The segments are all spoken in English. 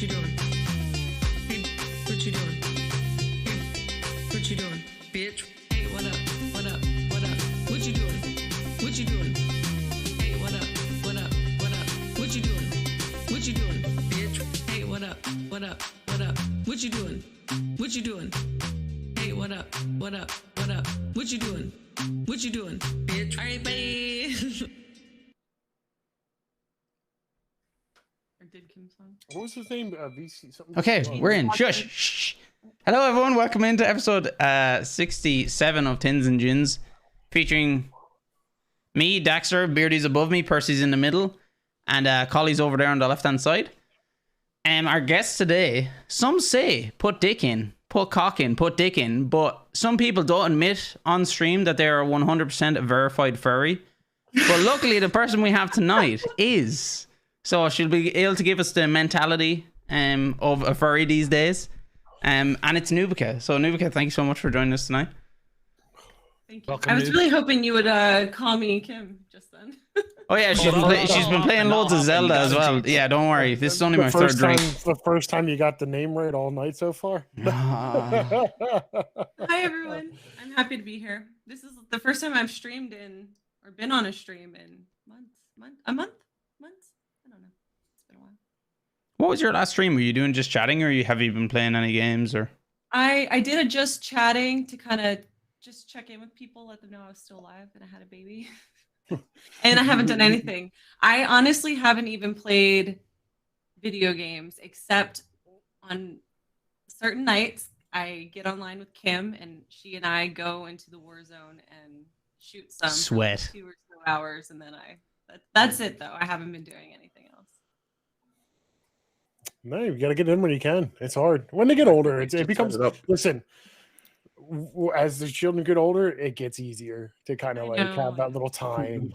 you doing? Hey, what you doing? Hey, what you doing, bitch? Hey, what up? What up? What up? What you doing? What you doing? Hey, what up? What up? What up? What you doing? What you doing, bitch? Hey, what up? What up? What up? What you doing? What you doing? Hey, what up? What up? What up? What you doing? What you doing, bitch? All right, bye. Did Kim song? What was his name? VC something. Okay, we're in. Shush. Shh. Hello, everyone. Welcome into episode 67 of Tins and Gins, featuring me, Daxter. Beardy's above me. Percy's in the middle, and Collie's over there on the left-hand side. Our guests today, some say put dick in, put cock in, put dick in, but some people don't admit on stream that they are 100% a verified furry. But luckily, the person we have tonight is. So she'll be able to give us the mentality of a furry these days. And it's n00bica. So n00bica, thank you so much for joining us tonight. Thank you. Welcome, I was dude. really hoping you would call me Kim just then. Oh yeah, she's been playing loads of Zelda as well. Yeah, don't worry. This is only my third drink. The first time you got the name right all night so far. Hi everyone. I'm happy to be here. This is the first time I've streamed in or been on a stream in months. I don't know. It's been a while. What was your last stream? Were you doing just chatting, or have you been playing any games? Or I did a just chatting to kind of just check in with people, let them know I was still alive and I had a baby. And I haven't done anything. I honestly haven't even played video games except on certain nights. I get online with Kim and she and I go into the war zone and shoot some Sweat. for 2 or so hours, and then that's it though. I haven't been doing anything else. No, you gotta get in when you can. It's hard. When they get older, it becomes. Listen, as the children get older, it gets easier to kind of like have that little time.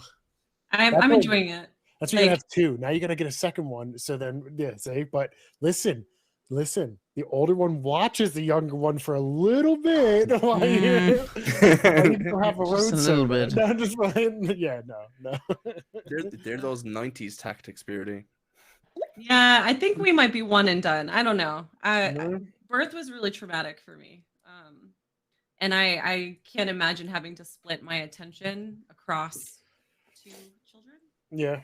I'm enjoying it. That's why you have two. Now you gotta get a second one. So then, but listen. The older one watches the younger one for a little bit while you have a road. Just a little bit. No, just no. They're those 90s tactics, Beardy. Yeah, I think we might be one and done. I don't know. Birth was really traumatic for me. And I can't imagine having to split my attention across 2 children. Yeah.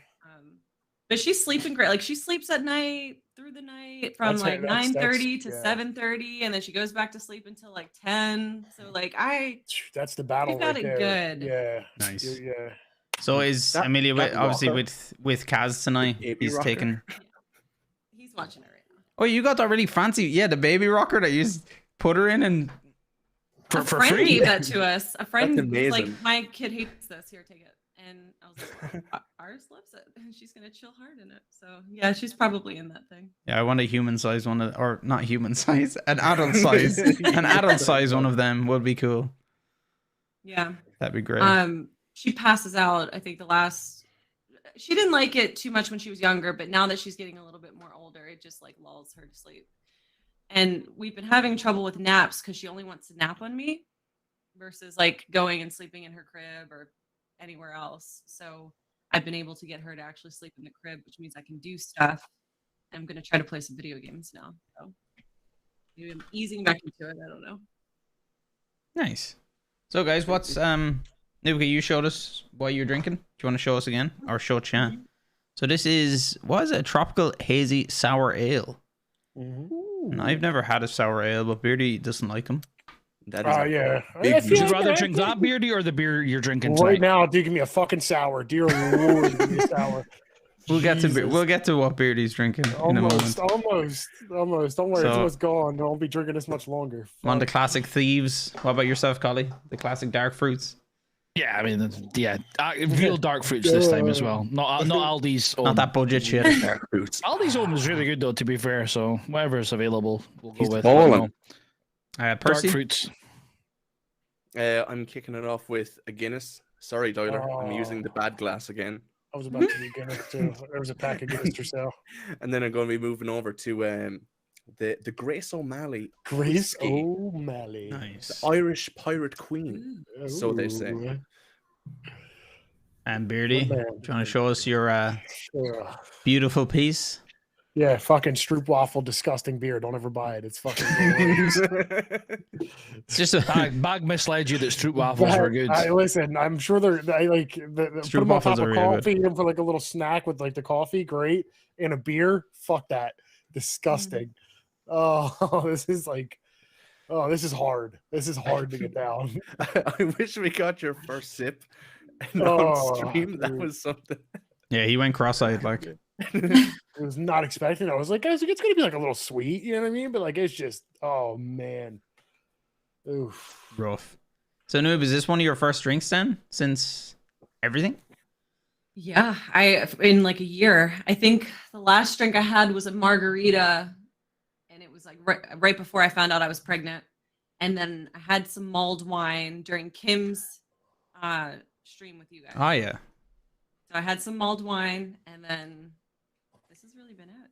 But she's sleeping great. Like she sleeps at night through the night from like 9:30 to 7:30, and then she goes back to sleep until like 10. So like that's the battle. You got right it there. good. Yeah. Nice. Yeah. So is Amelia obviously with Kaz tonight? He's rocker. taking. Yeah. He's watching it right now. Oh, you got that really fancy, the baby rocker that you just put her in and A friend free. gave that to us. A friend That's was like, amazing. my kid hates this. Here, take it. And I was like, ours loves it. And she's gonna chill hard in it. So yeah, she's probably in that thing. Yeah, I want a human size one, or not human size, an adult size. An adult size one of them would be cool. Yeah. That'd be great. She passes out. I think she didn't like it too much when she was younger, but now that she's getting a little bit more older, it just like lulls her to sleep. And we've been having trouble with naps because she only wants to nap on me versus like going and sleeping in her crib or anywhere else. So I've been able to get her to actually sleep in the crib, which means I can do stuff. I'm going to try to play some video games now. So maybe I'm easing back into it. I don't know. Nice. So guys, what's n00bica, you showed us what you're drinking. Do you want to show us again, or show chat? So this is, what is it? A tropical hazy sour ale. And I've never had a sour ale, but Beardy doesn't like them. That is yeah. big Would you rather drink that Beardy or the beer you're drinking Right tonight? now, dude, give me a fucking sour. Dear Lord, give me a sour. We'll get to what Beardy's drinking in a moment. Almost. Don't worry, it's almost gone. I won't be drinking this much longer. I'm on the classic thieves. What about yourself, Collie? The classic dark fruits. Yeah, I mean, real dark fruits this time as well. Not Aldi's own. Not that budget shit. dark fruits. Aldi's own is really good though, to be fair. So whatever is available, we'll go with. balling. Dark Percy? fruits. I'm kicking it off with a Guinness. Sorry, Doyler. I'm using the bad glass again. I was about to do Guinness too. There was a pack of Guinness for sale. And then I'm going to be moving over to the Grace O'Malley. Grace whiskey. O'Malley. Nice. The Irish Pirate Queen. So they say. Ooh. And Beardy, do Oh, man. you want to show us your Ugh. beautiful piece? Yeah, fucking stroopwafel, disgusting beer. Don't ever buy it. It's fucking gross. It's just a Bag misled you that Stroop waffles were good. Listen, I'm sure I like put them on waffles top of are really good. coffee, eat them for like a little snack with like the coffee, great, and a beer. Fuck that, disgusting. Oh, this is hard. This is hard to get down. I wish we got your first sip and on stream. That dude. was something. yeah. He went cross-eyed like. I was not expecting. I was like, guys, it's gonna be like a little sweet, you know what I mean? But like, it's just, oh man, oof. Rough. So Noob, is this one of your first drinks then since everything? Yeah, in like a year. I think the last drink I had was a margarita, and it was like right before I found out I was pregnant. And then I had some mulled wine during Kim's stream with you guys. Oh yeah. So I had some mulled wine, and then this has really been it.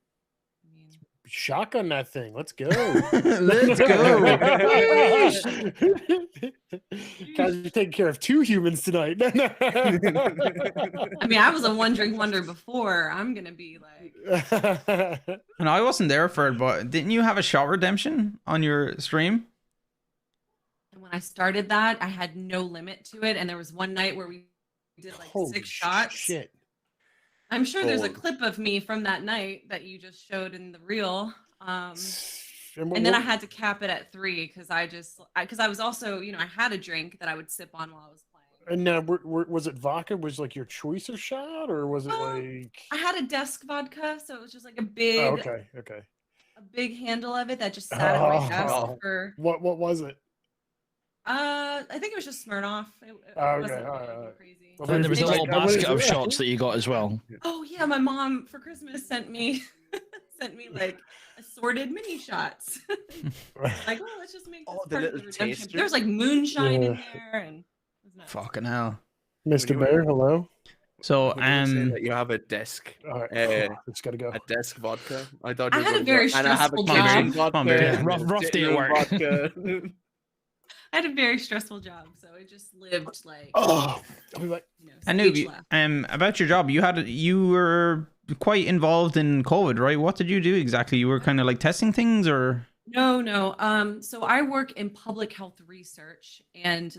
I mean, Shotgun that thing. Let's go. Let's go. Guys, you're taking care of 2 humans tonight. I mean, I was a one drink wonder before. I'm gonna be like, And I wasn't there for it, but didn't you have a shot redemption on your stream? and when I started that, I had no limit to it, and there was one night where we did like Holy 6 shots. Shit. I'm sure there's a Oh. clip of me from that night that you just showed in the reel. And And then I had to cap it at 3 because I was also, I had a drink that I would sip on while I was playing. And was it vodka? Was like your choice of shot, or was it like? I had a desk vodka, so it was just like a big, Oh, okay. a big handle of it that just sat at my desk Oh. for. What was it? I think it was just Smirnoff. It Oh, okay, wasn't all right, anything all right. crazy. Well, And there was a Like, little I would've- basket of shots that you got as well. Oh yeah, my mom for Christmas sent me like assorted mini shots. Like, oh, let's just make this Oh, the part of little redemption. taster? There was like moonshine in Yeah. there, and it was nuts. Fucking hell. Mr. When you were- Bear, hello. So When you were saying that you have a desk, All right, just gotta go. a desk vodka. I thought I you were had a gonna very go, and I have a stressful kitchen job. vodka. Come on, baby. and a Rough sitting day at room work. vodka. I had a very stressful job, so it just lived like Oh, I was like, I knew stage you, left. about your job. You were quite involved in COVID, right? What did you do exactly? You were kind of like testing things, or? No. So I work in public health research, and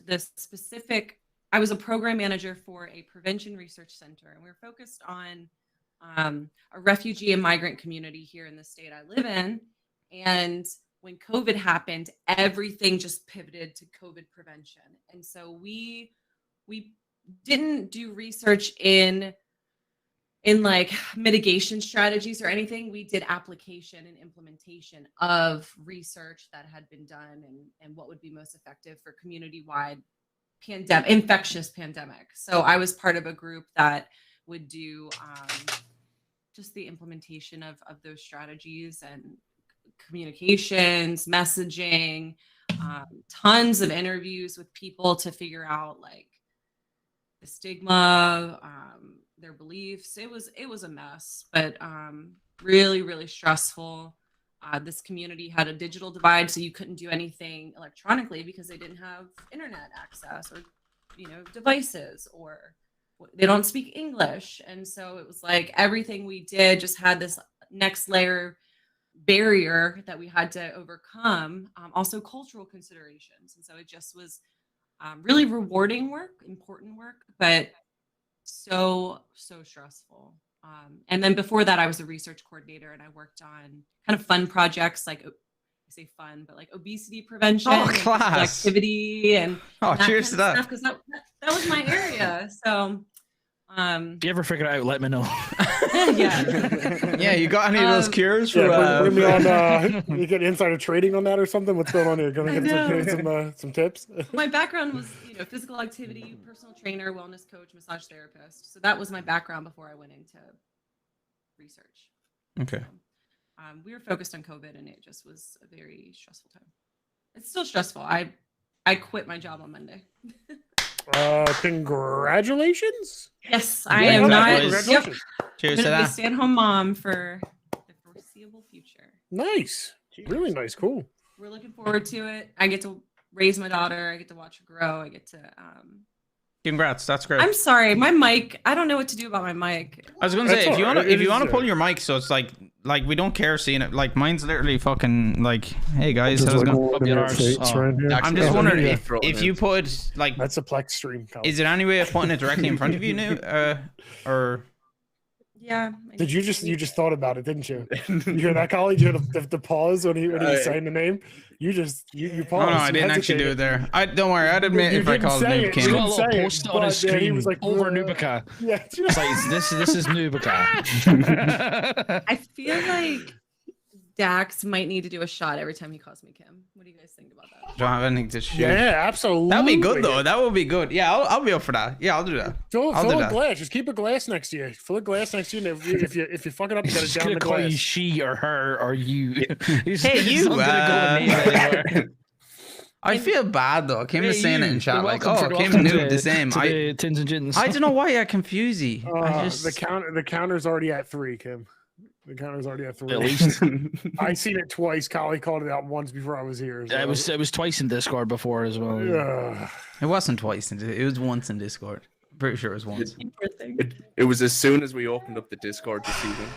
I was a program manager for a prevention research center, and we were focused on a refugee and migrant community here in the state I live in. And when COVID happened, everything just pivoted to COVID prevention. And so we didn't do research in like mitigation strategies or anything. We did application and implementation of research that had been done and what would be most effective for community-wide infectious pandemic. So I was part of a group that would do just the implementation of those strategies and communications, messaging, tons of interviews with people to figure out like the stigma, their beliefs. It was a mess, but really, really stressful. This community had a digital divide, so you couldn't do anything electronically because they didn't have internet access or, devices, or they don't speak English. And so it was like everything we did just had this next layer barrier that we had to overcome. Also cultural considerations. And so it just was really rewarding work, important work, but so stressful. And then before that, I was a research coordinator, and I worked on kind of fun projects, like I say fun, but like obesity prevention, Oh, and physical class. activity, and Oh, cheers to that. because that was my area. So, If you ever figure it out, let me know. yeah. Yeah, you got any of those cures for? yeah, bring me on. You get insider trading on that or something? What's going on here? Gonna I get some tips? My background was, physical activity, personal trainer, wellness coach, massage therapist. So that was my background before I went into research. Okay. So, we were focused on COVID, and it just was a very stressful time. It's still stressful. I quit my job on Monday. Congratulations. Yes, I Yeah, am not. Yep, Congratulations. Cheers to gonna be a that. stay-at-home mom for the foreseeable future. Nice. Really nice. Cool. We're looking forward to it. I get to raise my daughter. I get to watch her grow. I get to. Congrats, that's great. I'm sorry, my mic. I don't know what to do about my mic. I was gonna say That's if you all want right. to It is, pull your mic so it's like like we don't care seeing it. Like mine's literally fucking like, hey guys, Just how's it like going? holding your face right here. I'm just Yeah. wondering Yeah. if you put like, That's a Plex stream. Colin. is there any way of putting it directly in front of you now, or Yeah. Did you just thought about it, didn't you? You hear that, Colin? You heard the pause when he was saying the name. You no, paused. no, I you didn't actually do it there. Don't worry, I'd admit You if I didn't called say Noob it. He's King. got a Say little it, post on but his then he screen was like, over Nubica. Yeah. It's like this is Nubica. I feel like Dax might need to do a shot every time he calls me Kim. What do you guys think about that? Don't have anything to shoot. Yeah, absolutely. That'd be good though. That would be good. Yeah, I'll be up for that. Yeah, I'll do that. Fill I'll do a that. glass. Just keep a glass next to you. Fill a glass next to you. And if you fuck it up, you got to He's down gonna the call you glass. she or her or you. He's Hey, he's you, not gonna go with name anymore. I feel bad though. Kim was Hey, saying it you. in chat like, Welcome oh, Kim welcome knew to- the same. to I the Tins and Gins. don't know why I confuse you. I just The counter's already at 3, Kim. The counter's already at 3. At least I seen it twice. Collie called it out once before I was here. it was twice in Discord before as well. Yeah. it wasn't twice. It was once in Discord. Pretty sure it was once. It was as soon as we opened up the Discord this evening.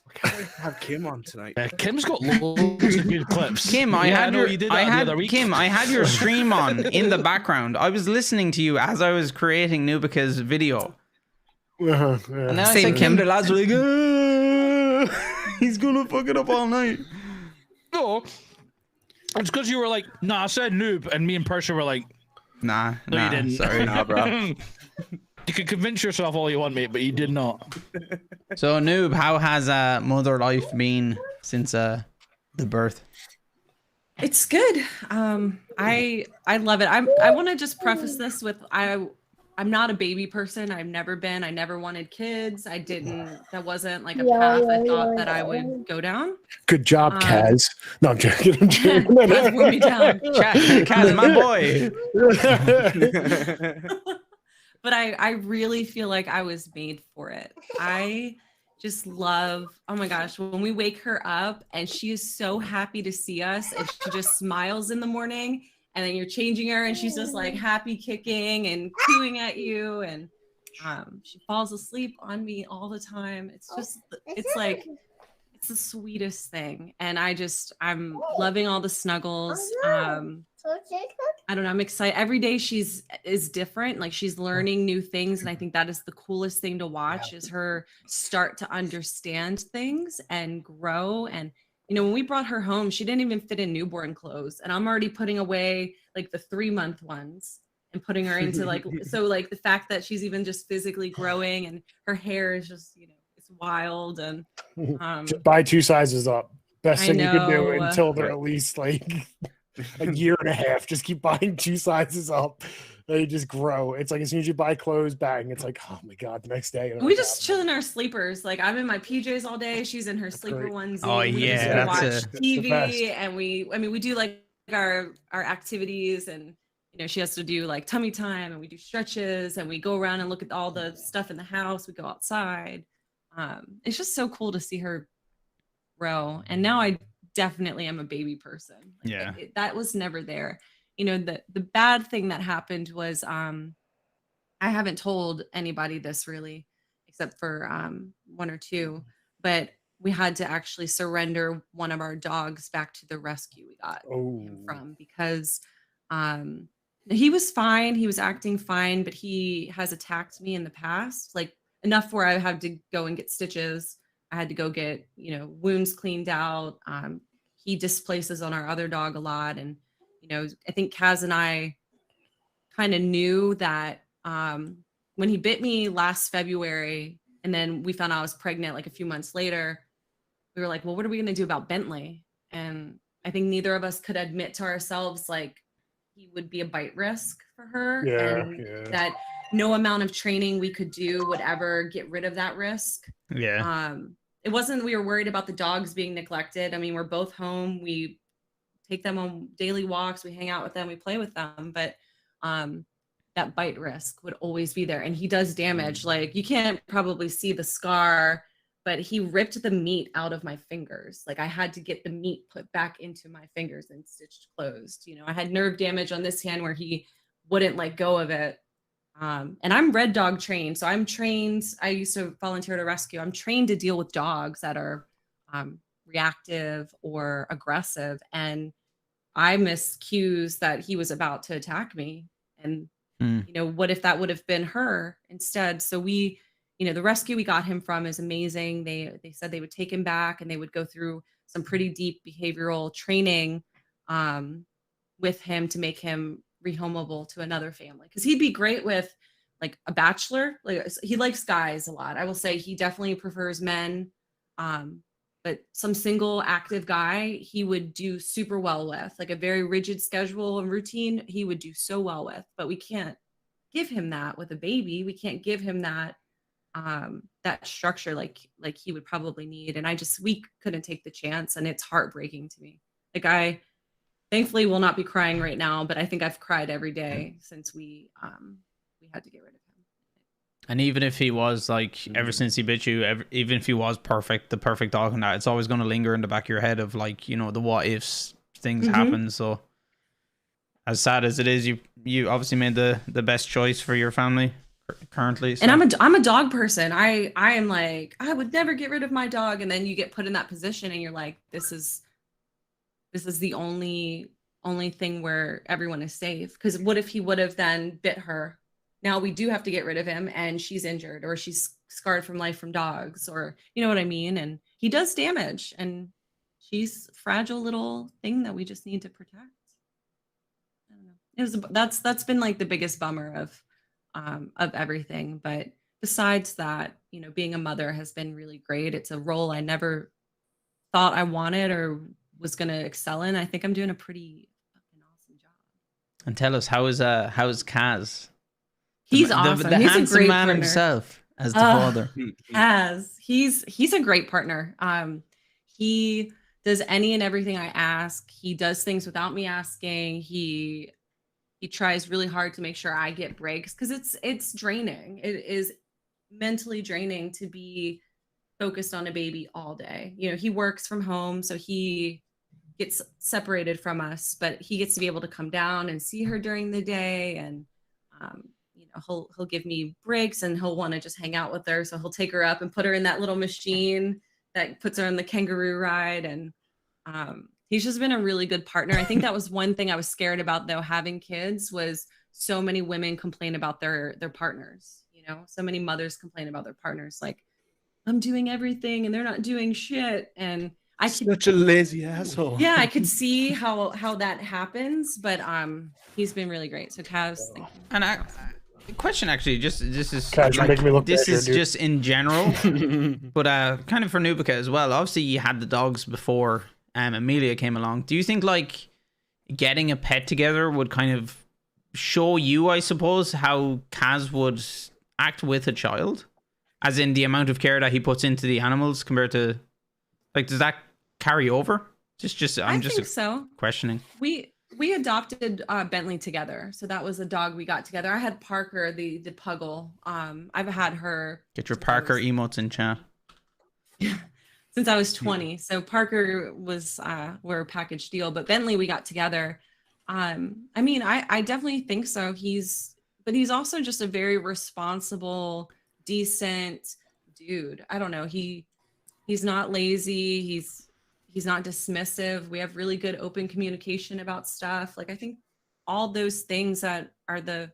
Why can't I have Kim on tonight? Kim's got loads of good clips. Kim, I Yeah, had know your you did I that the had other week. Kim, I had your stream on in the background. I was listening to you as I was creating Nubica's video. Yeah. And then I Same said Kim, Kim. the lads were like, he's gonna fuck it up all night. No, it's because you were like, nah, I said noob, and me and Persia were like, Nah, no, you didn't. Sorry. Nah, bro. You can convince yourself all you want, mate, but you did not. So Noob, how has mother life been since the birth? It's good. I love it. I want to just preface this with I'm not a baby person. I've never been. I never wanted kids. I didn't. That wasn't like a path I thought that I would go down. Good job, Kaz. No, I'm joking. I'm joking. Kaz put me down. Kaz, my boy. But I really feel like I was made for it. I just love, oh my gosh, when we wake her up and she is so happy to see us and she just smiles in the morning and then you're changing her and she's just like happy kicking and cooing at you and she falls asleep on me all the time. It's just, it's like, it's the sweetest thing. And I'm loving all the snuggles. I don't know. I'm excited. Every day is different. Like she's learning new things. And I think that is the coolest thing to watch is her start to understand things and grow. And, you know, when we brought her home, she didn't even fit in newborn clothes. And I'm already putting away like the 3-month ones and putting her into like, so like the fact that she's even just physically growing and her hair is just, you know, it's wild. And Just buy 2 sizes up. Best I thing you can do know. until they're at least like a year and a half. Just keep buying 2 sizes up. They just grow. It's like as soon as you buy clothes, bang. It's like, oh my god, the next day. we just chill in our sleepers. Like I'm in my PJs all day. She's in her sleeper Great. onesie. Oh, We yeah, just that's watch the TV best. and we do like our activities and you know she has to do like tummy time and we do stretches and we go around and look at all the stuff in the house. We go outside. It's just so cool to see her grow. And now I definitely am a baby person. Like, Yeah. that was never there. You know, the bad thing that happened was I haven't told anybody this really, except for 1 or 2, but we had to actually surrender one of our dogs back to the rescue we got him from because he was fine. He was acting fine, but he has attacked me in the past, like enough where I had to go and get stitches. I had to go get, you know, wounds cleaned out. He displaces on our other dog a lot. And, you know, I think Kaz and I kind of knew that when he bit me last February, and then we found out I was pregnant like a few months later, we were like, well, what are we going to do about Bentley? And I think neither of us could admit to ourselves, like, he would be a bite risk for her. And that no amount of training we could do would ever get rid of that risk. Yeah. It wasn't we were worried about the dogs being neglected. I mean, we're both home. We take them on daily walks. We hang out with them. We play with them. But that bite risk would always be there. And he does damage. Like you can't probably see the scar, but he ripped the meat out of my fingers. Like I had to get the meat put back into my fingers and stitched closed. You know, I had nerve damage on this hand where he wouldn't let go of it. And I'm red dog trained. So I'm trained. I used to volunteer at a rescue. I'm trained to deal with dogs that are reactive or aggressive, and I missed cues that he was about to attack me. And Mm. you know, what if that would have been her instead? So we, you know, the rescue we got him from is amazing. They said they would take him back and they would go through some pretty deep behavioral training with him to make him rehomable to another family, because he'd be great with like a bachelor. Like he likes guys a lot. I will say he definitely prefers men, but some single active guy he would do super well with, like a very rigid schedule and routine he would do so well with. But we can't give him that with a baby. We can't give him that that structure like he would probably need. And we couldn't take the chance, and it's heartbreaking to me. Like I thankfully will not be crying right now, but I think I've cried every day since we had to get rid of him. And even if he was like, ever since he bit you, even if he was perfect, the perfect dog and that, it's always going to linger in the back of your head of like, you know, the what ifs, things happen. So as sad as it is, you obviously made the best choice for your family currently. So. And I'm a dog person. I am like, I would never get rid of my dog. And then you get put in that position and you're like, this is the only thing where everyone is safe. Because what if he would have then bit her? Now we do have to get rid of him, and she's injured or she's scarred from life from dogs, or you know what I mean? And he does damage, and she's a fragile little thing that we just need to protect. I don't know. That's been like the biggest bummer of everything. But besides that, you know, being a mother has been really great. It's a role I never thought I wanted or was going to excel in. I think I'm doing a pretty fucking awesome job. And tell us, how is Kaz? He's awesome. The he's handsome a great man partner. himself as the father. He's a great partner. He does any and everything I ask. He does things without me asking. He tries really hard to make sure I get breaks, because it's draining. It is mentally draining to be focused on a baby all day. You know, he works from home, so he gets separated from us, but he gets to be able to come down and see her during the day. And you know, he'll give me breaks, and he'll want to just hang out with her. So he'll take her up and put her in that little machine that puts her on the kangaroo ride. And he's just been a really good partner. I think that was one thing I was scared about, though, having kids, was so many women complain about their partners. You know, so many mothers complain about their partners, like, I'm doing everything and they're not doing shit. And I could, such a lazy asshole. yeah, I could see how that happens, but he's been really great. So Kaz, thank you. And question actually, just this is Kaz, you like, make me look this bad is here, dude. Oh. just in general, but kind of for n00bica as well. Obviously, you had the dogs before Amelia came along. Do you think like getting a pet together would kind of show you, I suppose, how Kaz would act with a child? As in the amount of care that he puts into the animals compared to, like, does that carry over? I'm just think so. questioning. We adopted Bentley together, so that was a dog we got together. I had Parker, the puggle. I've had her. Get your Parker emotes in chat. Since I was 20. So Parker was we're a package deal, but Bentley we got together. I mean, I definitely think so. He's also just a very responsible, decent dude. I don't know. He's not lazy. He's not dismissive. We have really good open communication about stuff. Like, I think all those things that are the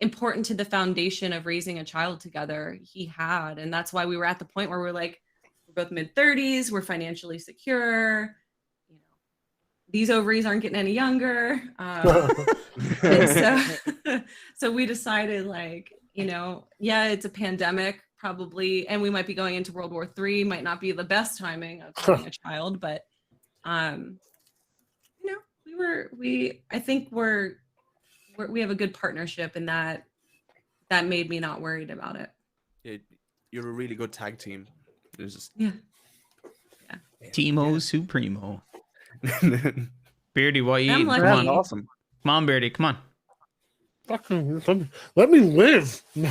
important to the foundation of raising a child together, he had. And that's why we were at the point where we're like, we're both mid-30s, we're financially secure. You know, these ovaries aren't getting any younger. And so we decided, like, you know, yeah, it's a pandemic probably, and we might be going into World War III, might not be the best timing of having a child, but you know, I think we have a good partnership, and that made me not worried about it. Yeah, you're a really good tag team. Yeah. Timo Supremo. Beardy, what you I'm eating? lucky. Come on. Awesome. Come on, Beardy, come on. Fucking let me live. No,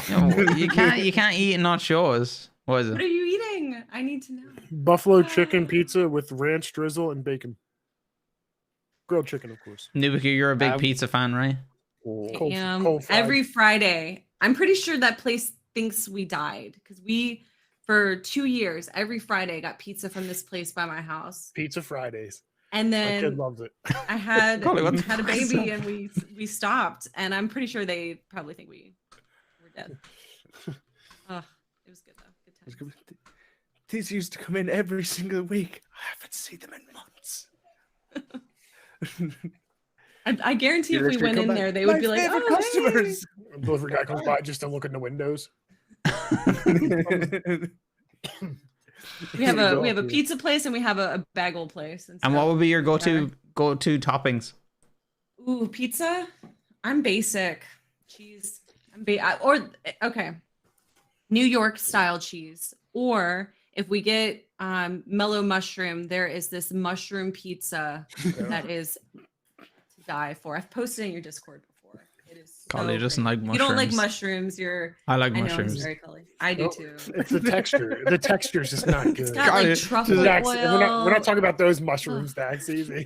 you can't eat and not show us. What is What it? are you eating? I need to know. Buffalo chicken pizza with ranch drizzle and bacon. Grilled chicken, of course. n00bica, you're a big pizza fan, right? Cold fried. Every Friday. I'm pretty sure that place thinks we died, because we for 2 years, every Friday I got pizza from this place by my house. Pizza Fridays. And My kid then loves it. I had Colin, what the had a fuck is baby that? and we stopped, and I'm pretty sure they probably think we were dead. It was good though. Good times. These used to come in every single week. I haven't seen them in months. I guarantee if we Literally went come in back, there, they would "My be like, favorite "Oh, customers." Delivery guy comes by just to look in the windows. We have a pizza place and we have a bagel place. And so- what would be your go-to toppings? Ooh, pizza. I'm basic. Cheese. Okay. New York style cheese. Or if we get mellow mushroom, there is this mushroom pizza that is to die for. I've posted in your Discord before. It is so Collie doesn't great. like If you don't like mushrooms. mushrooms, you're I like I know, I'm mushrooms. sorry, Collie. I do No, too. It's the texture. The texture's just not It's good. got Got like it. truffle Dax, oil. we're not talking about those mushrooms, Dax. Easy.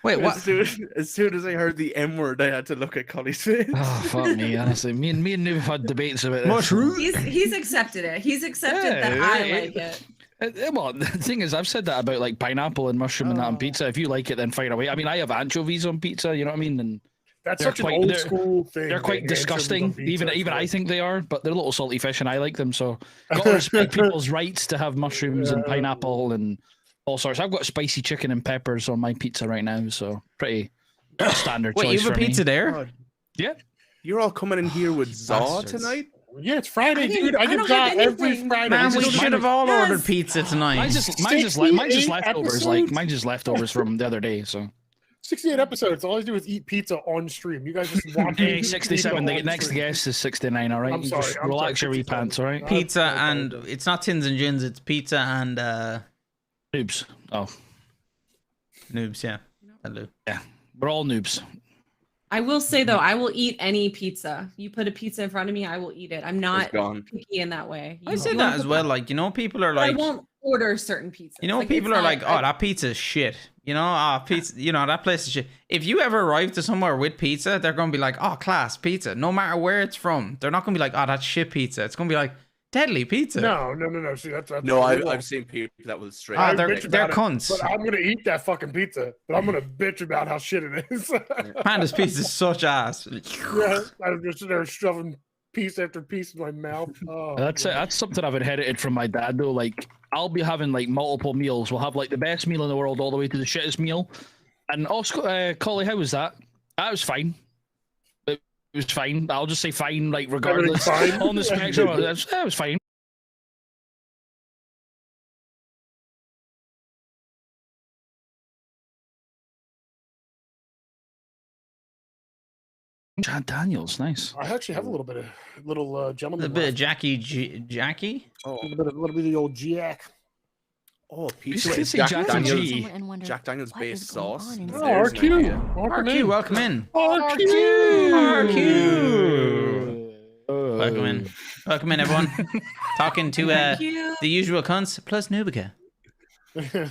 Wait, what? As soon as I heard the M word, I had to look at Collie's face. Oh fuck me, honestly. Me and Noob have had debates about this. Mushroom? He's accepted it. He's accepted that I like it. Well, the thing is, I've said that about like pineapple and mushroom and that on pizza. If you like it, then fire away. I mean, I have anchovies on pizza. You know what I mean? And That's They're such an quite- old they're- school thing. they're quite like anchovies on disgusting. pizza. Even I think they are, but they're little salty fish, and I like them. So gotta respect people's rights to have mushrooms and pineapple and all sorts. I've got spicy chicken and peppers on my pizza right now, so pretty standard Wait, choice you have for a pizza me. there? God, Yeah. you're all coming in here with Zaw Bastards. tonight? Yeah, it's Friday, I dude. I don't get have that every anything. Friday. Man, Mine we is- should have mine all Yes. ordered pizza tonight. Mine's just 68 leftovers. Like episodes? mine's just leftovers from the other day. So 68 episodes. All I do is eat pizza on stream. You guys just watch me hey, eat 67. pizza The on next stream. guest is 69. All right, I'm You sorry, just I'm relax sorry, your wee 67. pants. All right, Pizza I and apologize. it's not Tins and Gins, it's pizza and noobs. Oh, noobs, yeah. Hello. we're all noobs. I will say though, I will eat any pizza. You put a pizza in front of me, I will eat it. I'm It's not gone. picky in that way. I You- say you that wanna as put well. Like, you know, people are but I like, won't order certain pizzas. you know, Like, people it's are not- like, oh, that pizza is shit. You know, pizza, you know, that place is shit. If you ever arrive to somewhere with pizza, they're going to be like, oh, class pizza. No matter where it's from. They're not going to be like, oh, that's shit pizza. It's going to be like, deadly pizza. No. See, that's No, what we want. I've seen people that was straight. Ah, I they're bitch about it, cunts. But I'm gonna eat that fucking pizza. But I'm gonna bitch about how shit it is. Man, this pizza is such ass. Yeah, I'm just there shoving piece after piece in my mouth. Oh, That's yeah. that's something I've inherited from my dad though. Like I'll be having like multiple meals. We'll have like the best meal in the world all the way to the shittest meal. And also, Collie, how was that? That was fine. It was fine. I'll just say fine, like regardless. fine? On the spectrum, that was fine. Chad Daniels, nice. I actually have a little bit of A gentleman. bit of left. Jackie. Oh, A little bit of the old Jack. oh, You pizza could with say Jack Jack Daniels. G. Jack Daniels based sauce. Oh, There's an RQ. idea. RQ, welcome in. RQ. Welcome in. Welcome in, everyone. Talking to Thank you. the usual cunts plus Nubica,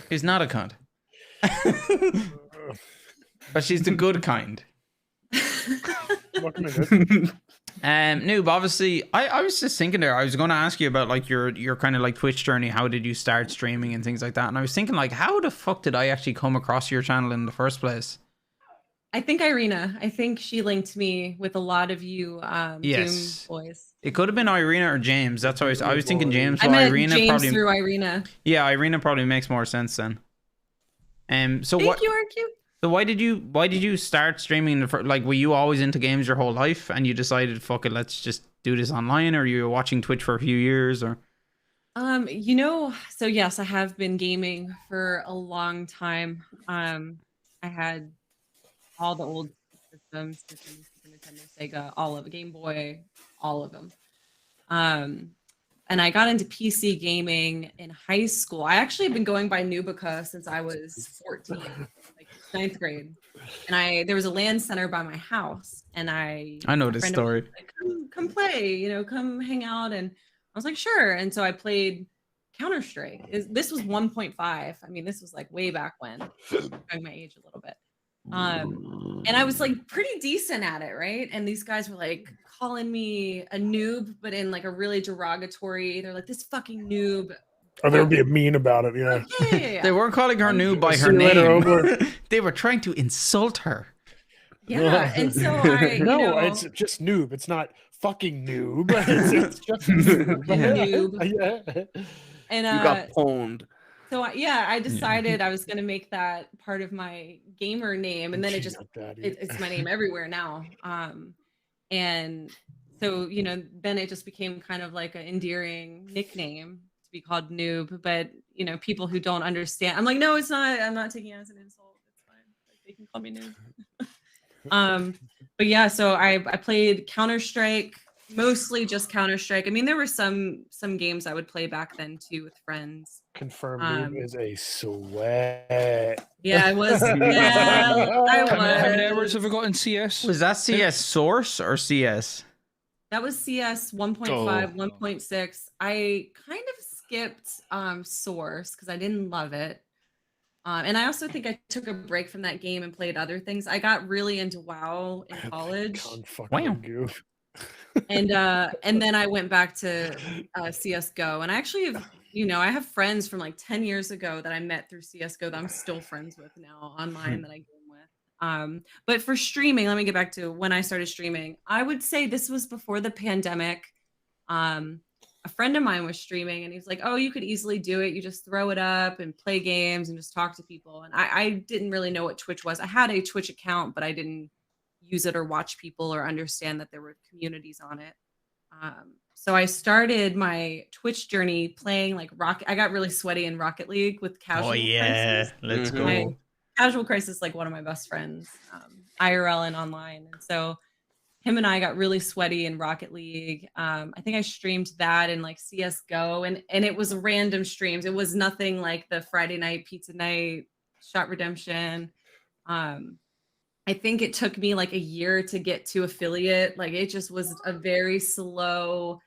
who's not a cunt. But she's the good kind. Welcome in. Noob, obviously, I was just thinking there, I was going to ask you about like your kind of like Twitch journey. How did you start streaming and things like that? And I was thinking like, how the fuck did I actually come across your channel in the first place? I think Irina. I think she linked me with a lot of you Yes. Doom boys. It could have been Irina or James. That's why I was thinking James. I Well, met Irina James probably, through Irina. yeah, Irina probably makes more sense then. So Thank what? you, RQ. So why did you start streaming in the like, were you always into games your whole life and you decided, fuck it, let's just do this online, or you were watching Twitch for a few years, or? You know, so yes, I have been gaming for a long time. I had all the old systems, Super Nintendo, Sega, all of it, Game Boy, all of them. And I got into PC gaming in high school. I actually have been going by Nubica since I was 14, like 9th grade. And there was a LAN center by my house, and I I know a this friend of mine story. was like, come play, come hang out. And I was like, sure. And so I played Counter-Strike. This was 1.5. I mean, this was like way back when, showing my age a little bit. And I was like pretty decent at it, right? And these guys were like calling me a noob, but in like a really derogatory. They're like, "This fucking noob." Or they would be mean about it. Yeah. Yeah. They weren't calling her new by See her you later, name. Ogre. They were trying to insult her. Yeah, and so I, No, it's just noob. It's not fucking noob. It's just noob. Noob. Yeah. and You got pwned. so I decided I was gonna make that part of my gamer name, and then it just it's my name everywhere now. And so then it just became kind of like an endearing nickname to be called noob. But people who don't understand, I'm like, no, it's not. I'm not taking it as an insult. It's fine. Like, they can call me noob. But yeah, so I played Counter-Strike, mostly just Counter-Strike. I mean, there were some games I would play back then too with friends. Confirmed noob is a sweat. Yeah, I was. Yeah, I was. How many hours have we got in CS? Was that CS Source or CS? That was CS 1.5, 1.6. I kind of skipped Source because I didn't love it. And I also think I took a break from that game and played other things. I got really into WoW in college. Wow. And then I went back to CS:GO. And I actually have, I have friends from like 10 years ago that I met through CS:GO that I'm still friends with now online that I game with. But for streaming, let me get back to when I started streaming. I would say this was before the pandemic. A friend of mine was streaming and he's like, "Oh, you could easily do it. You just throw it up and play games and just talk to people." And I didn't really know what Twitch was. I had a Twitch account, but I didn't use it or watch people or understand that there were communities on it. So I started my Twitch journey playing like Rocket. I got really sweaty in Rocket League with Casual Crisis. Let's go. Casual Crisis, like one of my best friends, IRL and online. And so him and I got really sweaty in Rocket League. I think I streamed that in like CS:GO, and it was random streams. It was nothing like the Friday night pizza night, Shot Redemption. I think it took me like a year to get to affiliate. Like it just was a very slow,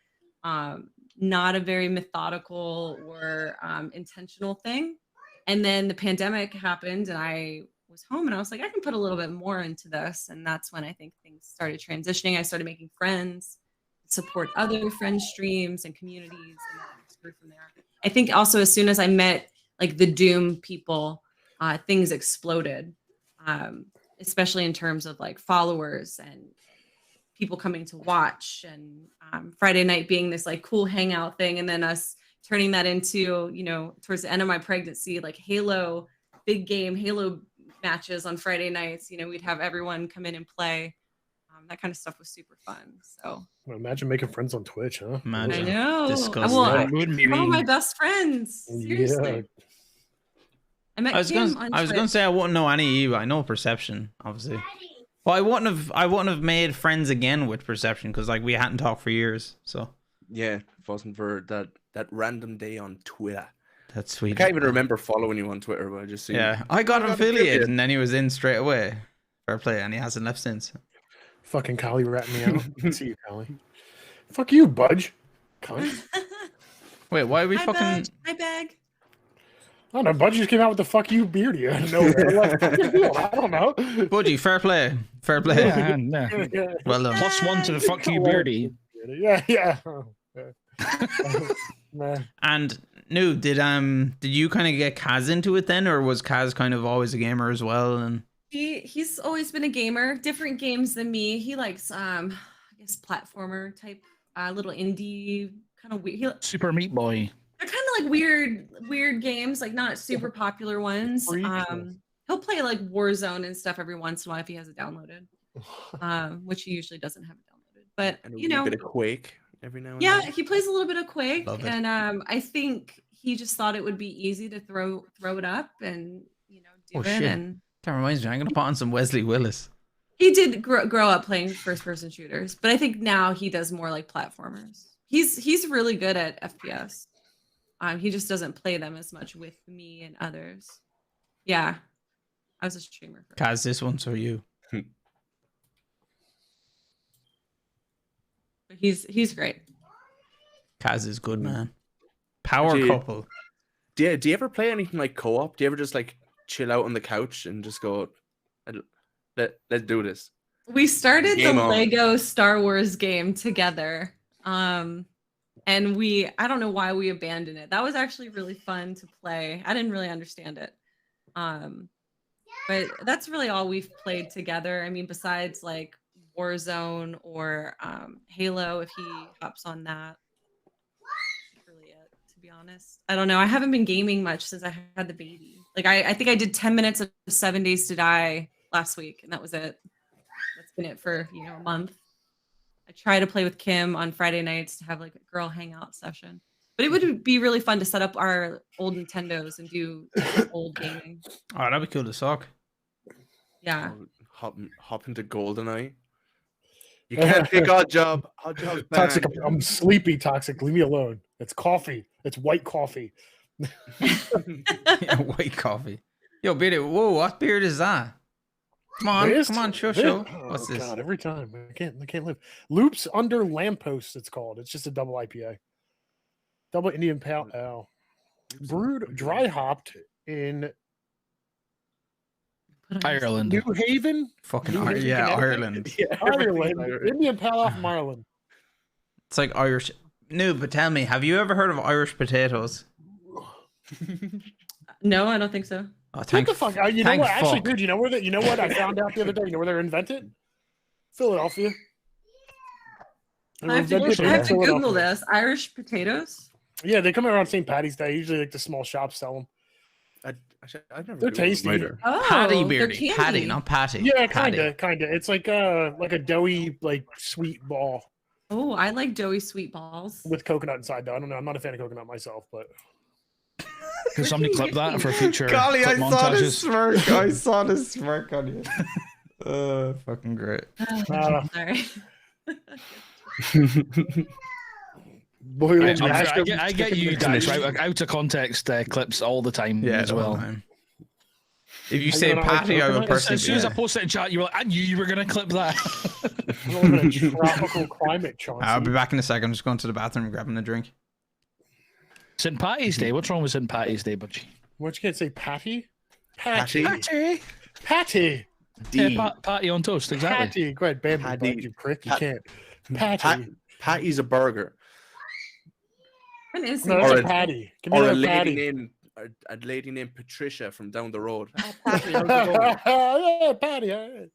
not a very methodical or intentional thing. And then the pandemic happened and I was home and I was like, I can put a little bit more into this. And that's when I think things started transitioning. I started making friends, support other friend streams and communities, and then it grew from there. I think also as soon as I met like the Doom people, things exploded, especially in terms of like followers and people coming to watch, and Friday night being this like cool hangout thing, and then us turning that into, towards the end of my pregnancy, like Halo, big game Halo matches on Friday nights. We'd have everyone come in and play. That kind of stuff was super fun. So imagine making friends on Twitch, huh? Imagine. I know. Disgusting. Well, one of my best friends. Seriously. Yeah. I was gonna say I wouldn't know any of you, but I know Perception, obviously. Well, I wouldn't have made friends again with Perception because like we hadn't talked for years. So Yeah, if it wasn't for that random day on Twitter. that's sweet. I can't even remember following you on Twitter, but I just seen. Yeah, I got affiliated, and then he was in straight away. Fair play, and he hasn't left since. Fucking Callie ratting me out. See you, Callie. Fuck you, Budge. Cunt. Wait, why are we fucking? I beg. I don't know. Budge just came out with the "fuck you" beardy out of nowhere. I don't know. Budgie, fair play. Yeah. Well done. +1 to the fuck you, Beardy. Yeah. Nah. And no, did you kind of get Kaz into it then, or was Kaz kind of always a gamer as well? And He's always been a gamer, different games than me. He likes I guess platformer type, little indie kind of weird. Super Meat Boy. They're kind of like weird games, like not super popular ones. He'll play like Warzone and stuff every once in a while if he has it downloaded, which he usually doesn't have it downloaded. But And a bit of Quake every now and yeah, then. he plays a little bit of Quake, Love it. and I think he just thought it would be easy to throw it up and do Oh, it. shit. And that reminds me, I'm gonna put on some Wesley Willis. he did grow up playing first-person shooters, but I think now he does more like platformers. He's really good at FPS. He just doesn't play them as much with me and others. Yeah, I was a streamer. Kaz, this one's for you. But he's great. Kaz is good, man. Power Actually, couple. Do you ever play anything like co-op? Do you ever just like chill out on the couch and just go, Let's do this. We started Game the on. Lego Star Wars game together. And I don't know why we abandoned it. That was actually really fun to play. I didn't really understand it. But that's really all we've played together. I mean, besides like Warzone or Halo, if he hops on that. That's really it, to be honest. I don't know. I haven't been gaming much since I had the baby. Like I think I did 10 minutes of 7 Days to Die last week, and that was it. That's been it for a month. I try to play with Kim on Friday nights to have like a girl hangout session. But it would be really fun to set up our old Nintendos and do old gaming. Oh, that'd be cool to suck. Yeah. Hop into GoldenEye. You can't pick Odd Job. Odd Job's Toxic. banned. I'm sleepy. Toxic. Leave me alone. It's coffee. It's white coffee. Yeah, white coffee. Yo, Beard, whoa, what beard is that? Come on, This? come on, show. Oh, What's this? God, every time. I can't live. Loops Under Lampposts, it's called. It's just a double IPA. Double Indian Pale Ale. Brewed dry hopped in Ireland. New Haven. Fucking New Haven, yeah, Connecticut? Ireland. Yeah, Ireland. Irish. Indian Pale Ale from Ireland. It's like Irish. No, but tell me, have you ever heard of Irish potatoes? No, I don't think so. Oh, What thank the fuck? You know thank what? Actually, fuck. dude, you know what I found out the other day? You know where they're invented? Philadelphia. They were I have to invented in Google Philadelphia. this. Irish potatoes? Yeah, they come around St. Patty's Day. Usually, like the small shops sell them. I've never. They're Googled them tasty. either. Oh, Patty, they're Beardy. Patty, candy. not patty. Yeah, Patty. kinda. It's like a doughy, like sweet ball Oh, I like doughy sweet balls. with coconut inside. Though I don't know. I'm not a fan of coconut myself, but Can somebody clip that for future Golly, I clip saw the montages? smirk. I saw the smirk on you. Fucking great. Sorry. boiling mash. I get you guys right. Like, out of context clips all the time as well. If you you say gonna like patty, I will coconut? personally. As soon as I Yeah. posted it in chat, you were like, I knew you were going to clip that. We live in a tropical climate, Chauncey. I'll be back in a second. I'm just going to the bathroom and grabbing a drink. St. Patty's Day. What's wrong with St. Patty's Day, Budgie? What you can't say, patty? Patty? Patty. Patty. D. Yeah, patty on toast, exactly. Patty. Go ahead, Bambi, Patty. bud, you prick. You Pat- can't. Patty. Patty's a burger. When is No, it? that's Or a a- patty. Give me Or a another lady patty. named Patricia from down the road. Patty. Yeah, patty. All right.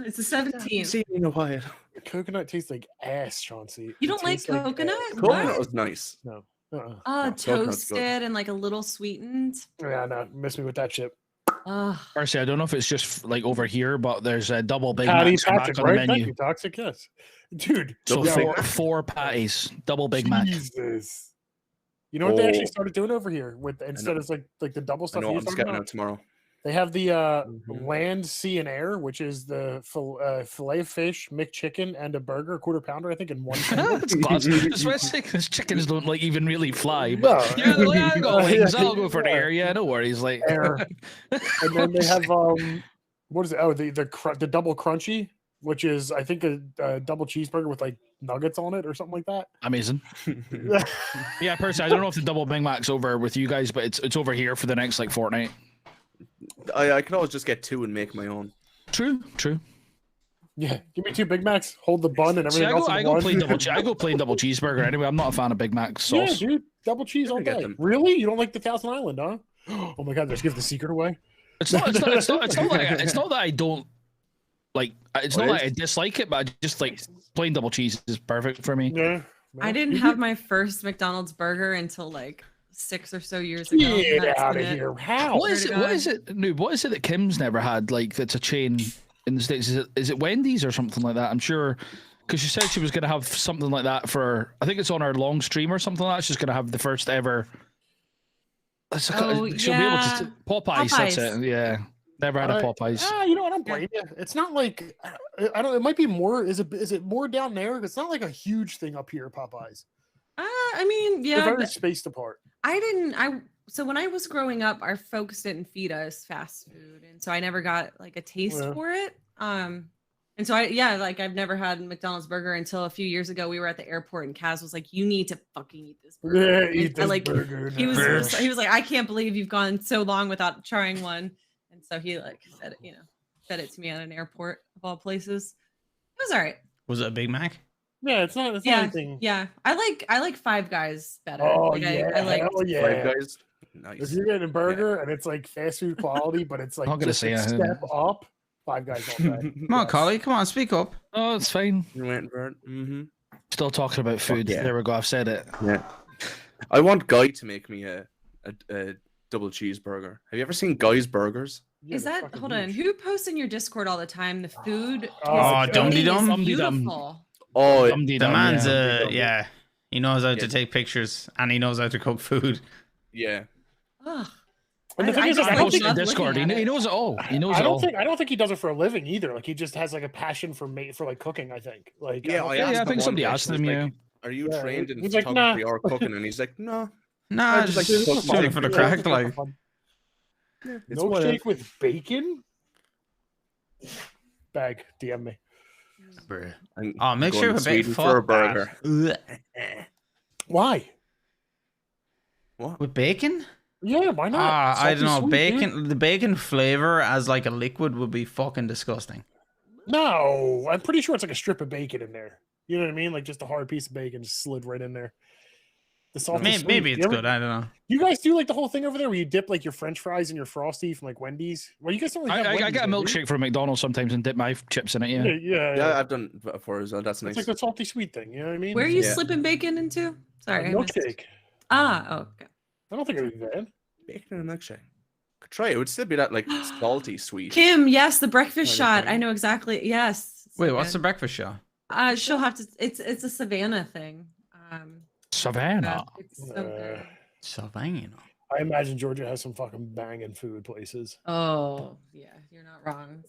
It's the 17th. See you in a while. Coconut tastes like ass, Chauncey. You It don't like tastes coconut? ass. Coconut was nice. No. Oh, coconut's good. toasted and like a little sweetened. Yeah, no. Miss me with that shit. Oh, Personally, I don't know if it's just like over here, but there's a double Big Patty Macs back Patrick, on the right? Thank menu. you, Toxic. Yes. Dude. So yeah, four patties, double Big Mac. Jesus. You know what they actually Oh. started doing over here with instead of like the double I stuff know you I'm talking scouting about? out tomorrow. They have the Mhm. land, sea, and air, which is the filet of fish, McChicken, and a burger, a quarter pounder, I think, in one. It's class. Especially because chickens don't like even really fly. But No. yeah, they're like, I'll go wings. Yeah, I'll go for the yeah. air. Yeah, no worries. Like Air. And then they have what is it? Oh, the double crunchy, which is I think a double cheeseburger with like nuggets on it or something like that. amazing. Yeah, personally, I don't know if the double Big Mac's over with you guys, but it's over here for the next like fortnight. I can always just get two and make my own. True. Yeah, give me 2 Big Macs, hold the bun and See, everything else. I in go one. plain double. I go plain double cheeseburger anyway. I'm not a fan of Big Mac sauce. Yeah, dude, double cheese all Get day. them. Really? You don't like the Thousand Island, huh? Oh my God, let's give the secret away. It's not that I don't like. It's not that I dislike it, but I just like plain double cheese is perfect for me. Yeah. I didn't have my first McDonald's burger until like 6 or so years ago. Get That's out of been it. here! How? What is Swear it? to What God. is it? Noob, what is it that Kim's never had? Like that's a chain in the States. Is it Wendy's or something like that? I'm sure because she said she was going to have something like that for. I think it's on her long stream or something like that. She's going to have the first ever. Oh, She'll be able yeah. to Popeyes. That's Popeyes. it. Yeah, never had a Popeyes. You know what? I don't blame you. It's not like I don't. It might be more. Is it more down there? It's not like a huge thing up here. Popeyes. I mean, They're yeah. very but spaced apart. So when I was growing up, our folks didn't feed us fast food, and so I never got like a taste Yeah. for it. And so I've never had McDonald's burger until a few years ago. We were at the airport, and Kaz was like, "You need to fucking eat this burger." Yeah, And eat I, this like burger. he was now. he was like, "I can't believe you've gone so long without trying one," and so he like said, fed it to me at an airport of all places. It was all right. Was it a Big Mac? Yeah, it's not. It's not Yeah, anything. yeah. I like Five Guys better. Oh Like, yeah, I like. hell yeah. Five Guys. If Nice. you're getting a burger and it's like fast food quality, but it's like Not gonna just say a anything. step up, Five Guys all day. Come on, Collie. Come on, speak up. Oh, it's fine. You went for it. Mm-hmm. Still talking about food. yeah. There we go. I've said it. Yeah. I want Guy to make me a double cheeseburger. Have you ever seen Guy's Burgers? Yeah, Is they're that fucking hold on? huge. Who posts in your Discord all the time? The food. Oh, his Dum cooking Dee Dum? is Dum Dee Dum. Beautiful. Oh, Dum dee The dum, man's yeah. yeah. He knows how to Yeah. take pictures and he knows how to cook food. yeah. Ugh. And the thing is, just, I I don't like, posted think in love Discord. looking at He it. knows it all. He knows I it all. don't think he does it for a living either. Like he just has like a passion for like cooking. I think. Like Yeah, don't I think- asked I him think one somebody day, asked I was him, like, yeah. Are you Yeah, trained in he's like, photography or cooking? And he's like, no. Nah, I just like just to cook doing it for the crack. Like, It's whatever. milkshake with bacon. Bag, DM me. bruh. I'm Oh, make going sure to we Sweden fuck for a that. burger. Ugh. Why? What? With bacon? Yeah, why not? I don't know. Salty sweet, dude. Bacon, the bacon flavor as like a liquid would be fucking disgusting. No, I'm pretty sure it's like a strip of bacon in there. You know what I mean? Like just a hard piece of bacon just slid right in there. The salty Maybe, sweet. maybe You it's ever- good. I don't know. You guys do like the whole thing over there where you dip like your French fries in your Frosty from like Wendy's. Well, you guys don't really have I Wendy's, get a though, do you? milkshake from McDonald's sometimes and dip my chips in it. Yeah, Yeah. yeah. Yeah, I've done that before as well. That's nice. It's like the salty sweet thing. You know what I mean? Where are you Yeah. slipping bacon into? Sorry, I missed. milkshake. Ah, oh, okay. I don't think it'd be bad. Bacon and a milkshake. Could try it. It would still be that like salty sweet. Kim, yes, the breakfast Oh, shot. okay. I know exactly. Yes. Wait, what's the breakfast show? She'll have to. It's a Savannah thing. Savannah. It's so good. So banging. I imagine Georgia has some fucking banging food places. Oh yeah, you're not wrong.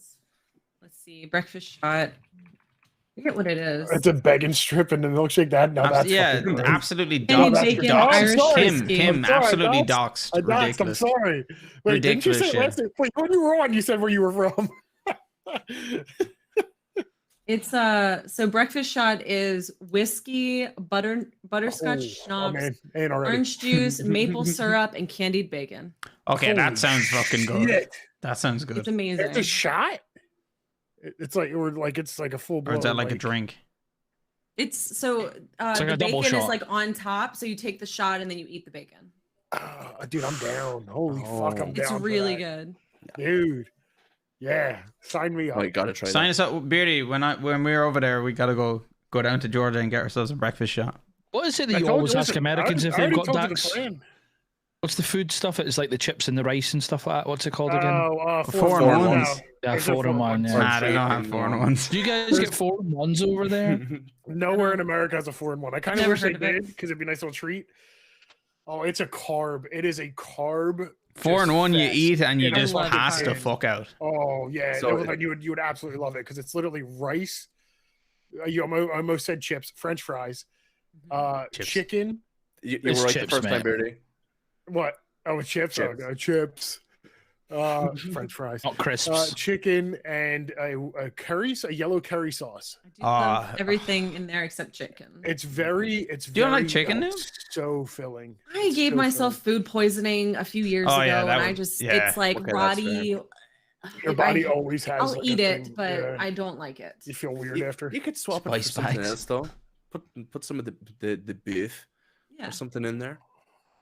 Let's see, breakfast shot. I forget what it is. It's a bacon strip and the milkshake. That's Yeah, fucking gross. absolutely Candy that's doxed. bacon, ridiculous. Doxed. Irish sorry. Kim, whiskey. Kim, I'm sorry, absolutely doxed. doxed. I'm Ridiculous. sorry. Wait, didn't you say Ridiculous last time? Wait, when you were on, you said where you were from. It's so breakfast shot is whiskey, butterscotch Oh schnapps, man, ain't already. orange juice, maple syrup, and candied bacon. Okay, Holy that sounds fucking good. shit. That sounds It's good. amazing. It's a shot. It's like it's like a full Or blown. is that like a drink? It's so It's like the a double bacon is shot. like on top, so you take the shot and then you eat the bacon. Dude, I'm down. Holy fuck, I'm Oh. down. It's for really that. good. dude. Yeah, sign me up. Oh, you gotta try Sign that. us up, Beardy. When we're over there, we gotta go down to Georgia and get ourselves a breakfast shot. What is it that I you told always ask listen, Americans I if they've already got told you the Dax? plan. What's the food stuff? It's like the chips and the rice and stuff like that. What's it called again? Oh, Four and four ones. now. Yeah, Is it 4 and 1. Or Yeah. Nah, they don't have chicken, foreign no. ones. Do you guys get 4 and 1s over there? Nowhere in America has a 4 and 1. I kind of Never wish they heard of it. did because it'd be a nice little treat. Oh, it's a carb. It is a carb. 4 and 1 you fest. eat and you And I just love it, pass the man. fuck out. Oh yeah, So no, it- like, you would absolutely love it because it's literally rice. You almost said chips, French fries, Chips. chicken. You It's were right chips, the first time, man. Beardy. What? Oh, chips. Chips. Oh, no, chips. French fries. Not crisps. Chicken and a curry, a yellow curry sauce. I do love everything in there except chicken. It's very. Do you not like chicken now? So filling. I It's gave so myself filling. food poisoning a few years Oh, ago, yeah, that and I would- just yeah. it's like Okay, that's rotty. Your like, body always has. I'll like, a eat it, thing, but yeah. I don't like it. You feel weird after. You could swap it for Spice something bags. else though. Put some of the beef Yeah. or something in there.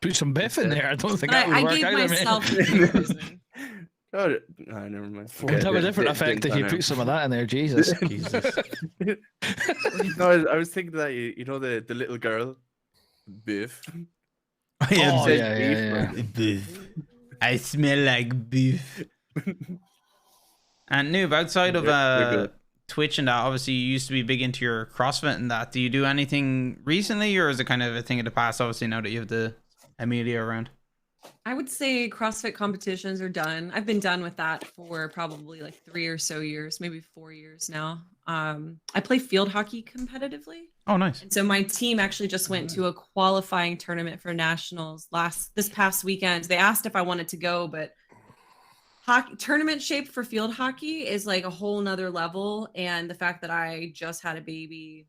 Put some biff in there. I don't think But that would I work gave either, myself man. food poisoning. Oh, never mind. Would Would have a Didn't- different didn't effect if done you it. put some of that in there. Jesus. Jesus. No, I was thinking that you know the little girl, Biff. Oh, said yeah. beef, Beef. I smell like beef. And Noob, outside of They're good. Twitch and that, obviously you used to be big into your CrossFit and that. Do you do anything recently, or is it kind of a thing of the past? Obviously, now that you have the Amelia around. I would say CrossFit competitions are done. I've been done with that for probably like 3 or so years, maybe 4 years now. I play field hockey competitively. Oh, nice. And so my team actually just went to a qualifying tournament for nationals this past weekend. They asked if I wanted to go, but hockey tournament shape for field hockey is like a whole nother level. And the fact that I just had a baby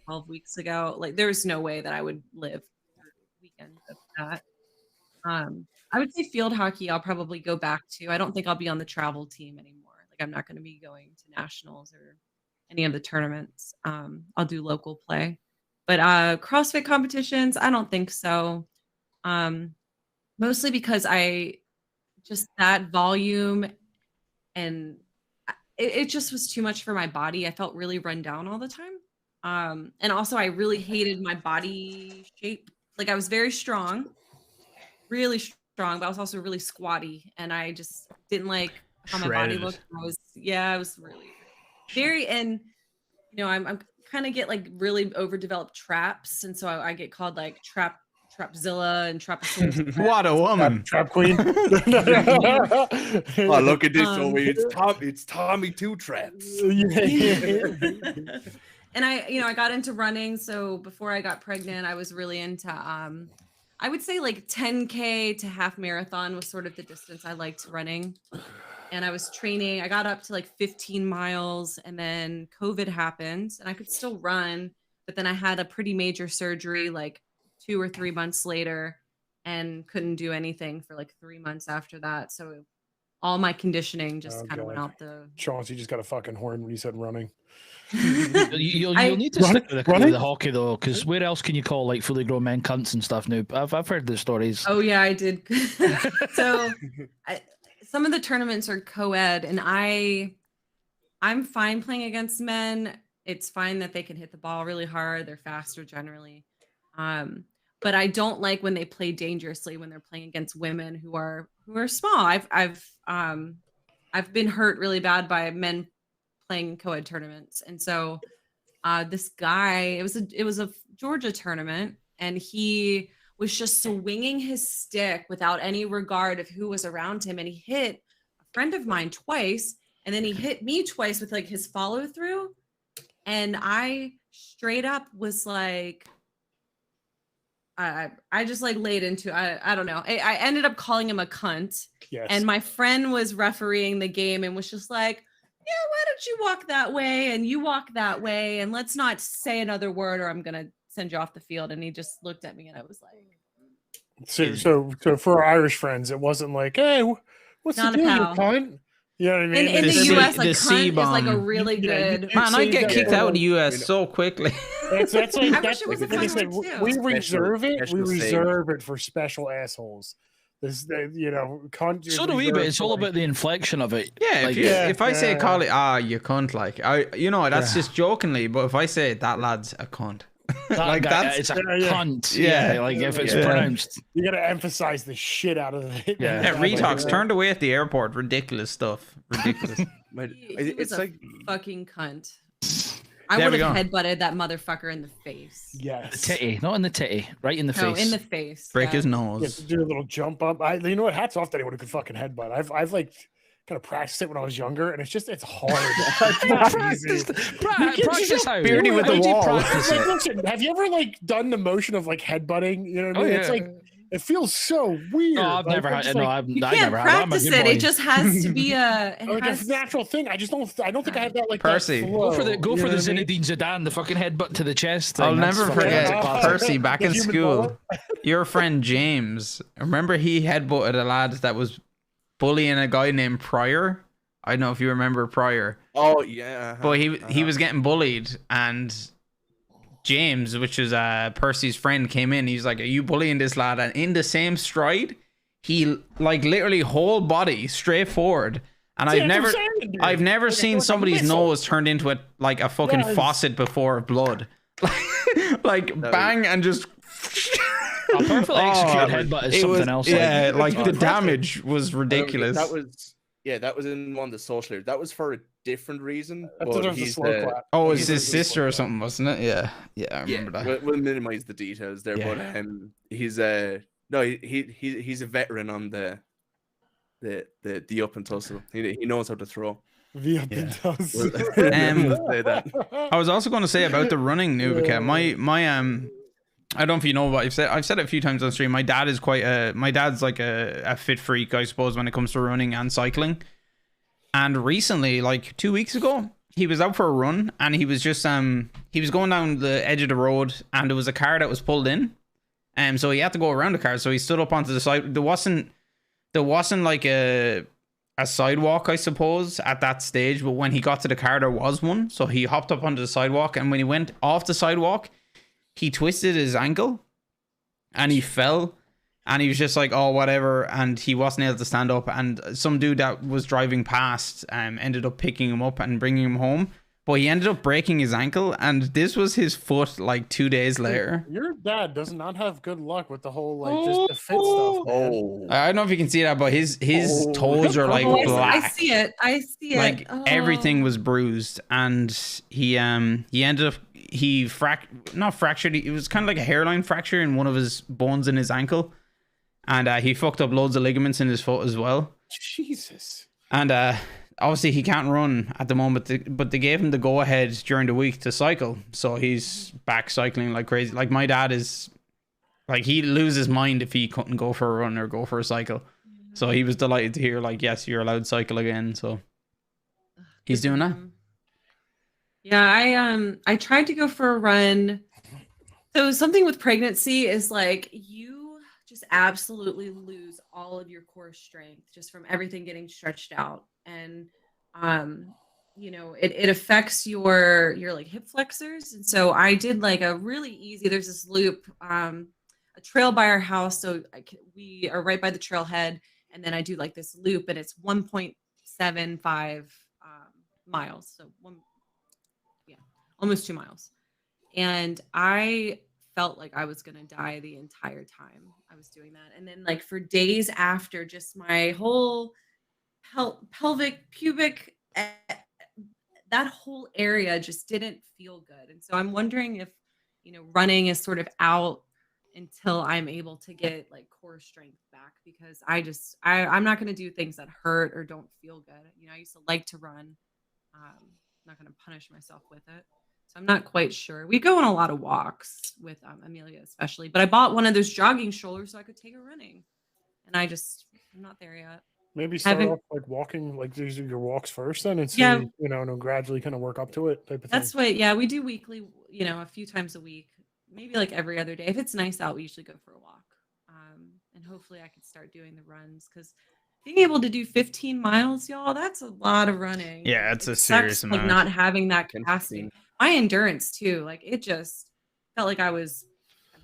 12 weeks ago, like there's no way that I would live through a weekend of that. I would say field hockey I'll probably go back to. I don't think I'll be on the travel team anymore. Like I'm not going to be going to nationals or any of the tournaments. I'll do local play, but CrossFit competitions, I don't think so. Mostly because I just that volume and it just was too much for my body. I felt really run down all the time. And also I really hated my body shape. Like I was very strong, really strong, but I was also really squatty, and I just didn't like how my body looked. I was really very, and you know, I'm kind of get like really overdeveloped traps, and so I get called like Trapzilla and Traposaurus. What a woman. Trap queen. Oh, look at this. It's Tommy Two Traps. And I got into running. So before I got pregnant, I was really into, I would say like 10K to half marathon was sort of the distance I liked running. And I was training, I got up to like 15 miles, and then COVID happened and I could still run, but then I had a pretty major surgery like 2 or 3 months later and couldn't do anything for like 3 months after that. So all my conditioning just kind of went out the... Chauncey just got a fucking horn when you said running. You'll need to stick with the hockey though, because where else can you call like fully grown men cunts and stuff now? I've heard the stories. Oh yeah, I did. So some of the tournaments are co-ed, and I'm fine playing against men. It's fine that they can hit the ball really hard. They're faster generally. But I don't like when they play dangerously when they're playing against women who are small. I've been hurt really bad by men playing co-ed tournaments, and so this guy, it was a Georgia tournament, and he was just swinging his stick without any regard of who was around him, and he hit a friend of mine twice, and then he hit me twice with like his follow through, and I straight up was like, I just like laid into, I don't know. I ended up calling him a cunt. Yes. And my friend was refereeing the game and was just like, yeah, why don't you walk that way and you walk that way, and let's not say another word or I'm going to send you off the field. And he just looked at me and I was like, so for our Irish friends, it wasn't like, hey, what's the deal, you cunt? You know what I mean? In the US, like the cunt is like a C-bomb. really good. Man, I get kicked out of the US so quickly. That's like, I wish it was a fun word too. we reserve it. Special We thing. reserve it for special assholes. This, cunt. So do we, but it's all about the inflection of it. Yeah, Like, if I say call it you cunt, like that's just jokingly, but if I say that lad's a cunt, that like guy, that's it's a yeah. cunt. Yeah. Yeah, like if it's Yeah. pronounced. You got to emphasize the shit out of it. Yeah. yeah, Retox turned away at the airport. Ridiculous stuff. Ridiculous. He was It's a like fucking cunt. I There would we have go. headbutted that motherfucker in the face. The Yes. titty, not in the titty, right in the No, face. in the face. Break his Yeah, nose. to do a little jump up. You know what? Hats off to anyone who could fucking headbutt. I've like kind of practiced it when I was younger, and it's hard. It's not easy. Practice how. Beardy with the How do you wall. practice Like, it? listen, have you ever like done the motion of like headbutting? You know what I Oh, mean? yeah. It's like it feels so weird. No, I've Like, never I'm had. just No, like, You I've can't never had. I'm a practice good it. boy. It just has to be a. It like a has, natural thing. I don't think I have that like Percy. That Go flow, for the you know what I mean? Zinedine Zidane, the fucking headbutt to the chest. I'll thing. That's never fucking forget classic. Percy back The in human school. bullet. Your friend James, remember he headbutted a lad that was bullying a guy named Pryor? I don't know if you remember Pryor, oh yeah. but he was getting bullied, and James, which is Percy's friend, came in. He's like, "Are you bullying this lad?" And in the same stride, he like literally whole body straight forward. And See, that's what I'm saying, dude. I've never Like, seen like a somebody's missile. nose turned into a fucking Yes. faucet before of blood. Like bang and just. A perfectly executed headbutt is it something was- else. Yeah, like the impressive. damage was ridiculous. That was in one of the social. That was for a different reason. That's but what a he's slow clap. Oh, he's it's a his sister or something, wasn't it? Yeah, I remember that. We'll minimize the details there, Yeah. but he's he's a veteran on the up and tussle. He knows how to throw. The up and does. Say that. I was also going to say about the running, Nubica. My I don't know if you know what I've said it a few times on stream. My dad is my dad's like a fit freak, I suppose, when it comes to running and cycling. And recently, like 2 weeks ago, he was out for a run and he was just he was going down the edge of the road and there was a car that was pulled in. So he had to go around the car. So he stood up onto the side. There wasn't like a sidewalk, I suppose, at that stage. But when he got to the car, there was one. So he hopped up onto the sidewalk. And when he went off the sidewalk, he twisted his ankle and he fell. And he was just like, oh, whatever. And he wasn't able to stand up. And some dude that was driving past ended up picking him up and bringing him home. But he ended up breaking his ankle. And this was his foot like 2 days later. Your dad does not have good luck with the whole like just the fit stuff. Man. Oh, I don't know if you can see that, but his toes are like Oh, black. I see it. I see it. Like everything was bruised, and he ended up not fractured. It was kind of like a hairline fracture in one of his bones in his ankle, and he fucked up loads of ligaments in his foot as well. Jesus. And obviously he can't run at the moment, but they gave him the go ahead during the week to cycle, so he's back cycling like crazy. Like my dad is, like he'd lose his mind if he couldn't go for a run or go for a cycle. So he was delighted to hear like, yes, you're allowed to cycle again. So he's doing that. Yeah, I tried to go for a run. So something with pregnancy is like you just absolutely lose all of your core strength just from everything getting stretched out. And you know, it affects your like hip flexors. And so I did like a really easy, there's this loop, a trail by our house. So we are right by the trailhead. And then I do like this loop and it's 1.75 miles. So almost 2 miles. And I felt like I was going to die the entire time I was doing that. And then like for days after, just my whole pelvic, pubic, that whole area just didn't feel good. And so I'm wondering if, you know, running is sort of out until I'm able to get like core strength back, because I'm not going to do things that hurt or don't feel good. You know, I used to like to run. I'm not going to punish myself with it. So I'm not quite sure. We go on a lot of walks with Amelia, especially, but I bought one of those jogging strollers so I could take her running. And I'm not there yet. Maybe start off like walking, like these are your walks first, then, and see, Yeah. you know, and gradually kind of work up to it, type of That's thing. what, yeah, we do weekly, you know, a few times a week, maybe like every other day. If it's nice out, we usually go for a walk. And hopefully I can start doing the runs, because being able to do 15 miles, y'all, that's a lot of running. Yeah, it's a It serious sucks, like amount. not having that capacity. My endurance too, like it just felt like I was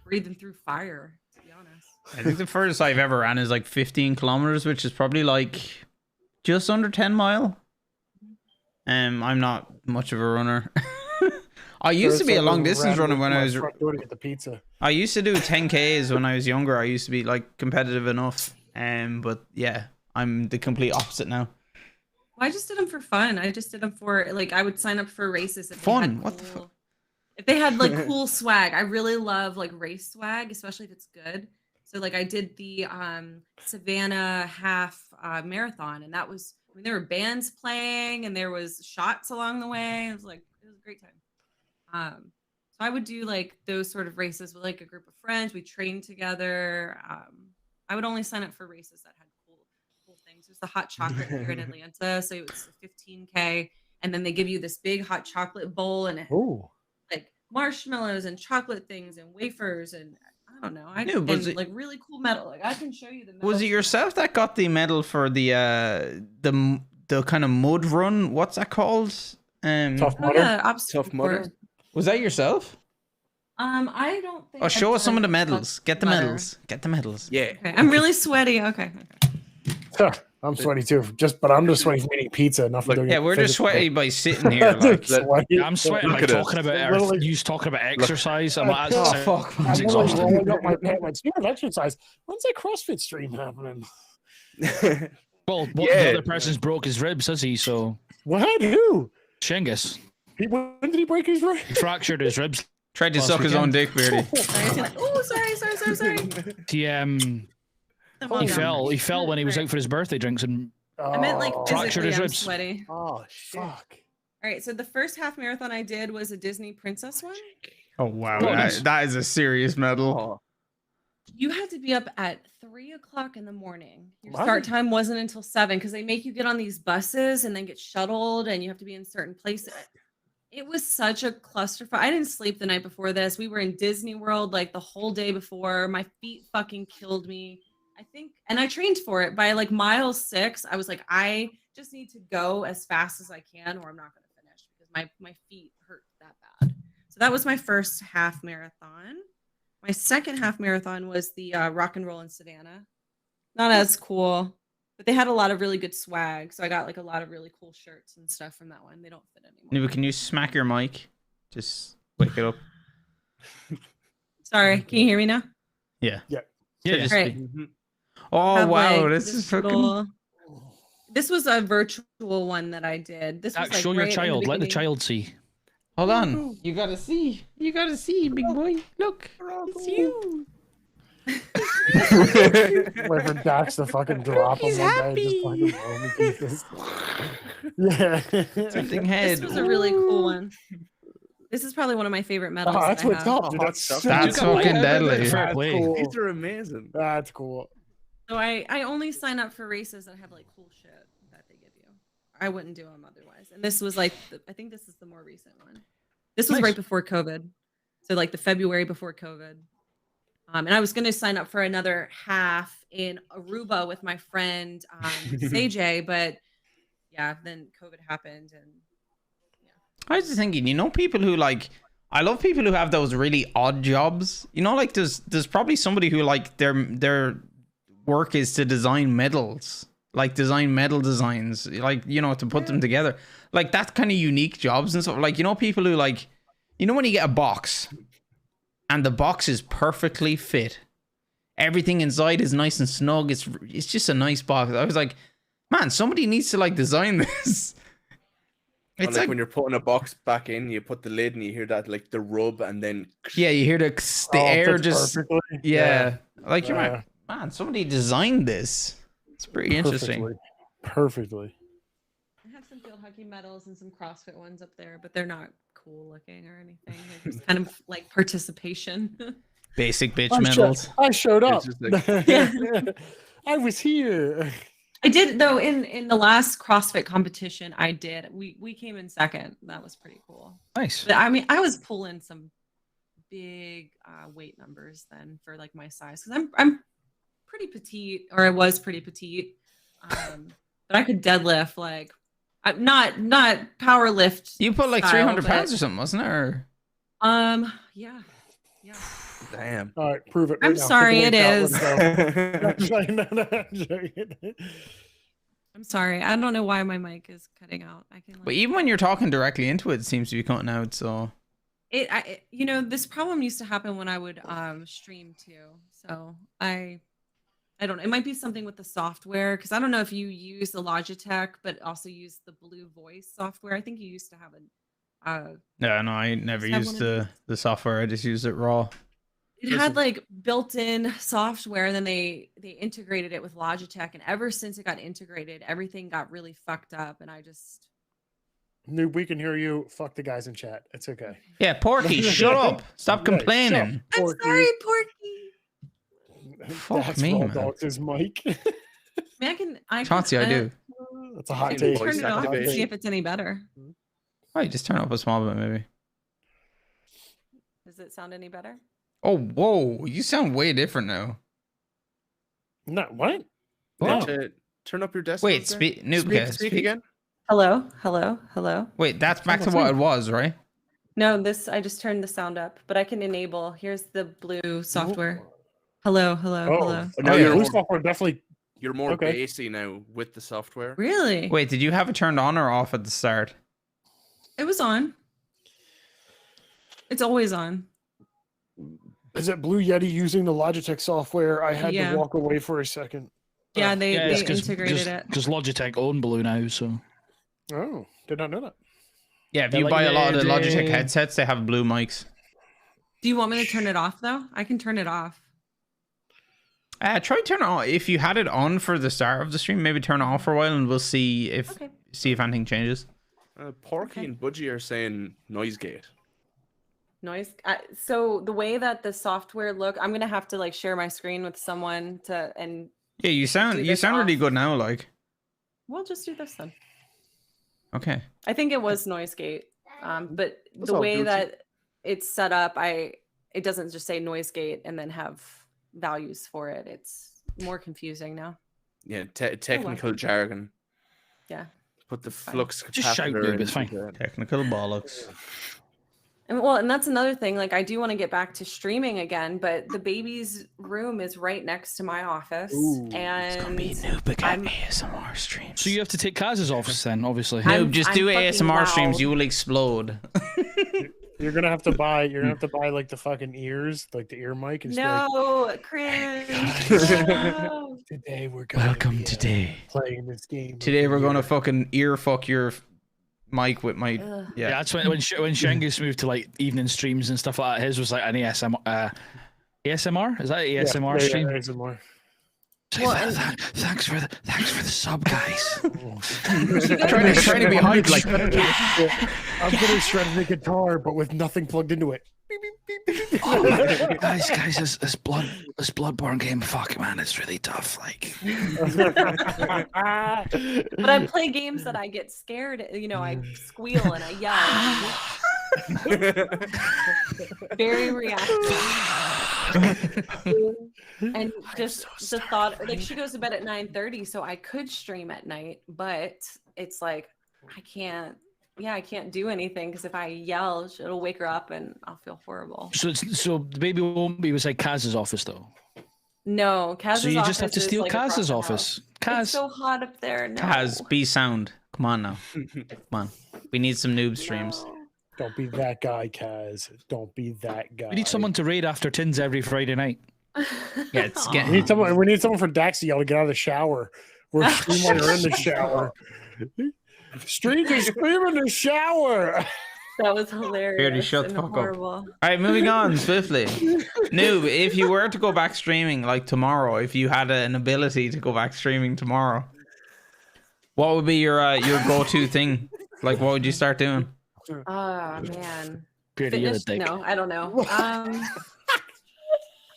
breathing through fire, to be honest. I think the furthest I've ever ran is like 15 kilometers, which is probably like just under 10 mile. I'm not much of a runner. I used to be a long distance runner when I was. Going to get the pizza. I used to do 10Ks when I was younger. I used to be like competitive enough. But yeah, I'm the complete opposite now. Well, I just did them for fun. I just did them for like I would sign up for races if Fun? They had What the fuck? If they had like cool swag. I really love like race swag, especially if it's good. So like I did the Savannah half marathon, and that was, I mean, there were bands playing and there was shots along the way. It was a great time. So I would do like those sort of races with like a group of friends. We trained together. I would only sign up for races that had cool things. There's the hot chocolate here in Atlanta, so it was a 15K, and then they give you this big hot chocolate bowl and it like marshmallows and chocolate things and wafers and I don't know. And like really cool medal. Like I can show you the medal. Was it yourself that got the medal for the kind of mud run? What's that called? Tough Mudder. Yeah, Tough Mudder. Was that yourself? I don't think. Oh, show us some of the I've done medals. Tough Get the Mudder. medals. Get the medals. Yeah. Okay, I'm really sweaty. Okay. I'm sweaty too. But I'm just sweaty from eating pizza. Not from doing Yeah, it we're just physically. sweaty by sitting here. Like. Sweaty. I'm sweating Look by at us. talking about Literally- you talking about exercise. I'm like, Oh, that's fuck. I'm It's literally exhausting. rolling up my pants. Like, speaking of exercise, when's that CrossFit stream happening? Well, Yeah. the other person's broke his ribs, has he? So What? Who? Shingus When did he break his rib? fractured his ribs. Tried to Last suck his own dick, Beardy. Oh, sorry. He He he fell when he was out for his birthday drinks and I meant like Fractured physically, his I'm ribs. sweaty. Oh, fuck. All right, so the first half marathon I did was a Disney princess one. Oh, wow. Nice. That is a serious medal. Oh, You had to be up at 3:00 in the morning. Your What? start time wasn't until 7 because they make you get on these buses and then get shuttled, and you have to be in certain places. It was such a clusterfuck. I didn't sleep the night before this. We were in Disney World like the whole day before. My feet fucking killed me. I think, and I trained for it by like mile 6. I was like, I just need to go as fast as I can, or I'm not going to finish because my feet hurt that bad. So that was my first half marathon. My second half marathon was the Rock and Roll in Savannah. Not as cool, but they had a lot of really good swag. So I got like a lot of really cool shirts and stuff from that one. They don't fit anymore. Nuba, can you smack your mic? Just wake it up. Sorry, can you hear me now? Yeah. Yeah. Yeah. Just Right. be- Oh Have, wow, like, this is fucking. little- This was a virtual one that I did. This was Dax, like show your right in the child. Let the beginning. child see. Hold on. You gotta see. You gotta see, big boy. Look, it's you. Wait for Dax to fucking drop him He's one day and just happy. fucking blow him to pieces. Yeah. Tilting This head. was a really cool one. This is probably one of my favorite medals. Oh, that that's I what's have. up, dude. That's That's so That's cool. fucking deadly. Fair That's play. cool. These are amazing. That's cool. So I only sign up for races that have like cool shit that they give you. I wouldn't do them otherwise. And this was like, I think this is the more recent one. This was Nice. right before COVID. So like the February before COVID. And I was going to sign up for another half in Aruba with my friend CJ, but yeah, then COVID happened and I was just thinking, you know, people who like, I love people who have those really odd jobs. You know, like there's probably somebody who like their work is to design medals, like design medal designs, like, you know, to put them together, like that kind of unique jobs and stuff. Like, you know, people who like, you know, when you get a box and the box is perfectly fit, everything inside is nice and snug. It's just a nice box. I was like, man, somebody needs to like design this. Or It's like like, when you're putting a box back in, you put the lid and you hear that like the rub and then yeah, you hear the Oh, air fits just, perfectly. yeah. Like you're Yeah. like, man, somebody designed this. It's pretty interesting. Perfectly. I have some field hockey medals and some CrossFit ones up there, but they're not cool looking or anything. They're just kind of like participation. Basic bitch I, medals. I showed up. It's just like- Yeah. I was here. I did though in the last CrossFit competition I did. We came in second. That was pretty cool. Nice. But I mean, I was pulling some big weight numbers then for like my size because I'm pretty petite, or I was pretty petite. But I could deadlift like not power lift. You put like style, 300 but, pounds or something, wasn't it? Or yeah. damn. All right, prove it. I'm right now. sorry, Take it a is. link out. Let's go. No, I'm joking. I'm sorry. I don't know why my mic is cutting out. I can. Like, but even when you're talking directly into it, it seems to be cutting out. So you know, this problem used to happen when I would stream too. So I don't know. It might be something with the software because I don't know if you use the Logitech, but also use the Blue Voice software. I think you used to have no, I never Just have used one of the software. I just used it raw. it had like built-in software, and then they integrated it with Logitech, and ever since it got integrated, everything got really fucked up, and I just Noob, we can hear you. Fuck the guys in chat. It's okay. Yeah, Porky, shut up. Stop Yeah, complaining. I'm Porky. sorry, Porky. Fuck That's me, Raw man. Dogs' his mic. I mean, I can Chauncey, I do. That's a hot I can take. Voice turn it off and activation. see if it's any better. Oh, you just turn it up a small bit, maybe. Does it sound any better? Oh, whoa. You sound way different now. No, what? Wow. Turn up your desk. Wait, speak, Nubka, speak again. Hello, hello, hello. Wait, that's back to what it was, right? No, I just turned the sound up, but I can enable. Here's the blue software. Hello, hello, Oh, hello. No, Oh, you're yeah. Blue more, software definitely. you're more Okay. bassy now with the software. Really? Wait, did you have it turned on or off at the start? It was on. It's always on. Is it Blue Yeti using the Logitech software? I had Yeah. to walk away for a second. Yeah, they Yeah, it's integrated it. because Logitech own Blue now, so Oh, did not know that. Yeah, if They're you like buy a lot of the the- Logitech headsets, they have blue mics. Do you want me to turn it off though? I can turn it off. Try turn it on. If you had it on for the start of the stream, maybe turn it off for a while and we'll see if Okay. anything changes. Porky Okay. and Budgie are saying noise gate. Noise. So the way that the software look, I'm gonna have to like share my screen with someone and Yeah, you Do sound this really off. good now, like. we'll just do this then. Okay. I think it was noise gate. But That's the all way Gucci. that it's set up, it doesn't just say noise gate and then have values for it. more confusing now. Yeah, technical jargon. Yeah. Put the Fine. flux Just shout, capacitor noob, in. it's fine. Technical bollocks. And that's another thing. Like, I do want to get back to streaming again, but the baby's room is right next to my office, Ooh. It's gonna and be Noob I'm- ASMR streams. So you have to take Kaz's office then, obviously. I'm- Noob, just I'm do fucking ASMR streams. loud. You will explode. You're gonna have to buy. You're gonna have to buy like the fucking ears, like the ear mic. And just be like, no cringe. No. today we're gonna Welcome be, today. playing this game. Today we're gonna to. fucking ear fuck your mic with my Ugh. Yeah, yeah. that's when Shangus moved to like evening streams and stuff like that. His was like an ASMR. ASMR? Is that an ASMR stream? ASMR. Say, Well, and- thanks for the sub, guys. trying to be hyped like I'm gonna shred the guitar, but with nothing plugged into it. Oh, man. guys, this Bloodborne game, fuck man, it's really tough. Like, But I play games that I get scared. You know, I squeal and I yell. Very reactive. And just the thought, like, she goes to bed at 9:30, so I could stream at night, but it's like I can't do anything because if I yell, it'll wake her up and I'll feel horrible. so the baby won't be beside Kaz's office though. No, Kaz's So you just have office to is, steal like, across Kaz's the office. house. Kaz. It's so hot up there. No. Kaz, be sound. Come on now. Come on. We need some noob streams. No. Don't be that guy, Kaz. Don't be that guy. We need someone to raid after Tins every Friday night. Yeah, it's We getting need someone. We need someone for Daxter to get out of the shower. We're streaming while you're in the shower. Stream to scream in the shower. That was hilarious. Beardy, shut and the fuck up. horrible. All right, moving on swiftly. Noob, if you were to go back streaming like tomorrow, if you had an ability to go back streaming tomorrow, what would be your go-to thing? Like, what would you start doing? Oh man. Beardy, you're a Fitness? dick. No, I don't know.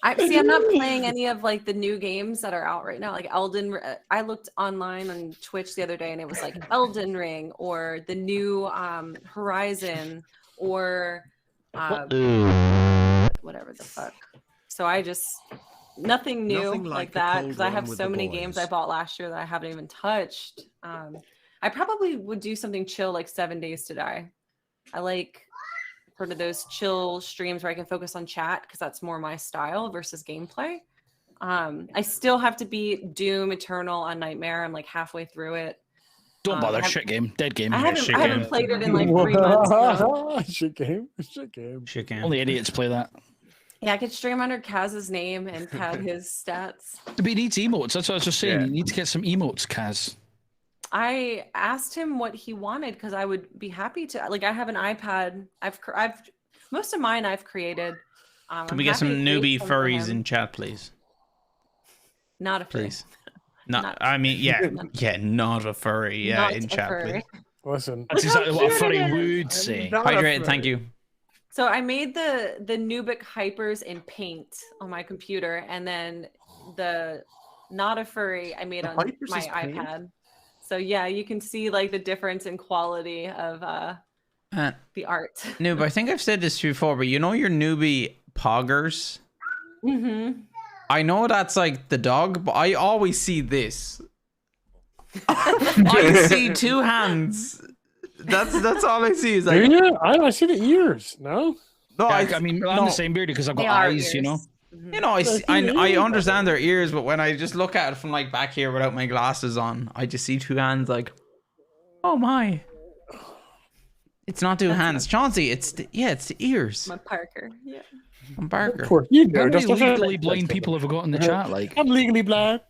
I'm not playing any of like the new games that are out right now. Like I looked online on Twitch the other day and it was like Elden Ring or the new Horizon or whatever the fuck. So I just nothing new Nothing like like a that cold because I have one with so the many games I boys. bought last year that I haven't even touched. I probably would do something chill like 7 Days to Die. I like sort of those chill streams where I can focus on chat because that's more my style versus gameplay. I still have to beat Doom Eternal on Nightmare. I'm like halfway through it. Don't bother. I have- Shit game. Dead game. I haven't, shit I haven't game. played it in like 3 months. So. Shit game. Shit game. Shit can. Only idiots play that. Yeah, I could stream under Kaz's name and pad his stats. But he needs emotes. That's what I was just saying. Yeah. You need to get some emotes, Kaz. I asked him what he wanted because I would be happy to. Like, I have an iPad. I've most of mine I've created. Can we get some newbie furries in chat, please? Not a furry. Please. Not, Not- I mean, yeah, not a furry. Yeah, Not in a chat, furry. please. Listen. That's exactly what a furry would say. Hydrated, thank you. So I made the Nubic hypers in Paint on my computer, and then the not a furry I made The on Hypers my is Paint? iPad. So yeah, you can see like the difference in quality of the art. Noob, I think I've said this before, but you know your newbie poggers? Mm-hmm. I know that's like the dog, but I always see this. I see two hands. That's all I see. Is Do like you? I see the ears. No. no, I mean, I'm no. the same beardy because I've got They are eyes, you know. ears. Mhm. You know, I understand their ears, but when I just look at it from like back here without my glasses on, I just see two hands. Like, oh my! It's not two hands, Chauncey. It's the ears. My Parker. Yeah. I'm Barker. Poor you How know. many Just legally blind people have we got in the chat? Like, I'm legally blind.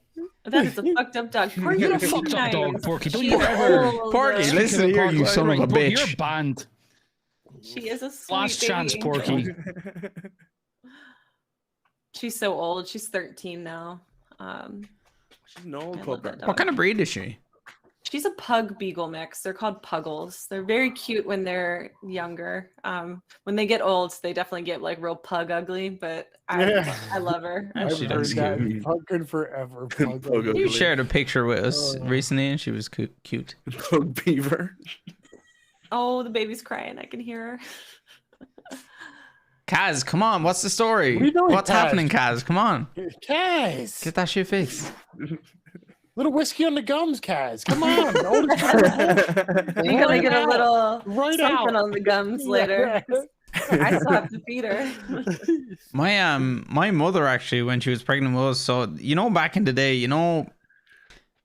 That is a fucked up dog. Porky, you're a she's fucked up dog, nice. Porky. Don't She's you ever. old. Porky, listen here, you son of a Porky, bitch. You're banned. She is a sweet Last chance, baby. Porky. She's so old. She's 13 now. She's an old I love pup. that dog. What kind of breed is she? She's a pug beagle mix. They're called puggles. They're very cute when they're younger. When they get old, they definitely get like real pug ugly. But Yeah. I love her. I I've She love does her. heard that. Pugging forever. Pug Pugging. You ugly. shared a picture with us Oh. recently, and she was cute. Pug beaver. Oh, the baby's crying. I can hear her. Kaz, come on. What's the story? What are you doing, What's Kaz? happening, Kaz? Come on. Kaz, Get that shit fixed. little whiskey on the gums, Kaz. Come on. The oldest guy. You're gonna get a little Right something out. on the gums later. I still have to feed her. My mother actually, when she was pregnant with us, so back in the day,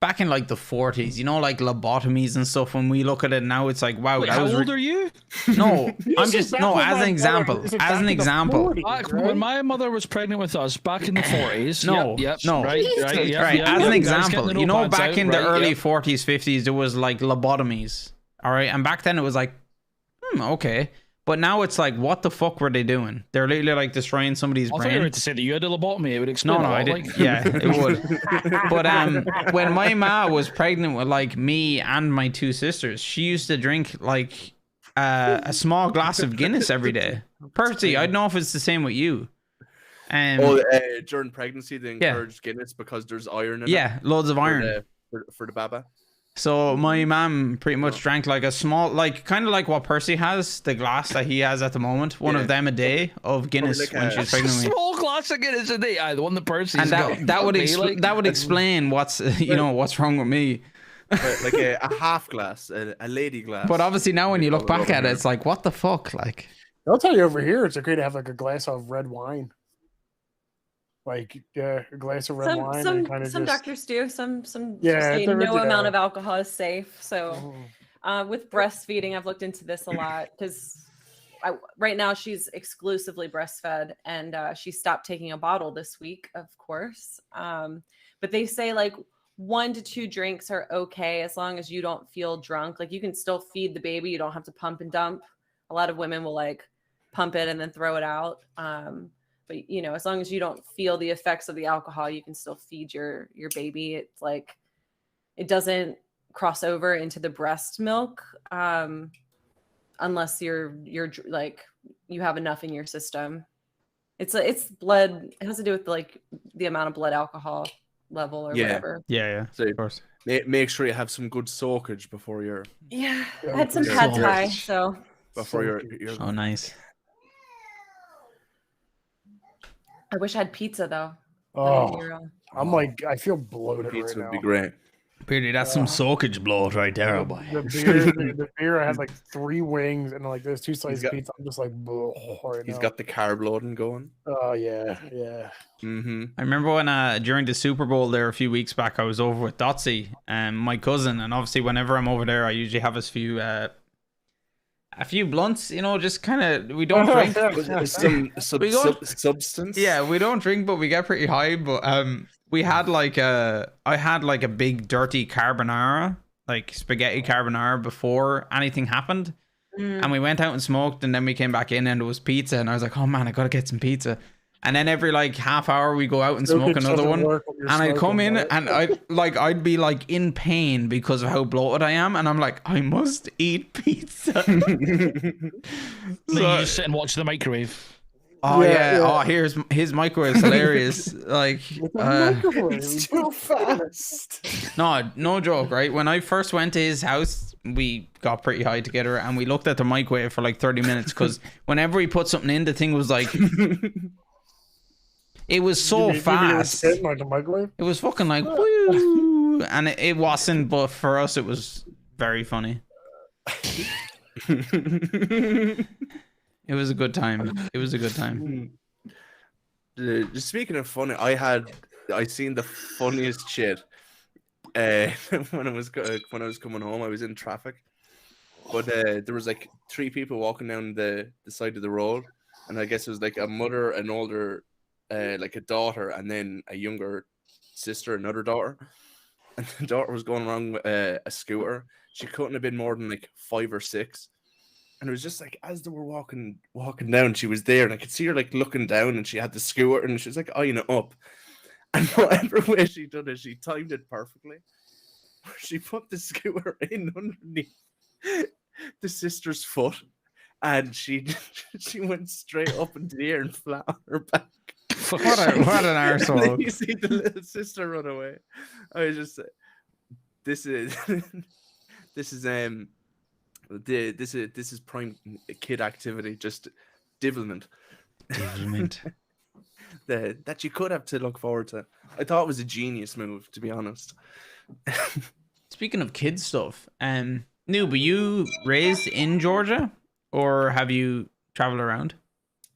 back in like the 40s, like lobotomies and stuff. When we look at it now, it's like, wow, Wait, that how was old are you? no. I'm This is just back no when as my an example. mother- As an back in the example. 40s, Back right? when my mother was pregnant with us back in the 40s. No, yep, no. Right, Right, yep, as yep, an guys, example, getting the notepads back out, in the right, early yep. 40s, 50s, there was like lobotomies. All right, and back then it was like, okay, but now it's like, what the fuck were they doing? They're literally like destroying somebody's I thought you were brain. going to say that you had a lobotomy. It would explain No, a I lot, didn't. like. Yeah, it would. But when my ma was pregnant with like me and my two sisters, she used to drink like a small glass of Guinness every day. Percy, I don't know if it's the same with you. During pregnancy, they Yeah. encourage Guinness because there's iron in it. Yeah, loads of iron. For the baba. So my mum pretty much drank like a small, like kind of like what Percy has, the glass that he has at the moment, one Yeah. of them a day of Guinness like when a- she was pregnant with me. Small glass of Guinness a day. Aye, the one that Percy's And got. that would Okay, like- that would explain what's what's wrong with me. Like a half glass, a lady glass. But obviously now when They you look call back over at it, here. it's like, what the fuck, like. I'll tell you over here, it's okay to have like a glass of red wine. Like a glass of red wine and kind of Some just. doctors do. Some Yeah, say there is no amount a- of alcohol is safe. So Mhm. with breastfeeding, I've looked into this a lot because right now she's exclusively breastfed, and she stopped taking a bottle this week, of course. But they say like 1 to 2 drinks are okay as long as you don't feel drunk. Like you can still feed the baby. You don't have to pump and dump. A lot of women will like pump it and then throw it out. But as long as you don't feel the effects of the alcohol, you can still feed your baby. It's like it doesn't cross over into the breast milk unless you're like you have enough in your system. It's blood. It has to do with like the amount of blood alcohol level or Yeah. whatever. Yeah, So of course. make sure you have some good soakage before you're Yeah, Yeah, I had some yeah. pad thai, so you're Oh, nice. I wish I had pizza though. Oh, I feel bloated pizza right would be now. great. Beardy, that's some soakage bloat right there, boy. The beer, I had like 3 wings and like there's 2 slices got- of pizza. I'm just like, right He's now. got the carb loading going. Oh yeah, yeah. Mm-hmm. I remember when during the Super Bowl there a few weeks back, I was over with Dotsy and my cousin, and obviously whenever I'm over there, I usually have a few blunts, just kind of, we don't drink. Some We got- substance. Yeah, we don't drink, but we get pretty high. But we had I had like a big dirty carbonara, like spaghetti carbonara before anything happened. And we went out and smoked, and then we came back in and it was pizza, and I was like, oh man, I gotta get some pizza. And then every like half hour we go out and smoke Smoking another doesn't one. work when you're And I come smoking, in right? and I'd be like in pain because of how bloated I am, and I'm like, I must eat pizza. Then you So- just sit and watch the microwave. Oh Yeah, yeah. yeah. Oh, here's his microwave's hilarious. Like, With the microwave. It's too fast. no joke, right? When I first went to his house, we got pretty high together, and we looked at the microwave for like 30 minutes because whenever he put something in, the thing was like, it was so You mean fast. hitting like the microwave? It was fucking like woo, and it wasn't, but for us, it was very funny. It was a good time. It was a good time. Just speaking of funny, I seen the funniest shit when I was coming home. I was in traffic, but there was like 3 people walking down the side of the road, and I guess it was like a mother, an older, like a daughter, and then a younger sister, another daughter. And the daughter was going along with a scooter. She couldn't have been more than like 5 or 6. And it was just like as they were walking down, she was there, and I could see her like looking down, and she had the scooter, and she was like eyeing it up. And whatever way she done it, she timed it perfectly. She put the scooter in underneath the sister's foot, and she went straight up into the air and flat on her back. What an And then arsehole. you see the little sister run away. I was just, this is prime kid activity, just divilment. Achievement. that you could have to look forward to. I thought it was a genius move, to be honest. Speaking of kids stuff, Noob, were you raised in Georgia or have you traveled around?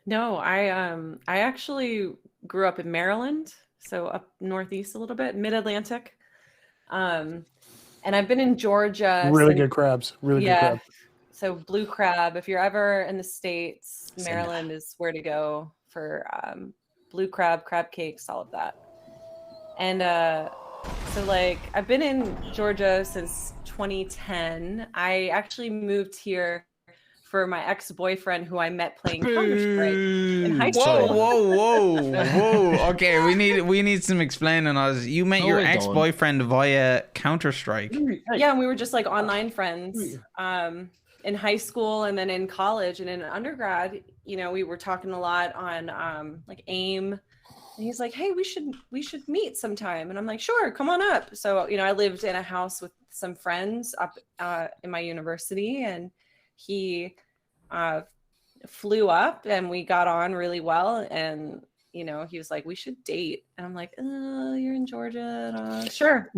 No, I actually grew up in Maryland, so up northeast a little bit, mid-Atlantic. And I've been in Georgia. Really since- good crabs. Really good yeah. crabs. So blue crab, if you're ever in the States, Send Maryland is where to go for blue crab, crab cakes, all of that. And so like I've been in Georgia since 2010. I actually moved here for my ex-boyfriend who I met playing Counter-Strike in high school. Whoa. Okay, we need some explaining. You met No, your we don't. ex-boyfriend via Counter-Strike. Yeah, and we were just like online friends in high school and then in college and in undergrad. You know, we were talking a lot on like AIM. And he's like, "Hey, we should meet sometime." And I'm like, "Sure, come on up." So, you know, I lived in a house with some friends up in my university, and he flew up and we got on really well. And, you know, he was like, "We should date." And I'm like, "You're in Georgia." Sure.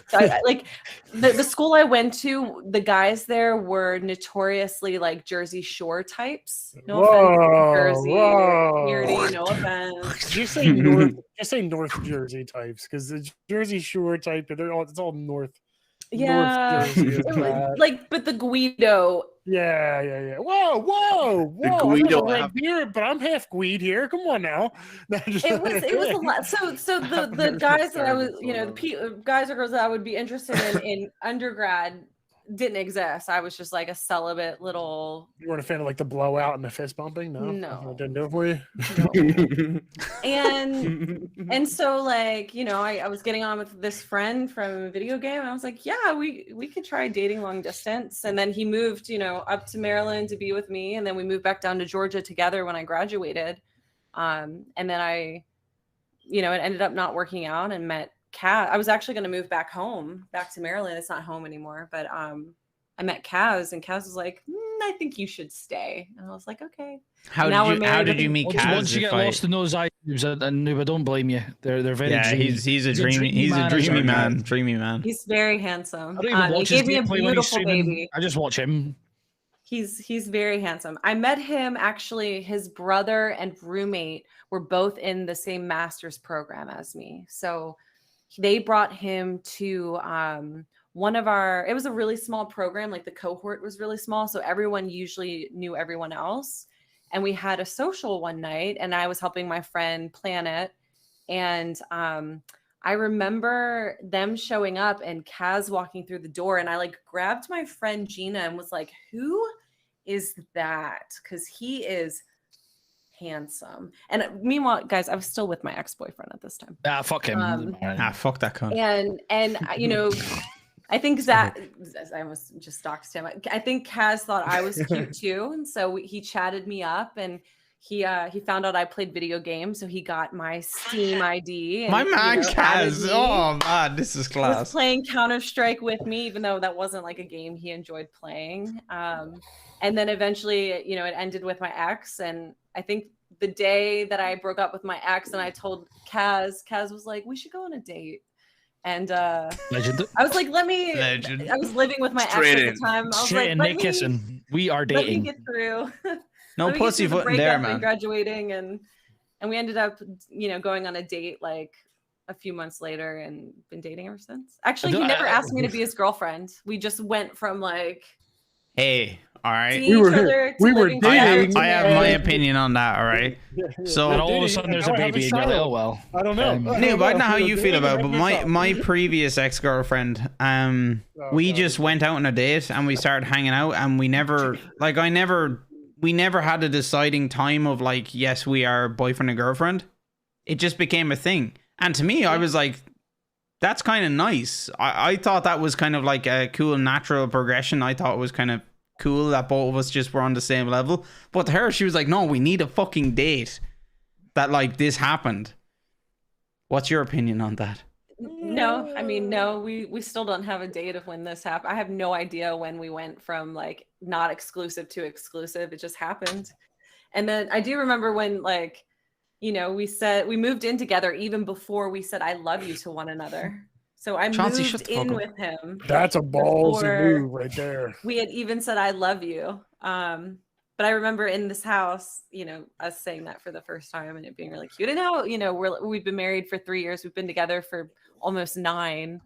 So I like the school I went to, the guys there were notoriously like Jersey Shore types. No offense to Jersey. whoa. Weirdy, no offense. Did you say North? Just say North Jersey types, because the Jersey Shore type, it's all North. Yeah. North Jersey is It was, bad. like, but the Guido. Yeah. Whoa! The I Guido got a red app. beard, but I'm half Guide here. Come on now. It was a lot. So the guys that I was, you know, the guys or girls that I would be interested in undergrad didn't exist. I was just like a celibate little. You weren't a fan of like the blowout and the fist bumping? No. No. That didn't do it for you. And so like, you know, I was getting on with this friend from a video game and I was like, yeah, we could try dating long distance. And then he moved, you know, up to Maryland to be with me. And then we moved back down to Georgia together when I graduated. And then I, you know, it ended up not working out and met Kaz. I was actually going to move back to Maryland. It's not home anymore, but I met Kaz and Kaz was like, I think you should stay. And I was like, okay. How Now we're did married. you meet Kaz? Once you get lost in those iTubes, and I don't blame you. They're very Yeah, dreamy. he's a dreamy man. Dreamy man. He's very handsome. I don't even He watch his gave me a gameplay when he's beautiful streaming. baby. I just watch him. He's very handsome. I met him actually. His brother and roommate were both in the same master's program as me. So they brought him to one of our. It was a really small program. Like the cohort was really small, so everyone usually knew everyone else. And we had a social one night, and I was helping my friend plan it. And I remember them showing up and Kaz walking through the door, and I like grabbed my friend Gina and was like, "Who is that?" Because he is handsome. And meanwhile, guys, I was still with my ex-boyfriend at this time. Fuck him. Fuck that cunt. And you know, I think that I almost just doxed him. I think Kaz thought I was cute too, and so he chatted me up, and he found out I played video games, so he got my Steam ID. And, My man you know, added Kaz. me. Oh man, this is Was class. playing Counter-Strike with me, even though that wasn't like a game he enjoyed playing. And then eventually, you know, it ended with my ex. And I think the day that I broke up with my ex and I told Kaz was like, "We should go on a date." And Legend. I was like, Legend. I was living with my Straight ex in. at the time. I was Straight like, in, let Nick me, kissing. We are let me dating. get through. No let me get pussyfooting through the there, breakup and man. graduating, and we ended up, you know, going on a date like a few months later and been dating ever since. Actually, he never asked me to be his girlfriend. We just went from like Hey, all right. seeing each other to we were living I together have, to I have my married. opinion on that. All right. So And all of a sudden there's a baby and you're like, oh well. I don't know. No, but I don't know how you feel about it, but my previous ex-girlfriend, we just went out on a date and we started hanging out, and we never had a deciding time of like, yes, we are boyfriend and girlfriend. It just became a thing. And to me, I was like, that's kind of nice. I thought that was kind of like a cool natural progression. I thought it was kind of cool that both of us just were on the same level. But to her, she was like, no, we need a fucking date that like this happened. What's your opinion on that? No, I mean, no, we still don't have a date of when this happened. I have no idea when we went from like not exclusive to exclusive. It just happened. And then I do remember when, like, you know, we moved in together even before we said I love you to one another. So I Chauncey, shut moved the fuck in up. with him. That's a ballsy Before move right there. we had even said I love you. But I remember in this house, you know, us saying that for the first time and it being really cute. And now, you know, we've been married for 3 years. We've been together for almost 9.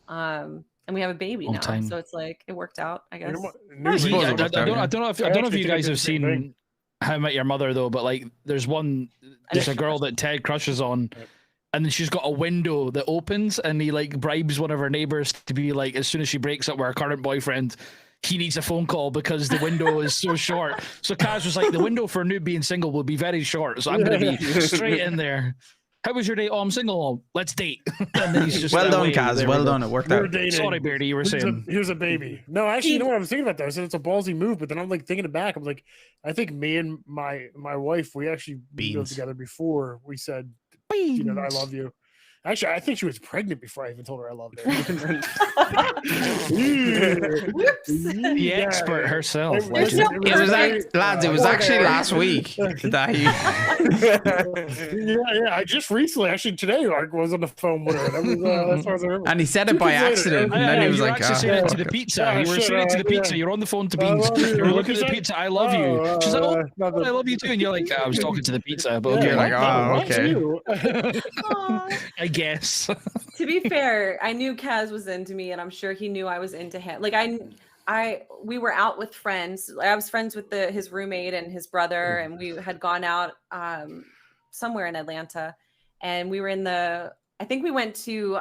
And we have a baby Long now. time. So it's like it worked out, I You guess. know what? I New suppose I it worked out, yeah. don't know if I you actually guys did have the same thing. seen How I Met Your Mother though, but like there's a girl that Ted crushes on, and then she's got a window that opens, and he like bribes one of her neighbors to be like, as soon as she breaks up with her current boyfriend, he needs a phone call because the window is so short. So Kaz was like, the window for a noob being single will be very short, so I'm going to be straight in there. How was your date? Oh, I'm single. Oh, let's date. And then he's just Well done, away. Kaz. There Well we go. done. It worked We're out. dating. Sorry, Beardy, you were saying. Here's a baby. No, actually, you know what I was thinking about that? I said it's a ballsy move, but then I'm like thinking it back. I'm like, I think me and my wife, we actually lived Beans. together before we said, you know, I love you. Actually, I think she was pregnant before I even told her I loved her. Whoops. The expert herself. It like, was- no It was very- like, lads, it was actually last week that he. yeah. I just recently, actually today, I was on the phone with her. That was, as far as I remember. And he said it by 2 days later, accident. yeah, And then he was you were like, actually "Ah." saying it to the pizza. Yeah, You were shit, saying it to the pizza. yeah. You're on the phone to I Beans. love you. You were What'd looking you at the say? pizza. I love you. She's like, oh, nothing. I love you too. And you're like, I was talking to the pizza. But okay, You're like, oh, What's okay. you? Aw. I guess. To be fair, I knew Kaz was into me, and I'm sure he knew I was into him. Like we were out with friends. I was friends with his roommate and his brother, and we had gone out somewhere in Atlanta, and we were in I think we went to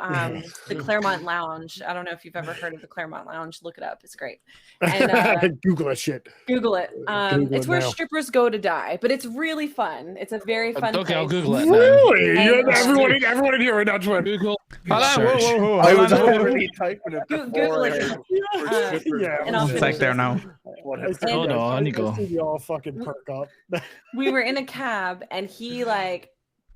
the Claremont Lounge. I don't know if you've ever heard of the Claremont Lounge. Look it up; it's great. And Google that shit. Google it. Google It's it where now. strippers go to die, but it's really fun. It's a very fun. Okay, I'll place. Google it now. Really? And, everyone in here right now, Twin. Google. Hold on, search. whoa. I was Hold on. already typing it Google before I it. heard Yeah, and I'll It's like there now. what I happened. see- Hold on, I you go. see you all fucking perk up. We were in a cab, and he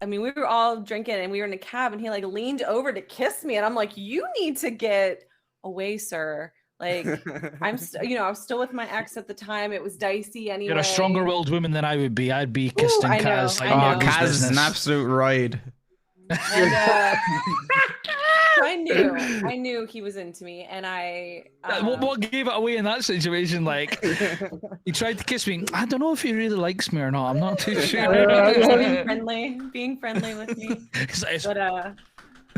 we were all drinking, and we were in a cab, and he like leaned over to kiss me, and I'm like, you need to get away, sir. Like I was still with my ex at the time. It was dicey anyway. You're a stronger-willed woman than I would be. I'd be kissed in I know, Kaz. Like I Oh, know. nobody's Kaz is an business. absolute ride. And, I knew he was into me, and What gave it away in that situation? Like, he tried to kiss me. I don't know if he really likes me or not. I'm not too sure. being friendly with me. It's- But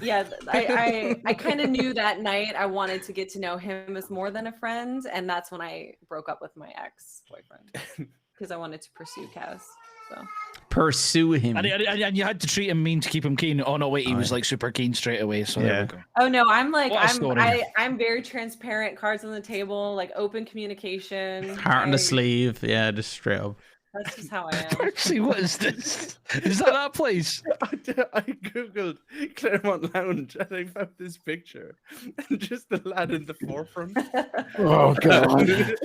yeah, I kind of knew that night I wanted to get to know him as more than a friend, and that's when I broke up with my ex-boyfriend because I wanted to pursue Kaz. So Pursue him. and you had to treat him mean to keep him keen. Oh no, wait, he was like super keen straight away. So there Yeah. we go. oh no, I'm like What a story. I'm very transparent, cards on the table, like open communication. Heart on the I- sleeve. Yeah, just straight up. That's just how I am. Percy, what is this? Is that place? I googled Claremont Lounge and I found this picture, and just the lad in the forefront. Oh god,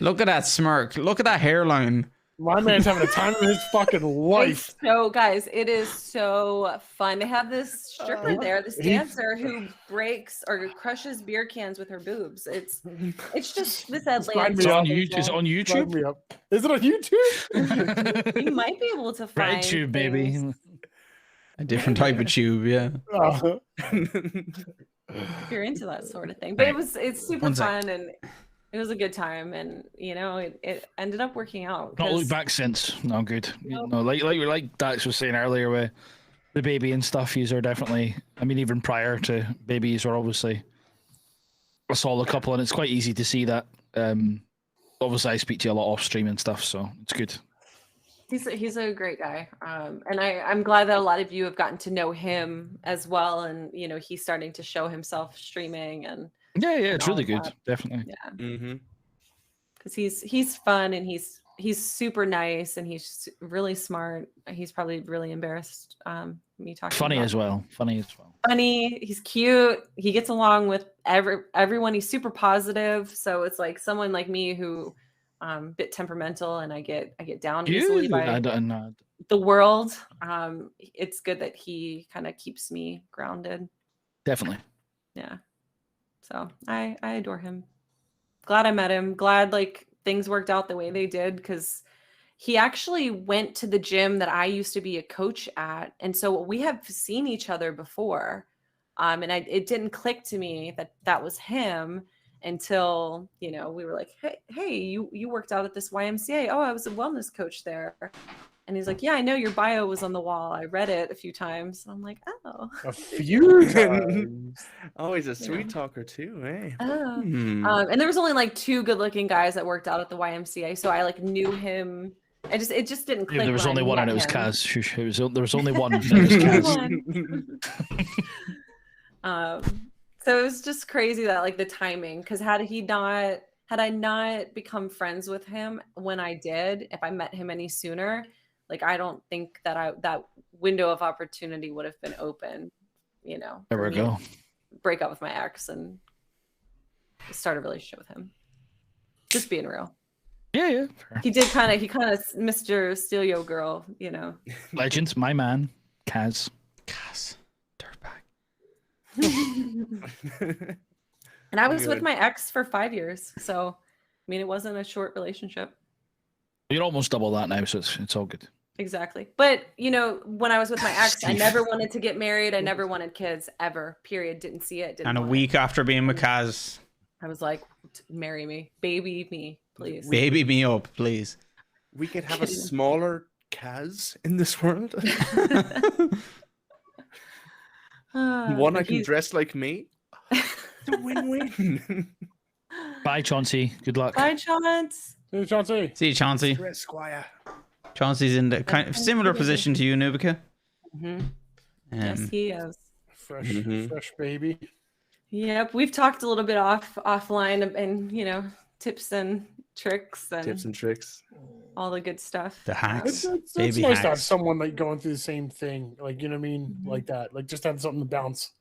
Look at that smirk. Look at that hairline. my man's having a time of his fucking life. So guys, it is so fun. They have this stripper there, this dancer who breaks or crushes beer cans with her boobs. It's just this Sign Atlanta. me up. Is it on Sign YouTube? me up. Is it on YouTube? You might be able to find Red tube, baby. things A different type of tube, yeah. Oh. if you're into that sort of thing. But it's super One sec. fun, and it was a good time, and it ended up working out. Not 'cause- looked back since. No, good. Nope. No, like Dax was saying earlier with the baby and stuff. Yous are definitely. I mean, even prior to babies, were obviously a solid couple, and it's quite easy to see that. Obviously, I speak to you a lot off stream and stuff, so it's good. He's a great guy, and I'm glad that a lot of you have gotten to know him as well, and he's starting to show himself streaming, and Yeah, it's all really of good. that. Definitely. yeah, Mm-hmm. because he's fun, and he's super nice, and he's really smart. He's probably really embarrassed me talking. Funny about as well. Funny as well. Funny. He's cute. He gets along with everyone. He's super positive. So it's like someone like me who bit temperamental, and I get down easily by I don't know. the world. It's good that he kind of keeps me grounded. Definitely. Yeah. So I adore him. Glad I met him. Glad like things worked out the way they did, because he actually went to the gym that I used to be a coach at. And so we have seen each other before. And it didn't click to me that that was him until, you know, we were like, hey, you worked out at this YMCA. Oh, I was a wellness coach there. And he's like, yeah, I know your bio was on the wall. I read it a few times. And I'm like, oh. A few times. Oh, he's a sweet talker too, eh? Oh. And there was only like 2 good-looking guys that worked out at the YMCA, so I like knew him. It just didn't click. Yeah, there was when only I one, met and it was him. Kaz. There was only one, and it was Kaz. So it was just crazy that like the timing, because had I not become friends with him when I did, if I met him any sooner, like I don't think that that window of opportunity would have been open, you know. There we go. Break up with my ex and start a relationship with him. Just being real. Yeah. Fair. He kind of Mr. Steelio girl, you know. Legends, my man, Kaz. Dirtbag. And I was with my ex for 5 years, so I mean it wasn't a short relationship. You're almost double that now, so it's all good. Exactly. But you know, when I was with my ex, I never wanted to get married. I never wanted kids ever. Period. Didn't see it. Didn't And a want week it. after being with Kaz, I was like, marry me, baby me, please. baby me up, please. We could have a smaller Kaz in this world. One I can dress like me. It's a win-win. Bye, Chauncey. Good luck. Bye, Chance. Hey, Chauncey. See you, Chauncey. Dress Squire. Chauncey's in the kind of similar position to you, Nubica. Yes, he is. Fresh baby. Yep, we've talked a little bit offline and you know, tips and tricks all the good stuff. The hacks. It's Baby nice to have hacks. someone like going through the same thing, like, you know what I mean, like that, like just have something to bounce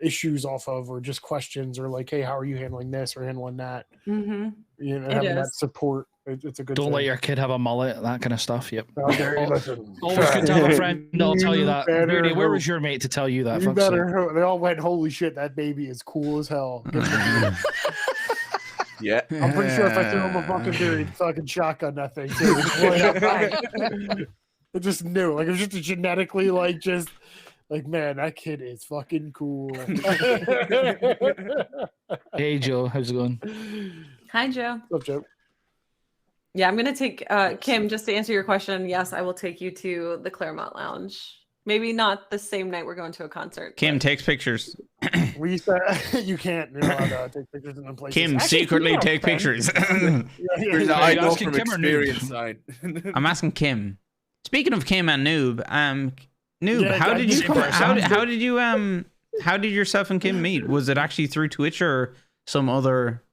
issues off of, or just questions, or like, hey, how are you handling this or handling that? You know, having that support, it's a good. Don't thing. let your kid have a mullet, that kind of stuff. Yep. How dare you, listen. Always good to have a friend. I'll tell you that. better Beardy, where hope. was your mate to tell you that? You Fuck's sake? better. They all went, holy shit, that baby is cool as hell. Yeah. I'm pretty sure if I threw him a fucking beer, he'd fucking shotgun that thing too. I just knew, like, it was just a genetically, like, just like, man, that kid is fucking cool. Hey, Joe, how's it going? Hi, Joe. What's up, Joe? Yeah, I'm gonna take Kim, just to answer your question. Yes, I will take you to the Claremont Lounge. Maybe not the same night we're going to a concert. Kim but- takes pictures. We used to, you can't, you're not allowed to take pictures in them places. Kim Actually, secretly yeah, take man. pictures. There's Yeah, a I you know asking from Kim or Noob? experience sign. I'm asking Kim. Speaking of Kim and Noob, Noob, Yeah, how God, did you same come? person. How did yourself and Kim meet? Was it actually through Twitch or some other?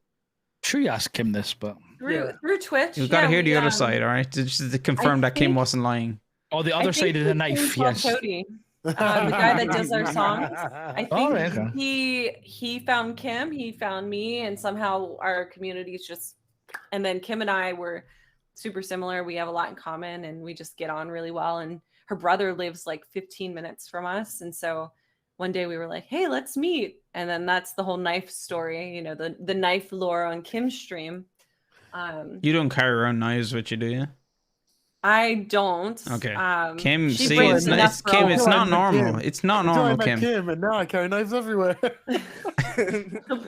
Sure, you asked Kim this, but through Twitch. You've got to hear the other yeah. side, all right? Just to confirm that Kim think- wasn't lying. oh, the I other think side of the his knife. name's Yes. Cody, the guy that does our songs. I think Oh, right, okay. he found Kim, he found me, and somehow our communities just. And then Kim and I were super similar. We have a lot in common, and we just get on really well. And her brother lives like 15 minutes from us, and so one day we were like, "Hey, let's meet." And then that's the whole knife story. You know, the knife lore on Kim's stream. You don't carry around knives with you, do you? I don't. Okay. Kim, See, it's Kim. It's not normal. It's not normal, Kim. Kim, and now I carry knives everywhere.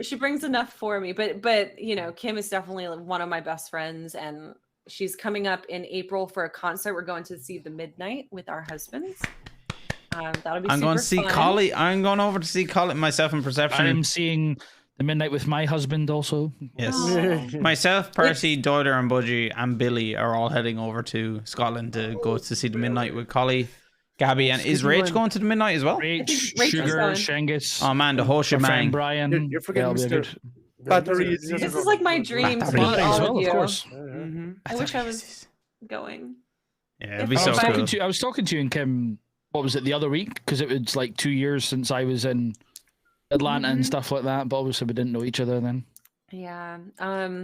She brings enough for me, but you know, Kim is definitely one of my best friends, and she's coming up in April for a concert. We're going to see the Midnight with our husbands. That'll be. I'm going to see fun. Collie. I'm going over to see Collie myself in Perception. I'm seeing the Midnight with my husband also. Yes. Oh. Myself, Percy, Doiler, and Budgie, and Billy are all heading over to Scotland to go to see the Midnight with Collie, Gabby, and is Rach going to the Midnight as well? Rach, Rachel's Sugar, going. Shangus, Oh man, the whole our friend shebang. Brian. You're forgetting Yeah, it'll be Mr. good. Batteries. This is like my dream to meet Batteries as all well, of of you. course. I wish I was going. Yeah, it'd be I so was cool. I was talking to you and Kim. What was it the other week? Because it was like 2 years since I was in Atlanta and stuff like that. But obviously we didn't know each other then. Yeah. That's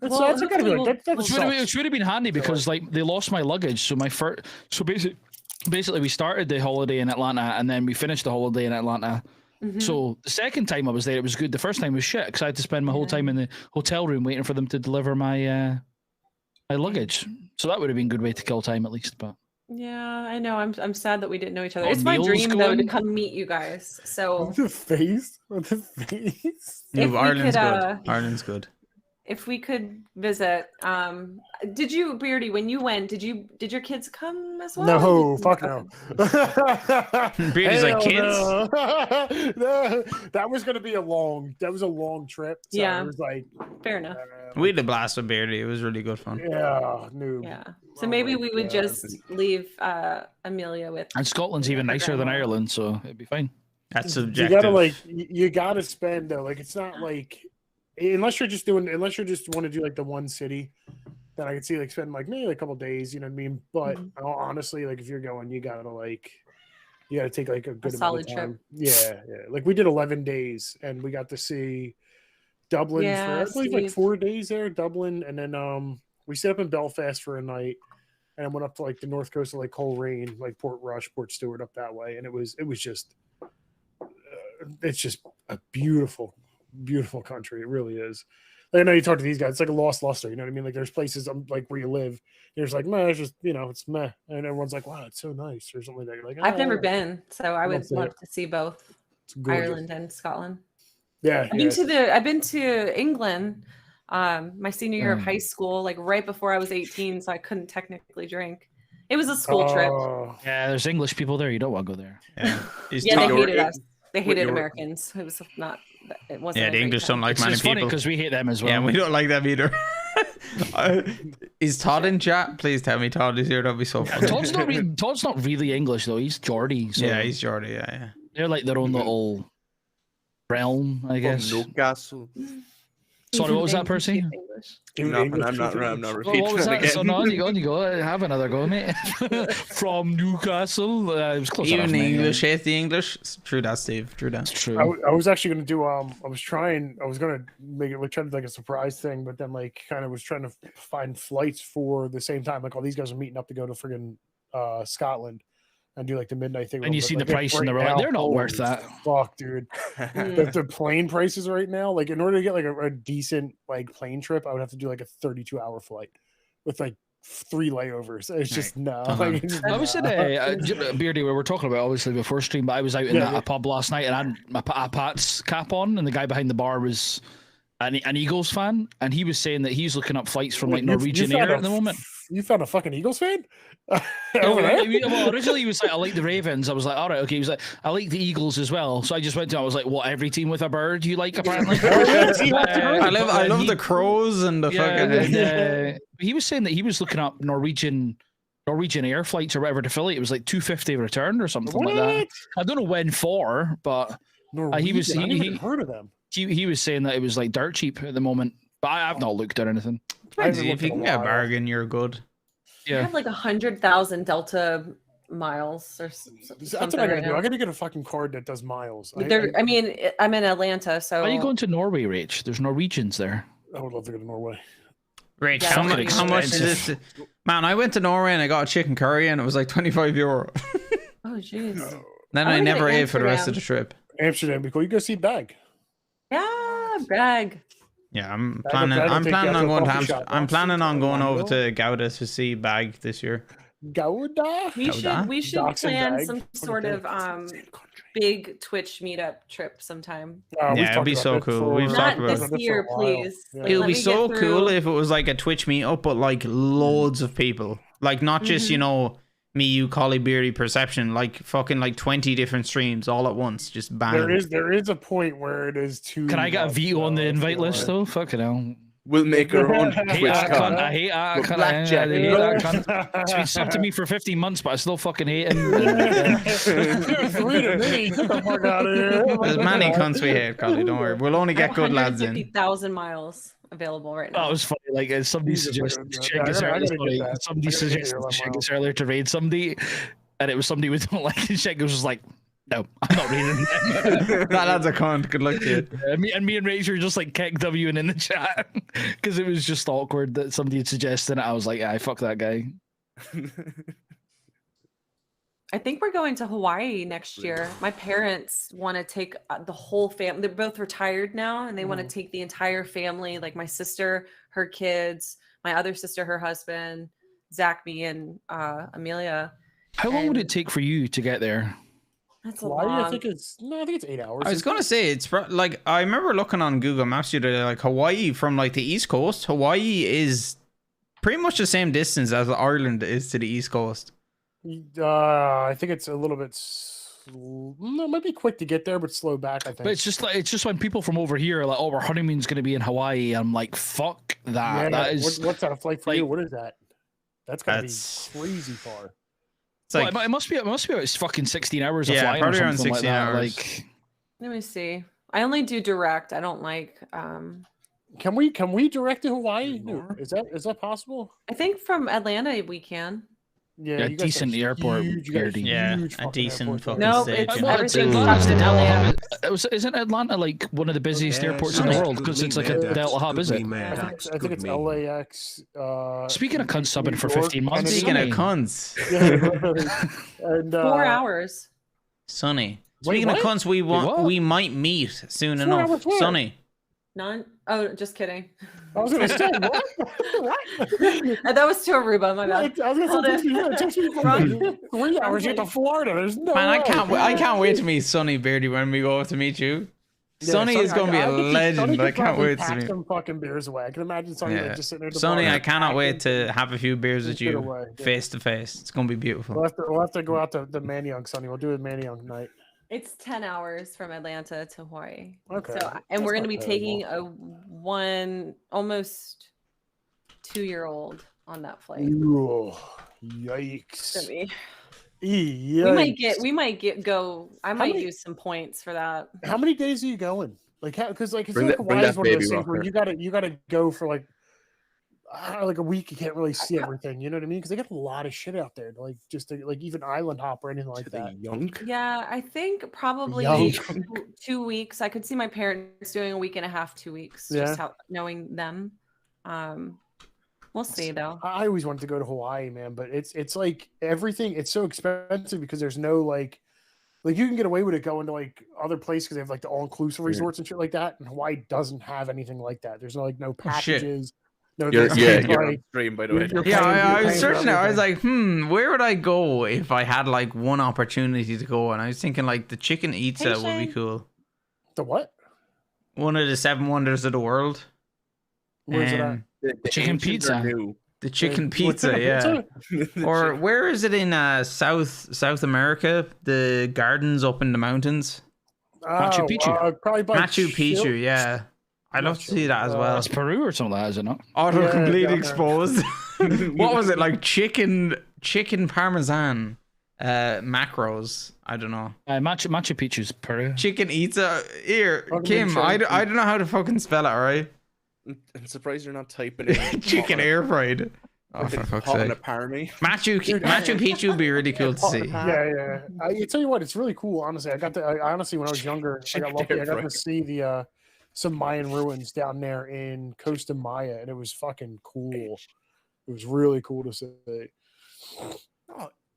gotta be hopefully like, that Which sucks. would have been handy because like they lost my luggage. So my first, so basically we started the holiday in Atlanta and then we finished the holiday in Atlanta. Mhm. So the second time I was there, it was good. The first time was shit because I had to spend my whole time in the hotel room waiting for them to deliver my my luggage. So that would have been a good way to kill time at least. But Yeah, I know. I'm sad that we didn't know each other. Oh, It's my Neil's dream though to going? come meet you guys. So The face. The face. If No, we Ireland's could, good. Ireland's good. if we could visit, did you, Beardy, when you went, did your kids come as well? No, Did you- fuck no. Beardy's like, Hell kids? no. No, that was gonna be a long trip. So Yeah. it was like Fair enough. We had a blast with Beardy. It was really good fun. yeah, noob. Yeah. So Oh maybe my we would God. just leave Amelia with. and Scotland's even nicer than grandma. Ireland, so it'd be fine. That's You subjective. gotta you gotta spend though. Like it's not like unless you just want to do like the one city, then I could see like spending like maybe like a couple days. You know what I mean? But honestly, like if you're going, you gotta take like a good amount solid of trip. time. Yeah. Like we did 11 days and we got to see Dublin Yeah, for I believe like Steve. 4 days there, Dublin, and then we stayed up in Belfast for a night. And I went up to like the north coast of like Coleraine, like Port Rush, Port Stewart, up that way, and it was just, it's just a beautiful, beautiful country. It really is. Like, I know you talk to these guys, it's like a lost luster. You know what I mean? Like there's places like where you live, you're just like, meh, it's just it's meh, and everyone's like, wow, it's so nice or something like that. You're like, I've never "Oh, been, so I would That's it. love to see both it's gorgeous." Ireland and Scotland. Yeah, I've been to England, my senior year of high school, like right before I was 18, so I couldn't technically drink. It was a school trip. Oh, Yeah, there's English people there. You don't want to go there. Yeah. He's Yeah, they top- hated us. They hated you were- Americans. It was not. It wasn't. Yeah, a the great English time. don't like It's many just funny people. because we hate them as well. Yeah, we don't like them either. Is Todd in chat? Please tell me Todd is here. That'd be so funny. Todd's not really English though. He's Geordie. So Yeah, he's Geordie. Yeah. they're like their own little realm, I guess. Newcastle. Sorry, what was that, Percy? English. even Nothing. English I'm not people- repeating What was it that? again. So no, on you go. Have another go, mate. From Newcastle. It was close Even enough, the mate. English hate the English. True that, Steve. True that. It's true. I was actually gonna do I was gonna make it like try to do like a surprise thing, but then like kind of was trying to find flights for the same time. Like all these guys are meeting up to go to friggin' Scotland and do like the midnight thing. And you But, see like, the price and right they were like, now, they're not worth holy that. Fuck, dude. The plane prices right now, like in order to get like a decent like plane trip, I would have to do like a 32-hour flight with like 3 layovers. It's just no. Like, it's just I was nah. at Beardy, where we're talking about obviously before stream, but I was out in Yeah, yeah. a pub last night and I had my Pat's cap on, and the guy behind the bar was an Eagles fan, and he was saying that he's looking up flights from like Wait, you Norwegian found Air a at the moment. You found a fucking Eagles fan? Yeah, Over there? well, originally he was like, I like the Ravens. I was like, all right, okay. He was like, I like the Eagles as well. So I just went to him. I was like, what, every team with a bird you like, apparently? I love the crows and the Yeah, fucking. and, he was saying that he was looking up Norwegian air flights or whatever to Philly. It was like $250 return or something like that. What? I don't know when for, but he was- Norwegian? I never he- even heard of them. he was saying that it was like dirt cheap at the moment. But I've not looked at anything. Depends, haven't if you looked can in a get a while. bargain, you're good. I Yeah. have like 100,000 Delta miles or That's something. what I gotta right do. now. I gotta get a fucking card that does miles. I mean, I'm in Atlanta, so Why are you going to Norway, Rach? There's Norwegians there. I would love to go to Norway. Rich, Yeah, how, fucking how much is this? Man, I went to Norway and I got a chicken curry and it was like €25. Oh, jeez. Then I I wanna go never to ate for the rest of the Amsterdam. trip. Amsterdam, be cool. You go see Bag. Yeah, brag. Yeah, I'm Bag planning. will I'm take planning you out on to a going to. coffee Amsterdam. shop. I'm planning on going over Mango. to Gouda to see Bag this year. Gouda? We should Docs and plan Bag. some sort of big Twitch meetup trip sometime. We've Yeah, it'd talked be about so that cool. before. We've Not talked about this it. for a year, while. please. Yeah. Like, It would let be me so get cool through- if it was like a Twitch meetup, but like loads of people. Like not just, you know, me, you, Collie, Beardy, Perception, like fucking like 20 different streams all at once. Just bang. There is a point where it is too. Can I get a much, veto on the though, I invite feel list, like. though? Fucking hell. We'll make our own I hate Twitch that cunt. con. I hate that With cunt. blackjack. I hate that cunt. It's been sent to me for 15 months, but I still fucking hate him. Three to me. Get the fuck out of here. There's many cunts we hate, Collie. Don't worry. We'll only get good lads in. 150,000 miles available right now. That was funny. Like somebody Jesus, suggested yeah, check I us gotta earlier. get Sorry, that. somebody I gotta get suggested your check limo. us earlier to raid somebody, and it was somebody we don't like. And Shek was just like, "No, I'm not raiding." That lad's a cunt. Good luck to you. Me and Rachel were just like keck W and in the chat because it was just awkward that somebody had suggested it. I was like, "I fuck that guy." I think we're going to Hawaii next year. My parents want to take the whole family. They're both retired now, and they want to take the entire family, like my sister, her kids, my other sister, her husband, Zach, me, and Amelia. How long would And- it take for you to get there? That's a Hawaii, long. I think it's 8 hours. I was gonna say it's like I remember looking on Google Maps the other day, like Hawaii from like the East Coast. Hawaii is pretty much the same distance as Ireland is to the East Coast. I think it's a little bit. No, it might be quick to get there, but slow back. I think. But it's just when people from over here are like, "Oh, our honeymoon's gonna be in Hawaii." I'm like, "Fuck that!" yeah, That is what's that flight for you? like- What is that? That's gotta That's- be crazy far. It's like well, it must be about fucking 16 hours of Yeah, flying or probably around something 16 like that. hours. Like, Let me see. I only do direct. I don't like. Can we direct to Hawaii? More? Is that possible? I think from Atlanta we can. Yeah, Yeah, you guys have decent airport, huge- you got a Beardy. Yeah, huge a fucking decent airport fucking there. No, station. it's well, everything's Atlanta's stopped in the Delta LAX. hub. Isn't Atlanta like one of the busiest Yeah, airports in the it's world good because it's me, like a man. Delta hub, is Good it? me, man. I think Good it's me. LAX. Speaking of New- cunts subbing New for York, 15 months, Kennedy. Speaking of Sonny. cunts, Yeah, literally. And 4 hours. Sonny. Wait, Speaking of what? cunts, what? we might meet soon 4 enough. hours where? Sonny. None. Oh, just kidding. I was gonna say what? What? That was to Aruba. My bad. I was Hold gonna it. say it takes me from 3 hours to get to Florida. There's no Man, I way. can't wait to meet Sonny Beardy when we go up to meet you. Yeah, Sonny is going to be I a think Sonny legend. could I can't probably wait to pack meet. some fucking beers away. I can imagine Sonny Yeah. like just sitting there. at the Sonny, bar, I cannot packing wait to have a few beers with Get you away, yeah. face to face. It's going to be beautiful. We'll have to go out to the Manayunk, Sonny. We'll do a Manayunk night. It's 10 hours from Atlanta to Hawaii. Okay. So, That's and we're going not to be terrible. taking a almost 2-year-old on that flight. Ooh, It's yikes. gonna be- Yikes. We might go. I might many- use some points for that. How many days are you going? Like, because like, I feel Bring like that- bring Hawaii is that one of those baby things where rocker. you gotta go for like a week. You can't really see everything. You know what I mean? Because they got a lot of shit out there. Like just to, like even island hop or anything like To the that. yunk. Yeah, I think probably Young. 2 weeks. I could see my parents doing a week and a half, 2 weeks, Yeah. just knowing them. We'll see though. I always wanted to go to Hawaii, man, but it's like everything. It's so expensive because there's no like you can get away with it going to like other places because they have like the all inclusive Yeah. resorts and shit like that. And Hawaii doesn't have anything like that. There's no Oh, no packages. No, You're, this, yeah, it's you're on like- stream, by the way. you're Yeah, paying- I you're was paying for searching it. I was everything. like, where would I go if I had like one opportunity to go? And I was thinking like the chicken pizza would be Shane. cool. The what? One of the 7 wonders of the world. Where's it at? Um, The Chicken ancients are pizza. new. The chicken What's pizza, it, a yeah. pizza? Or where is it in South America? The gardens up in the mountains. Machu Oh, Picchu. probably by Machu Chile. Picchu, yeah. I'd love to Machu, see that as well. That's Peru or something like that, is it not? Auto Yeah, complete down there. exposed. What was it like? Chicken parmesan macros. I don't know. Machu Picchu's Peru. Chicken pizza. Here, Fucking Kim. sure. I don't know how to fucking spell it. All right. I'm surprised you're not typing in Chicken air fried. Oh, for fuck's hot in a sake. parmy. Machu Picchu would be really cool to see. Yeah. I tell you what, it's really cool. Honestly, I honestly, when I was younger, I got lucky. I got to see the some Mayan ruins down there in Costa Maya, and it was fucking cool. It was really cool to see.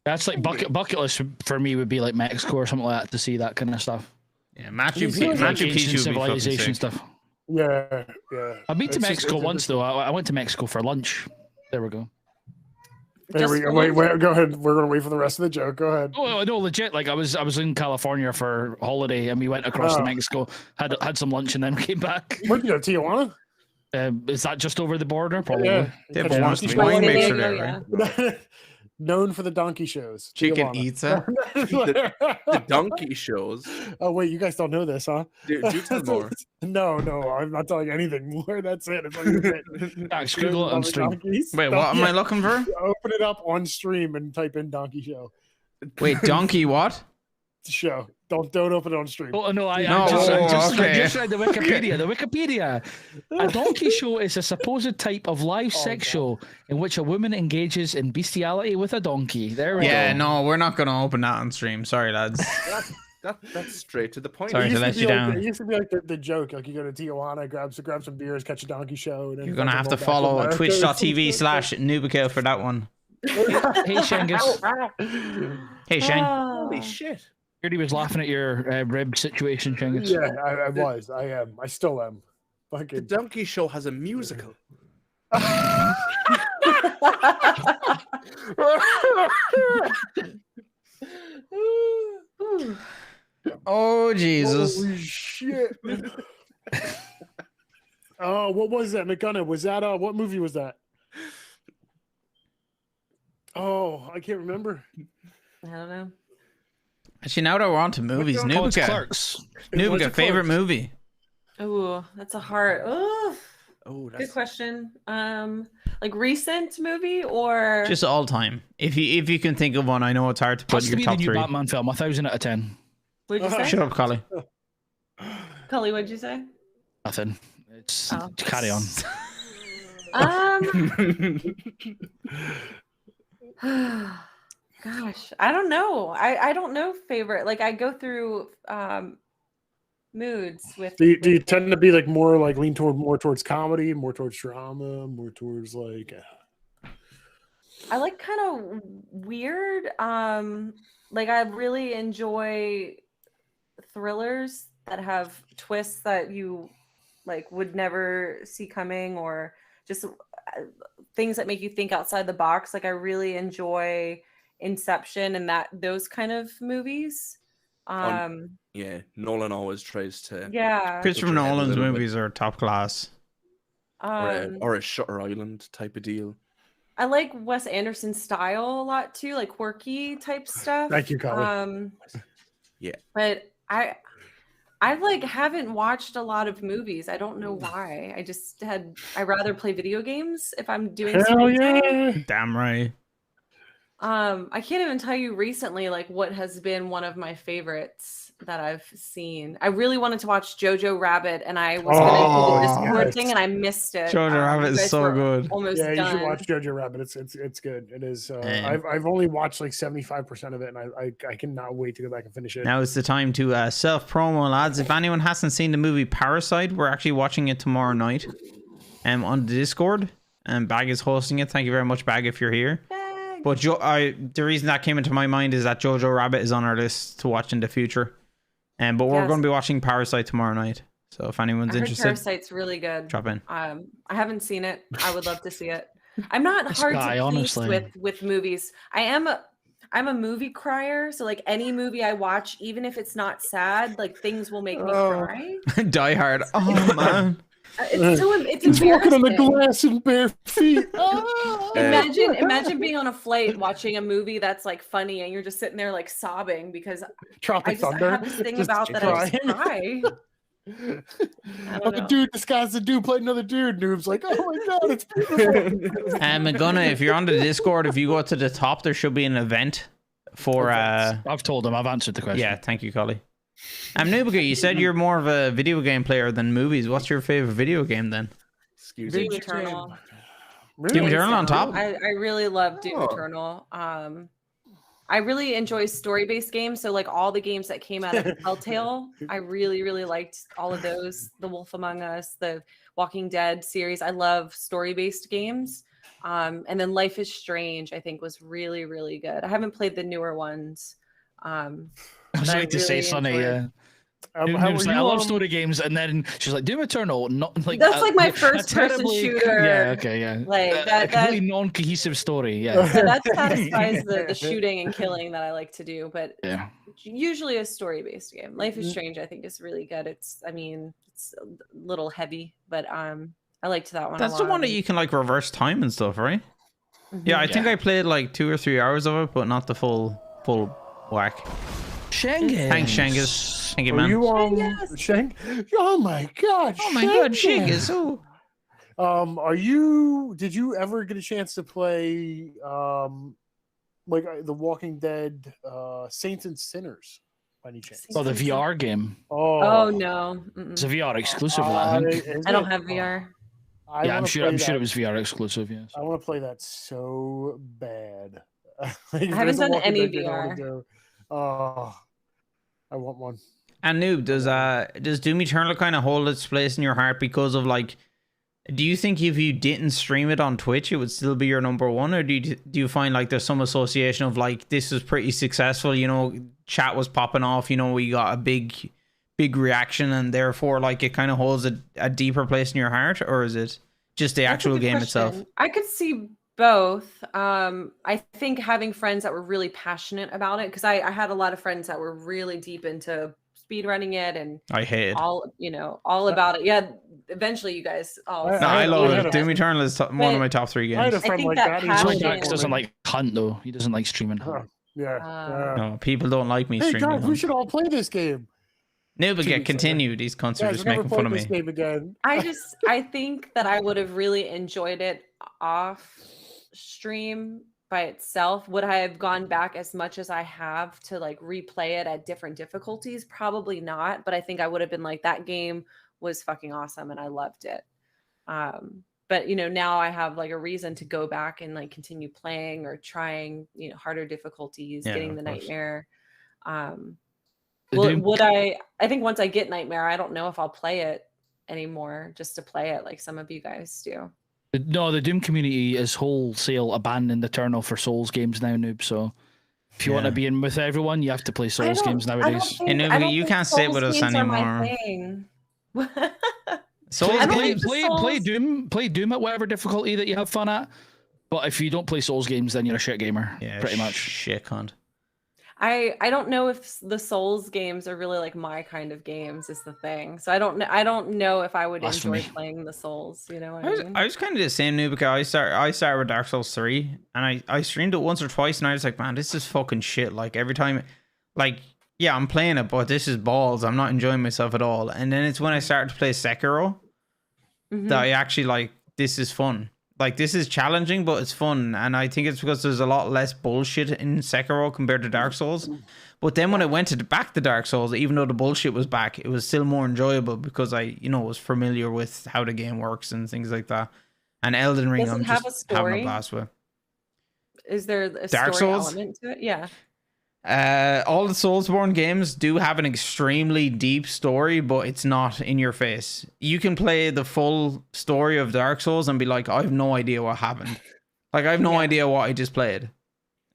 That's like bucket list for me would be like Mexico or something like that to see that kind of stuff. Yeah, Machu You see, like, Picchu would be fucking civilization sick. stuff. Yeah. I've been to It's just- Mexico it's- once though. I went to Mexico for lunch. There we go. There we Just go. for Wait, go ahead. We're gonna wait for the rest of the joke. Go ahead. Oh no, legit. Like I was in California for holiday and we went across to Oh. Mexico, had some lunch and then came back. Where'd you go? Tijuana? Is that just over the border? Probably. Yeah. They have Catch a donkey wine shows. mixer Yeah. there, right? Known for the donkey shows. Chicken Tijuana. pizza. The donkey shows. Oh wait, you guys don't know this, huh? Do tell more. No, I'm not telling anything more. That's it. It's like, Dax, Google it on stream. Wait, what am I looking for? Open it up on stream and type in donkey show. Wait, donkey what? Show. Don't open it on stream. Oh no, I No, just okay. read the Wikipedia. The Wikipedia. A donkey show is a supposed type of live sex show in which a woman engages in bestiality with a donkey. There we Yeah, go. no, we're not gonna open that on stream. Sorry, lads. That's straight to the point. Sorry It to used let be you like- down. It used to be like the joke. Like you go to Tijuana, grab some beers, catch a donkey show. And then You're gonna have to fucking roll follow back to twitch.tv/n00bica for that one. Hey Shangus. Hey, Shane. Holy shit. Heard he was laughing at your rib situation, Shangus. Yeah, I was. I am. I still am. The Fucking. donkey show has a musical. Oh Jesus! Holy shit. Oh, what was that, McGunna? Was that what movie was that? Oh, I can't remember. I don't know. Actually, now that we're on to movies, Oh, it's Nubica. Clerks. Nubica, favorite movie? Oh, that's a hard. Oh, Oh, good question. Like recent movie or Just all time. If you can think of one, I know it's hard to put Has in to your be the top new three. Batman film. 1,000 out of 10. what'd you say? Shut up, Collie. Cully, what'd you say? Nothing. It's Oh. carry on. Gosh, I don't know. I don't know favorite. Like I go through moods with. Do you tend to be like more like lean toward more towards comedy, more towards drama, more towards like I like kind of weird. Like I really enjoy thrillers that have twists that you like would never see coming, or just things that make you think outside the box. Like I really enjoy Inception and those kind of movies. Yeah, Nolan always tries to. Yeah. Christopher Put your head a Nolan's little bit. movies are top class. Or a Shutter Island type of deal. I like Wes Anderson's style a lot too, like quirky type stuff. Thank you, Colin. Yeah. But I like haven't watched a lot of movies. I don't know why. I rather play video games if I'm doing Hell screen time. yeah. Damn right. I can't even tell you recently like what has been one of my favorites that I've seen. I really wanted to watch Jojo Rabbit and I was gonna do the Discord yes. thing and I missed it. Jojo Rabbit you is guys so were good. Almost Yeah, you done. should watch Jojo Rabbit. It's good. It is. And- I've only watched like 75% of it, and I cannot wait to go back and finish it. Now is the time to self promo, lads. If anyone hasn't seen the movie Parasite, we're actually watching it tomorrow night, on the Discord. And Bag is hosting it. Thank you very much, Bag, if you're here. But the reason that came into my mind is that Jojo Rabbit is on our list to watch in the future. But we're Yes. going to be watching Parasite tomorrow night. So if anyone's I heard interested, Parasite's really good. drop in. I haven't seen it. I would love to see it. I'm not This hard guy, to please honestly. with movies. I'm a movie crier, so like any movie I watch, even if it's not sad, like things will make me cry. Die Hard. Oh man. It's He's walking on the embarrassing. glass in bare feet. Imagine being on a flight watching a movie that's like funny and you're just sitting there like sobbing because Tropic I Thunder. have this thing just about that I just crying. cry. I don't The know. dude disguised the dude played another dude. Noob's like, oh my god, it's beautiful. McGunna, if you're on the Discord, if you go to the top, there should be an event for I've told him. I've answered the question. yeah, thank you, Collie. Nubica, you said you're more of a video game player than movies. What's your favorite video game then? Excuse Doom me. Eternal. Doom Really? Eternal on top? I really love Doom Oh. Eternal. I really enjoy story-based games. So like all the games that came out of Telltale, I really, really liked all of those. The Wolf Among Us, the Walking Dead series. I love story-based games. And then Life is Strange, I think, was really, really good. I haven't played the newer ones. I was But I like to say, really Sonny. enjoyed- How Noob's were like, I you, love story games, and then she's like, Doom Eternal. Not like That's like my a first-person terribly- shooter. Yeah, okay, yeah. Like A that completely non-cohesive story. Yeah, so that satisfies the shooting and killing that I like to do. But yeah. usually a story-based game. Life is Strange, I think, is really good. It's a little heavy, but I liked that one. That's a the lot. one that you can like reverse time and stuff, right? Mhm. Yeah, I think Yeah. I played like 2 or 3 hours of it, but not the full whack. Shengen. Thanks, Shangus. Thank you, were man. you Yes. Shank? Oh my god. Oh my god, Shank. Shangus. Oh. Did you ever get a chance to play the Walking Dead Saints and Sinners by any chance? Oh, the VR game. Oh no, It's a VR exclusive. I think. I don't have VR. Yeah, I'm sure. I'm sure it was VR exclusive. Yes. I want to play that so bad. I haven't done any VR. Oh, I want one. And Noob, does Doom Eternal kind of hold its place in your heart because of like? Do you think if you didn't stream it on Twitch, it would still be your number one, or do you find like there's some association of like this was pretty successful? You know, chat was popping off. You know, we got a big reaction, and therefore like it kind of holds a deeper place in your heart, or is it just the That's a actual good game question. itself? I could see both. I think having friends that were really passionate about it, because I had a lot of friends that were really deep into speedrunning it and I hate it. all about it. Yeah, eventually you guys all. I- No, I had- love I had it. a- Doom Eternal is one of But my top 3 I had a games. friend think like that that. So passion- Dax doesn't like. like Hunt though. He doesn't like streaming. Yeah. No, people don't like me Hey streaming. guys, we should all play this game. No, but 2 yeah, weeks later. continue. These cunts are Guys, just we'll never making fun play of this me. game again. I think that I would have really enjoyed it off stream by itself. Would I have gone back as much as I have to like replay it at different difficulties? Probably not, but I think I would have been like, that game was fucking awesome and I loved it. But now I have like a reason to go back and like continue playing or trying, harder difficulties, Yeah, getting of the course. Nightmare. The Doom- Would I think once I get Nightmare, I don't know if I'll play it anymore just to play it like some of you guys do. No, the Doom community is wholesale abandoning Eternal for Souls games now, noob. So if you want to Yeah. be in with everyone, you have to play I Souls don't- games I don't nowadays. think- And I don't you think can't sit Souls with us games are my anymore. thing. Souls I don't Play, games. think the play Doom at whatever difficulty that you have fun at. But if you don't play Souls games, then you're a shit gamer. Yeah, pretty much. shit cunt. I don't know if the Souls games are really like my kind of games is the thing. So I don't know if I would enjoy Blasphemy. playing the Souls. You know what I I mean? was kind of the same new because I started with Dark Souls 3 and I streamed it once or twice and I was like, man, this is fucking shit. Like every time, like, yeah, I'm playing it, but this is balls. I'm not enjoying myself at all. And then it's when I started to play Sekiro Mhm. that I actually like, this is fun. Like this is challenging, but it's fun. And I think it's because there's a lot less bullshit in Sekiro compared to Dark Souls. But then when I went back to Dark Souls, even though the bullshit was back, it was still more enjoyable because I, was familiar with how the game works and things like that. And Elden Ring, Does it I'm have just a having a story? blast with. Is there a Dark story Souls? element to it? Yeah. All the Soulsborne games do have an extremely deep story, but it's not in your face. You can play the full story of Dark Souls and be like, I have no idea what happened. Like, I have no Yeah. idea what I just played.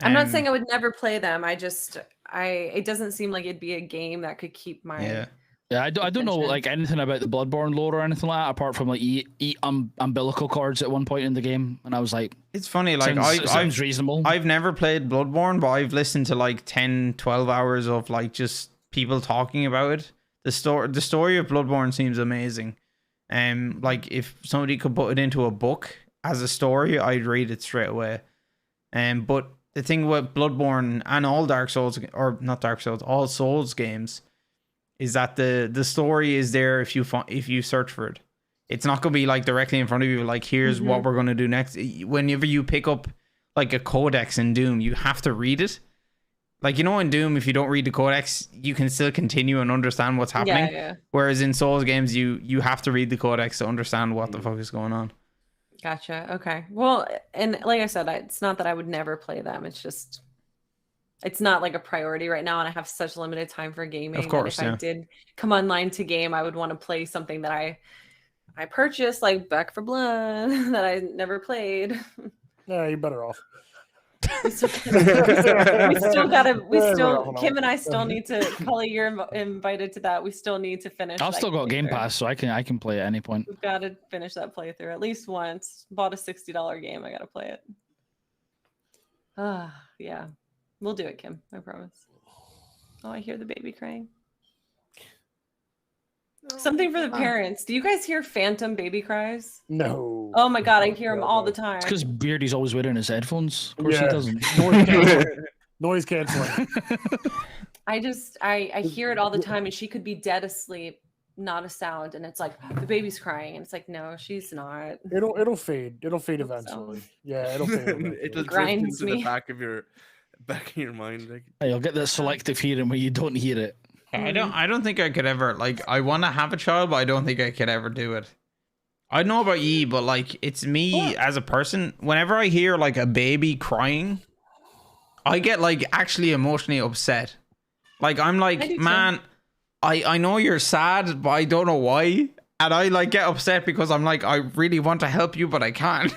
I'm not saying I would never play them. It doesn't seem like it'd be a game that could keep my Yeah. Yeah, I don't know attention. like anything about the Bloodborne lore or anything like that, apart from like eat umbilical cords at one point in the game, and I was like, It's funny, like, sounds reasonable. I've never played Bloodborne, but I've listened to like 10, 12 hours of like just people talking about it. The story of Bloodborne seems amazing. Like if somebody could put it into a book as a story, I'd read it straight away. But the thing with Bloodborne and all Dark Souls, or not Dark Souls, all Souls games, is that the story is there if you search for it. It's not gonna be like directly in front of you, like here's what we're gonna do next. Whenever you pick up like a codex in Doom, you have to read it. Like, in Doom, if you don't read the codex, you can still continue and understand what's happening. Yeah. Whereas in Souls games, you have to read the codex to understand what the fuck is going on. Gotcha. Okay. Well, and like I said, it's not that I would never play them. It's just, it's not like a priority right now, and I have such limited time for gaming. Of course, that if I did come online to game, I would want to play something that I purchased, like Back for Blood, that I never played. Yeah, you're better off. We still Kim and I still need to. Cully, you're invited to that. We still need to finish. I've that still got Game playthrough. Pass, so I can play at any point. We've got to finish that playthrough at least once. Bought a $60 game. I got to play it. Yeah. We'll do it, Kim. I promise. Oh, I hear the baby crying. Something for the parents. Do you guys hear phantom baby cries? No. Oh my God, I hear them all the time. It's because Beardy's always wearing his headphones. Of course Yeah. he doesn't. Noise canceling. I hear it all the time, and she could be dead asleep, not a sound, and it's like the baby's crying, and it's like, no, she's not. It'll fade. It'll fade Hope so. eventually. Yeah, it'll fade. It'll Eventually. drift Grinds into me. the back of your mind. Like, Hey, you'll get that selective hearing where you don't hear it. I don't think I could ever, like, I want to have a child, but I don't think I could ever do it. I know about ye, but like, it's me as a person. Whenever I hear like a baby crying, I get like actually emotionally upset. Like, I'm I like, do too. man, I know you're sad, but I don't know why. And I like get upset because I'm like, I really want to help you, but I can't.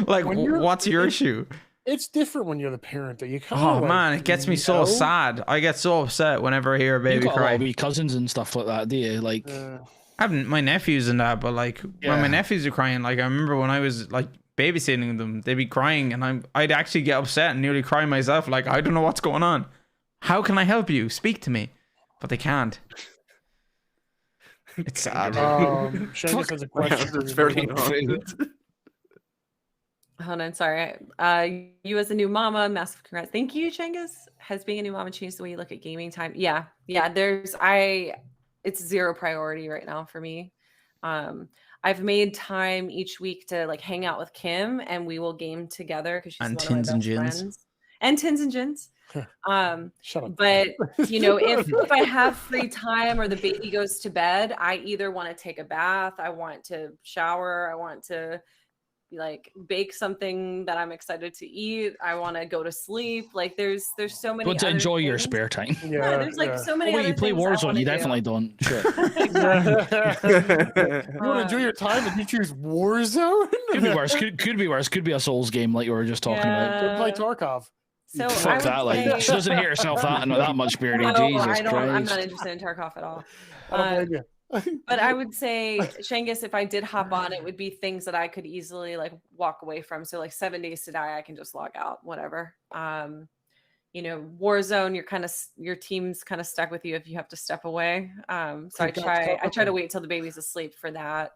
Like, When you're- what's your issue? It's different when you're the parent. That you kind Oh of man, it gets me so sad. I get so upset whenever I hear a You've baby got a lot cry. of wee cousins and stuff like that, do you? Like, I haven't my nephews and that, but like when my Yeah. nephews are crying, like I remember when I was like babysitting them, they'd be crying, and I'd actually get upset and nearly cry myself. Like, I don't know what's going on. How can I help you? Speak to me, but they can't. It's sad. Shangus has a question. That's very odd. Hold on, sorry. You as a new mama, massive congrats. Thank you, Chengiz. Has being a new mama changed the way you look at gaming time? Yeah. It's zero priority right now for me. I've made time each week to like hang out with Kim, and we will game together because she's And one of my Tins and best Gins. friends. And Tins&Gins. Shut up. But you know, if I have free time or the baby goes to bed, I either want to take a bath, I want to shower, I want to like bake something that I'm excited to eat, I want to go to sleep. Like there's so many. You want to other enjoy your things. spare time. Yeah, there's like so many. Oh, wait, other you play things I Warzone? wanna You do. definitely don't. Shit. You want to enjoy your time and you choose Warzone? Could be worse. Could be worse. Could be a Souls game like you were just talking about. Go play Tarkov. So Fuck that! Like she doesn't hate herself that much, Beardy. No, Jesus I don't. Christ. I'm not interested in Tarkov at all. I don't blame you. But I would say, Shangus, if I did hop on, it would be things that I could easily like walk away from. So like 7 Days to Die, I can just log out, whatever. You know, Warzone, your team's kind of stuck with you if you have to step away. So I try to wait till the baby's asleep for that.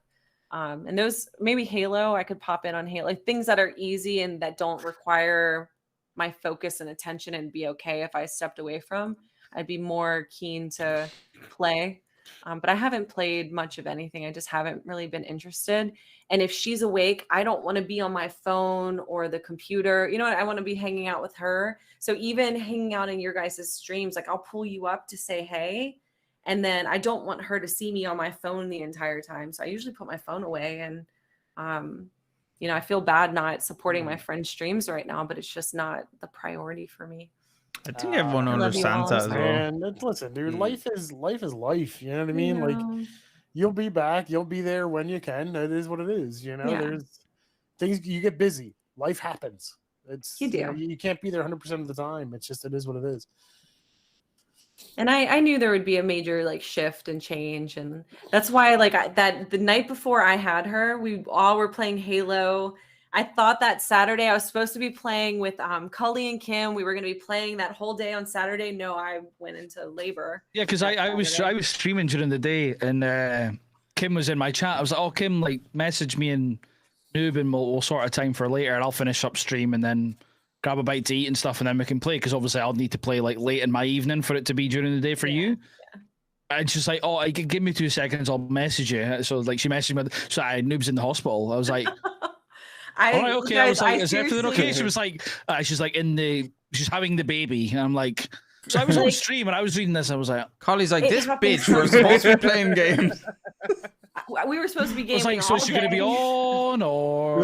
And those maybe Halo, I could pop in on Halo, like things that are easy and that don't require my focus and attention and be okay if I stepped away from. I'd be more keen to play. But I haven't played much of anything. I just haven't really been interested. And if she's awake, I don't want to be on my phone or the computer. You know what? I want to be hanging out with her. So even hanging out in your guys' streams, like I'll pull you up to say hey. And then I don't want her to see me on my phone the entire time. So I usually put my phone away. And, you know, I feel bad not supporting my friend's streams right now, but it's just not the priority for me. I think everyone I love you understands all. that as well. And listen, dude, life is life. You know what I mean? Like, you'll be back. You'll be there when you can. It is what it is. You know, there's things you get busy. Life happens. You do. You can't be there 100% of the time. It's just it is what it is. And I knew there would be a major like shift and change, and that's why like that the night before I had her, we all were playing Halo. I thought that Saturday I was supposed to be playing with Cully and Kim. We were going to be playing that whole day on Saturday. No, I went into labor. Yeah, because I was streaming during the day, and Kim was in my chat. I was like, "Oh, Kim, like message me and Noob, and we'll sort of time for later, and I'll finish up stream and then grab a bite to eat and stuff, and then we can play. Because obviously I'll need to play like late in my evening for it to be during the day for you." And she's like, "Oh, give me 2 seconds. I'll message you." So like she messaged me. So Noob's in the hospital. I was like. All right, okay. I was like, is everything okay? She was like, she's like she's having the baby. And I'm like, so I was on stream and I was reading this. I was like, Collie's like, this bitch, we're supposed to be playing games. We were supposed to be gaming. I was like, so is she going to be on or?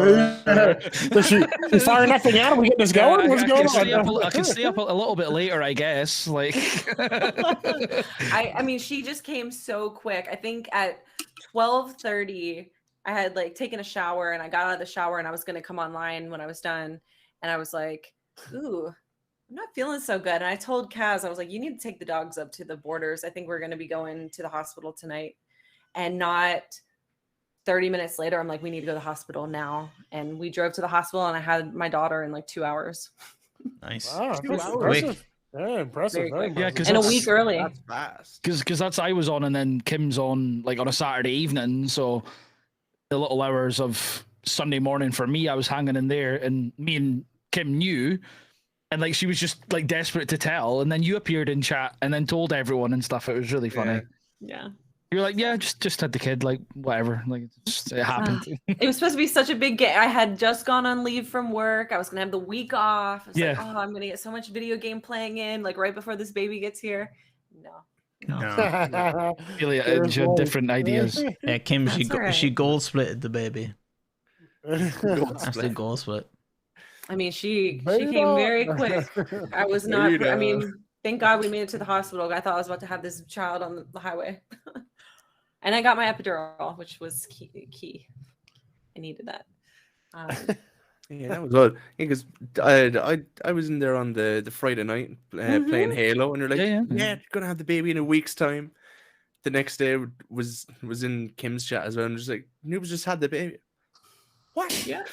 She's firing that thing out. Are we getting this going? What's going on? I can stay up a little bit later, I guess. Like, I mean, she just came so quick. I think at 12:30. I had like taken a shower and I got out of the shower and I was going to come online when I was done. And I was like, ooh, I'm not feeling so good. And I told Kaz, I was like, you need to take the dogs up to the borders. I think we're going to be going to the hospital tonight. And not 30 minutes later, I'm like, we need to go to the hospital now. And we drove to the hospital and I had my daughter in like 2 hours. Nice. Wow, Quick. impressive. Yeah, impressive. Very quick. yeah, because And a week early. That's fast. Because that's I was on, and then Kim's on like on a Saturday evening. So the little hours of Sunday morning for me, I was hanging in there, and me and Kim knew, and like she was just like desperate to tell, and then you appeared in chat and then told everyone and stuff. It was really funny. Yeah. You were like, yeah, just had the kid, like whatever, like it happened. It was supposed to be such a big game. I had just gone on leave from work. I was gonna have the week off. I was like, oh, I'm gonna get so much video game playing in, like right before this baby gets here. No. Really, she had different ideas. Yeah, Kim, That's she alright. goal splitted the baby. Absolute goal split. I mean, she came very quick. I was not. I mean, thank God we made it to the hospital. I thought I was about to have this child on the highway, and I got my epidural, which was key. I needed that. Yeah, that was good. Because I was in there on the Friday night playing Halo, and you're like, yeah, you're gonna have the baby in a week's time. the next day was in Kim's chat as well. I'm just like, Noob's just had the baby. What? Yeah.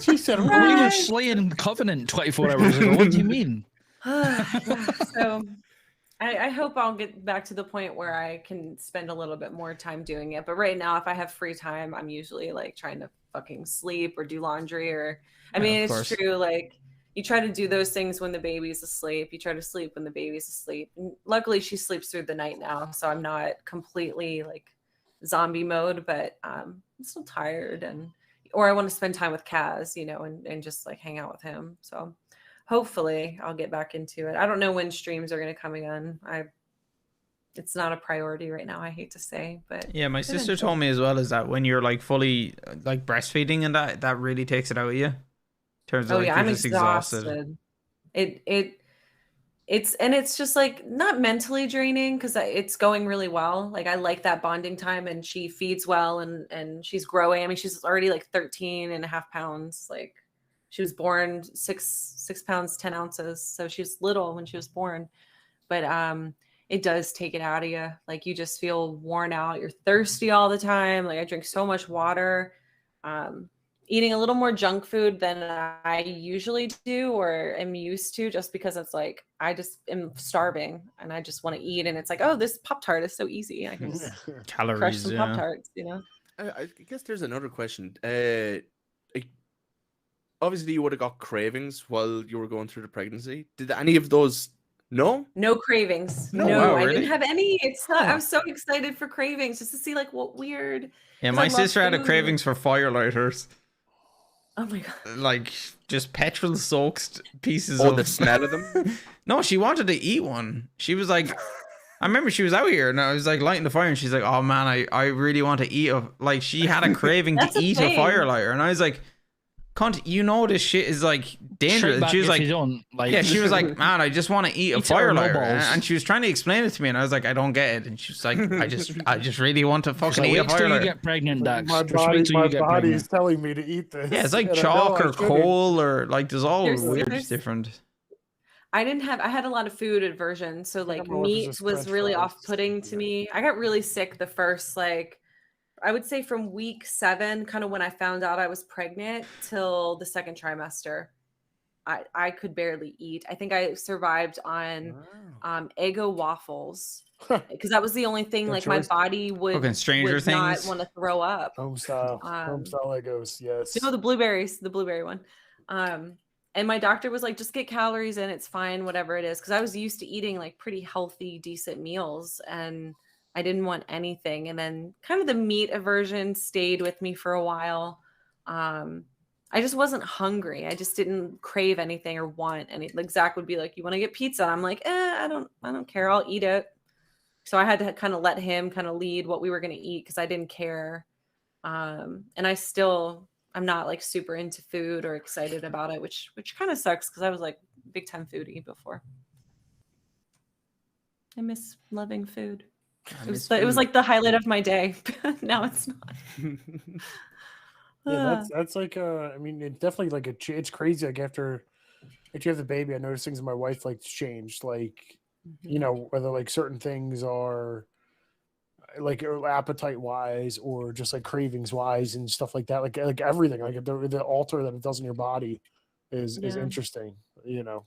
She said, We were slaying Covenant 24 hours ago. What do you mean? Yeah, so I hope I'll get back to the point where I can spend a little bit more time doing it. But right now, if I have free time, I'm usually like trying to fucking sleep or do laundry or I Yeah, mean, of it's course. true. Like you try to do those things when the baby's asleep. You try to sleep when the baby's asleep. And luckily, she sleeps through the night now, so I'm not completely like zombie mode. But I'm still tired or I want to spend time with Kaz, you know, and just like hang out with him. So hopefully I'll get back into it. I don't know when streams are going to come again. It's not a priority right now. I hate to say, but Yeah, my sister eventually. told me as well is that when you're like fully like breastfeeding and that really takes it out of you. In terms of Oh like yeah, you're I'm just exhausted. exhausted. It's just like not mentally draining because it's going really well. Like I like that bonding time, and she feeds well, and she's growing. I mean, she's already like 13.5 pounds. Like she was born 6 pounds 10 ounces, so she was little when she was born. But it does take it out of you. Like you just feel worn out. You're thirsty all the time. Like I drink so much water. Eating a little more junk food than I usually do or am used to, just because it's like I just am starving and I just want to eat. And it's like, oh, this Pop-Tart is so easy. I can just crush Calories, some yeah. Pop-Tarts, you know? I guess there's another question. Obviously, you would have got cravings while you were going through the pregnancy. Did any of those? No. No cravings. No, No, wow, I really? didn't have any. It's not. I Huh. was so excited for cravings just to see like what weird. Yeah, 'cause my I love sister had a food. cravings for firelighters. Oh my god. Like just petrol soaked pieces Oh, of the smell of them. No, she wanted to eat one. She was like I remember she was out here and I was like lighting the fire and she's like, oh man, I really want to eat like she had a craving to That's a eat a thing. firelighter and I was like, cunt, you know this shit is like dangerous. And she was like, yeah, she was like, man, I just want to eat a Eat it or no firelighter. balls. And she was trying to explain it to me and I was like, I don't get it. And she was like, I just really want to fucking eat a wait till you firelighter. get pregnant, Dax. My Just wait till you get body pregnant. is telling me to eat this. Yeah, it's like and I know chalk I or shouldn't. coal or like there's all There's- weird there's- different. I had a lot of food aversion. So like more if it's meat just was French really fries. off-putting to me. I got really sick the first like I would say from week 7, kind of when I found out I was pregnant till the second trimester. I could barely eat. I think I survived on Eggo waffles because that was the only thing Good like choice. my body Fucking Stranger would not Things. want to throw up. Home style Legos, yes. You know, the blueberry one. And my doctor was like, just get calories in, it's fine, whatever it is. Cause I was used to eating like pretty healthy, decent meals and I didn't want anything. And then kind of the meat aversion stayed with me for a while. I just wasn't hungry. I just didn't crave anything or want any. Like Zach would be like, you want to get pizza? I'm like, I don't care. I'll eat it. So I had to kind of let him kind of lead what we were going to eat because I didn't care. And I'm not like super into food or excited about it, which kind of sucks because I was like big time foodie before. I miss loving food. It was like the highlight of my day. Now it's not. Yeah, that's like I mean, it's definitely like it's crazy. Like after you have the baby, I notice things in my wife like changed. Like you know, whether like certain things are like appetite wise or just like cravings wise and stuff like that. Like everything, like the alter that it does in your body is interesting. You know,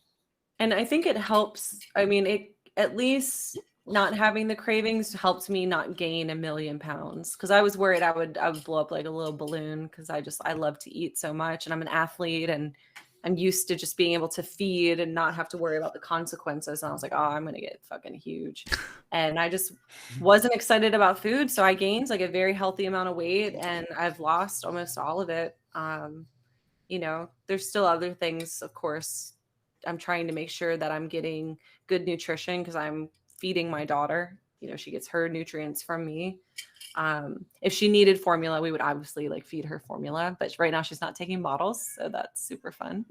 and I think it helps. I mean, it at least not having the cravings helped me not gain 1,000,000 pounds because I was worried I would blow up like a little balloon because I love to eat so much and I'm an athlete and I'm used to just being able to feed and not have to worry about the consequences. And I was like, oh, I'm going to get fucking huge. And I just wasn't excited about food. So I gained like a very healthy amount of weight and I've lost almost all of it. You know, there's still other things, of course. I'm trying to make sure that I'm getting good nutrition because I'm feeding my daughter. You know, she gets her nutrients from me. If she needed formula, we would obviously like feed her formula, but right now she's not taking bottles, so that's super fun.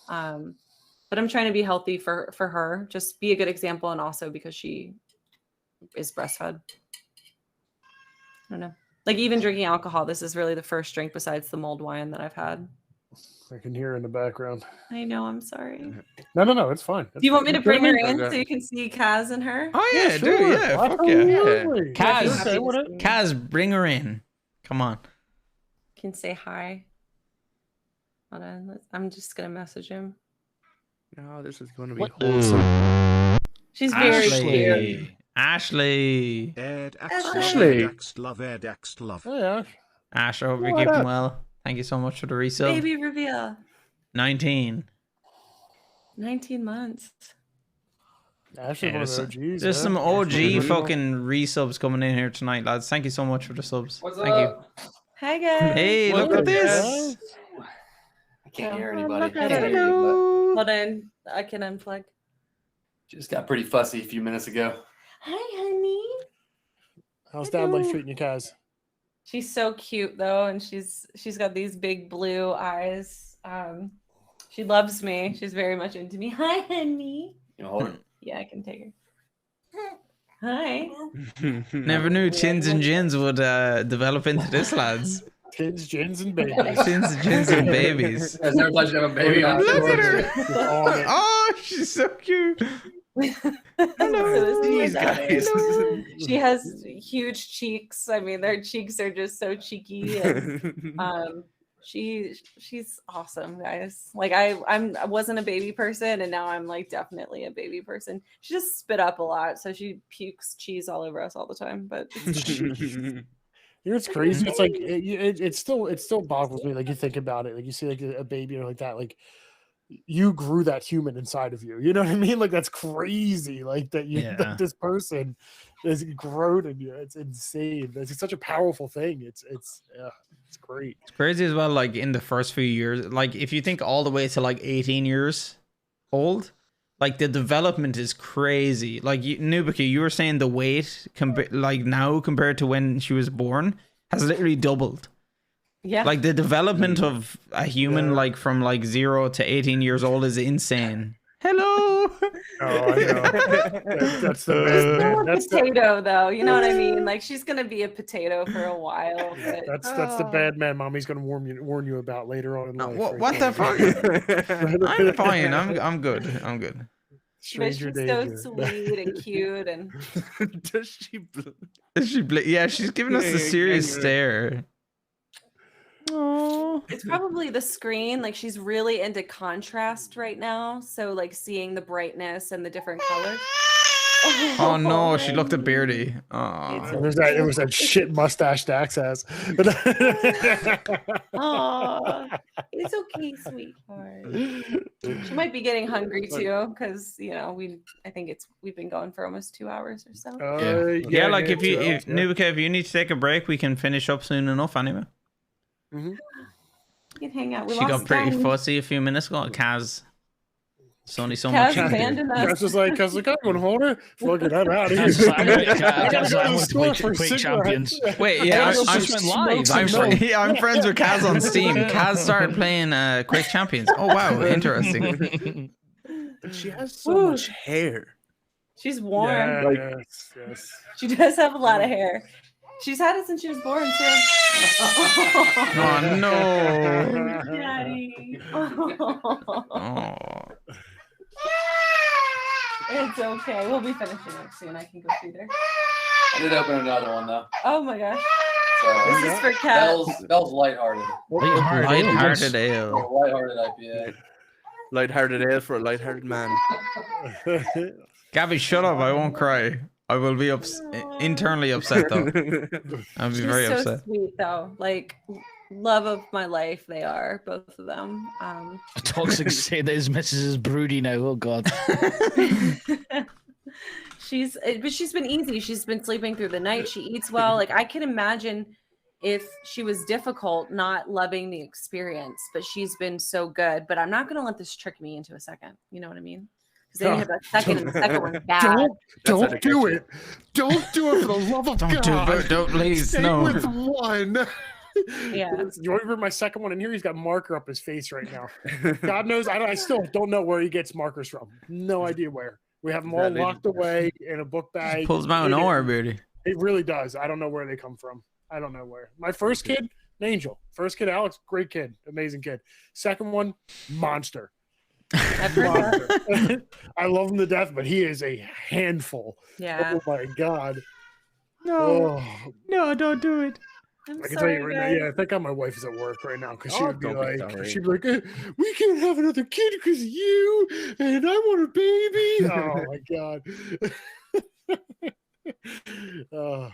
But I'm trying to be healthy for her, just be a good example, and also because she is breastfed. I don't know, like even drinking alcohol. This is really the first drink besides the mulled wine that I've had. I can hear her in the background. I know. I'm sorry. No, it's fine. Do you want me to bring her in Okay. so you can see Kaz and her? Oh yeah, dude. Yeah, fuck yeah. Absolutely. Kaz. Okay, whatever. Kaz, bring her in. Come on. Can say hi. Hold on. I'm just gonna message him. No, this is going to be What? wholesome. She's very cute. Ashley. Ashley. Daxter love, Daxter love. Oh, yeah. Ash, I hope you're What keeping up? well. Thank you so much for the resub. Baby reveal. 19. 19 months. Ashley's one of the OGs. There's yeah. some OG Ashley, fucking resubs coming in here tonight, lads. Thank you so much for the subs. What's Thank up? Hi guys. you. Hey, What look at up, this. guys? I can't hear Oh, anybody. look at Can't it. hear you, Hold on. I can unplug. but just got pretty fussy a few minutes ago. Hi, honey. How's Dad like treating you guys? She's so cute though, and she's got these big blue eyes. She loves me. She's very much into me. Hi, honey. You know, hold her. Yeah, I can take her. Hi. Never knew Tins&Gins would develop into this, lads. Kids, gins, and babies. Tins&Gins and babies. Has never thought you'd have a baby on Look at tour. her. On it. Oh, she's so cute. Hello. These guys. She has huge cheeks. I mean, their cheeks are just so cheeky. And, she's awesome, guys. Like I wasn't a baby person, and now I'm like definitely a baby person. She just spit up a lot, so she pukes cheese all over us all the time. But You know, it's crazy. It's like it still boggles me. Like you think about it, like you see like a baby or like that, like you grew that human inside of you. You know what I mean? Like that's crazy. Like that you Yeah. that this person is grown in you. It's insane. It's such a powerful thing. It's great. It's crazy as well, like in the first few years. Like if you think all the way to like 18 years old, like the development is crazy. Like n00bica, you were saying the weight like now compared to when she was born has literally doubled. yeah, Like the development of a human, like from like 0 to 18 years old, is insane. Hello. Oh, I know. That's the She's best. still a That's the, potato, though. You know what I mean? Like she's gonna be a potato for a while. But, that's the bad man mommy's gonna warn you about later on in No, life. what the fuck? I'm fine. I'm good. I'm good. but Stranger she's so danger. sweet and cute, and Does she? Is she? Yeah, she's giving us Yeah, a serious yeah. stare. Oh. it's probably the screen. Like she's really into contrast right now. So like seeing the brightness and the different colors. Oh no, she looked at Beardy. Oh. It was that shit mustache Dax has. Oh, it's okay, sweetheart. She might be getting hungry too, because I think we've been going for almost 2 hours or so. Yeah, like if yeah. n00bica, if you need to take a break, we can finish up soon enough anyway. Mhm. You can hang out. We She got lost pretty time. fussy a few minutes ago. Kaz. It's only so Kaz much. you can do. abandoned I was us. just like, I'm going to hold her. Fuck it, I'm out of here. Kaz, I'm I gotta go to the to store Quake for Quake cigarettes. Champions. Wait, Yeah, yeah, it's I'm, just went live. I'm friends with Kaz on Steam. Kaz started playing Quake Champions. Oh wow, interesting. But she has so Woo. much hair. She's warm. Yeah, yes. She does have a lot of hair. She's had it since she was born too. Oh no. Daddy. Oh. It's okay. We'll be finishing up soon. I can go through there. I did open another one though. Oh my gosh. So This is for Kat. Bell's lighthearted. Lighthearted ale. Lighthearted IPA. Lighthearted ale for a lighthearted man. Gabby, shut up. I won't cry. I will be internally upset though. I'll be She's very so upset. sweet though. Like love of my life, they are both of them. Toxic say that his missus is broody now. Oh god. But she's been easy. She's been sleeping through the night. She eats well. Like I can imagine if she was difficult, not loving the experience, but she's been so good. But I'm not going to let this trick me into a second. You know what I mean? Because then you have that second, and the second one's bad. Don't do it. Don't do it for the love of Don't God. do it. Don't please. Stay No. with one. Yeah. You want to hear my second one in here? He's got marker up his face right now. God knows, I still don't know where he gets markers from. No idea where. We have them all Exactly. locked away in a book bag. Pulls them out of nowhere, Beardy. It really does. I don't know where they come from. I don't know where. My first kid, an angel. First kid, Alex, great kid, amazing kid. Second one, monster. I've heard that. Monster. I love him to death, but he is a handful. Yeah. Oh my god. No, Oh, no, don't do it. I'm I can tell sorry, you right guys. now. Yeah, I think my wife is at work right now because she Oh, would be don't be like, sorry. she'd be like, we can't have another kid because of you, and I want a baby. Oh my god. Oh,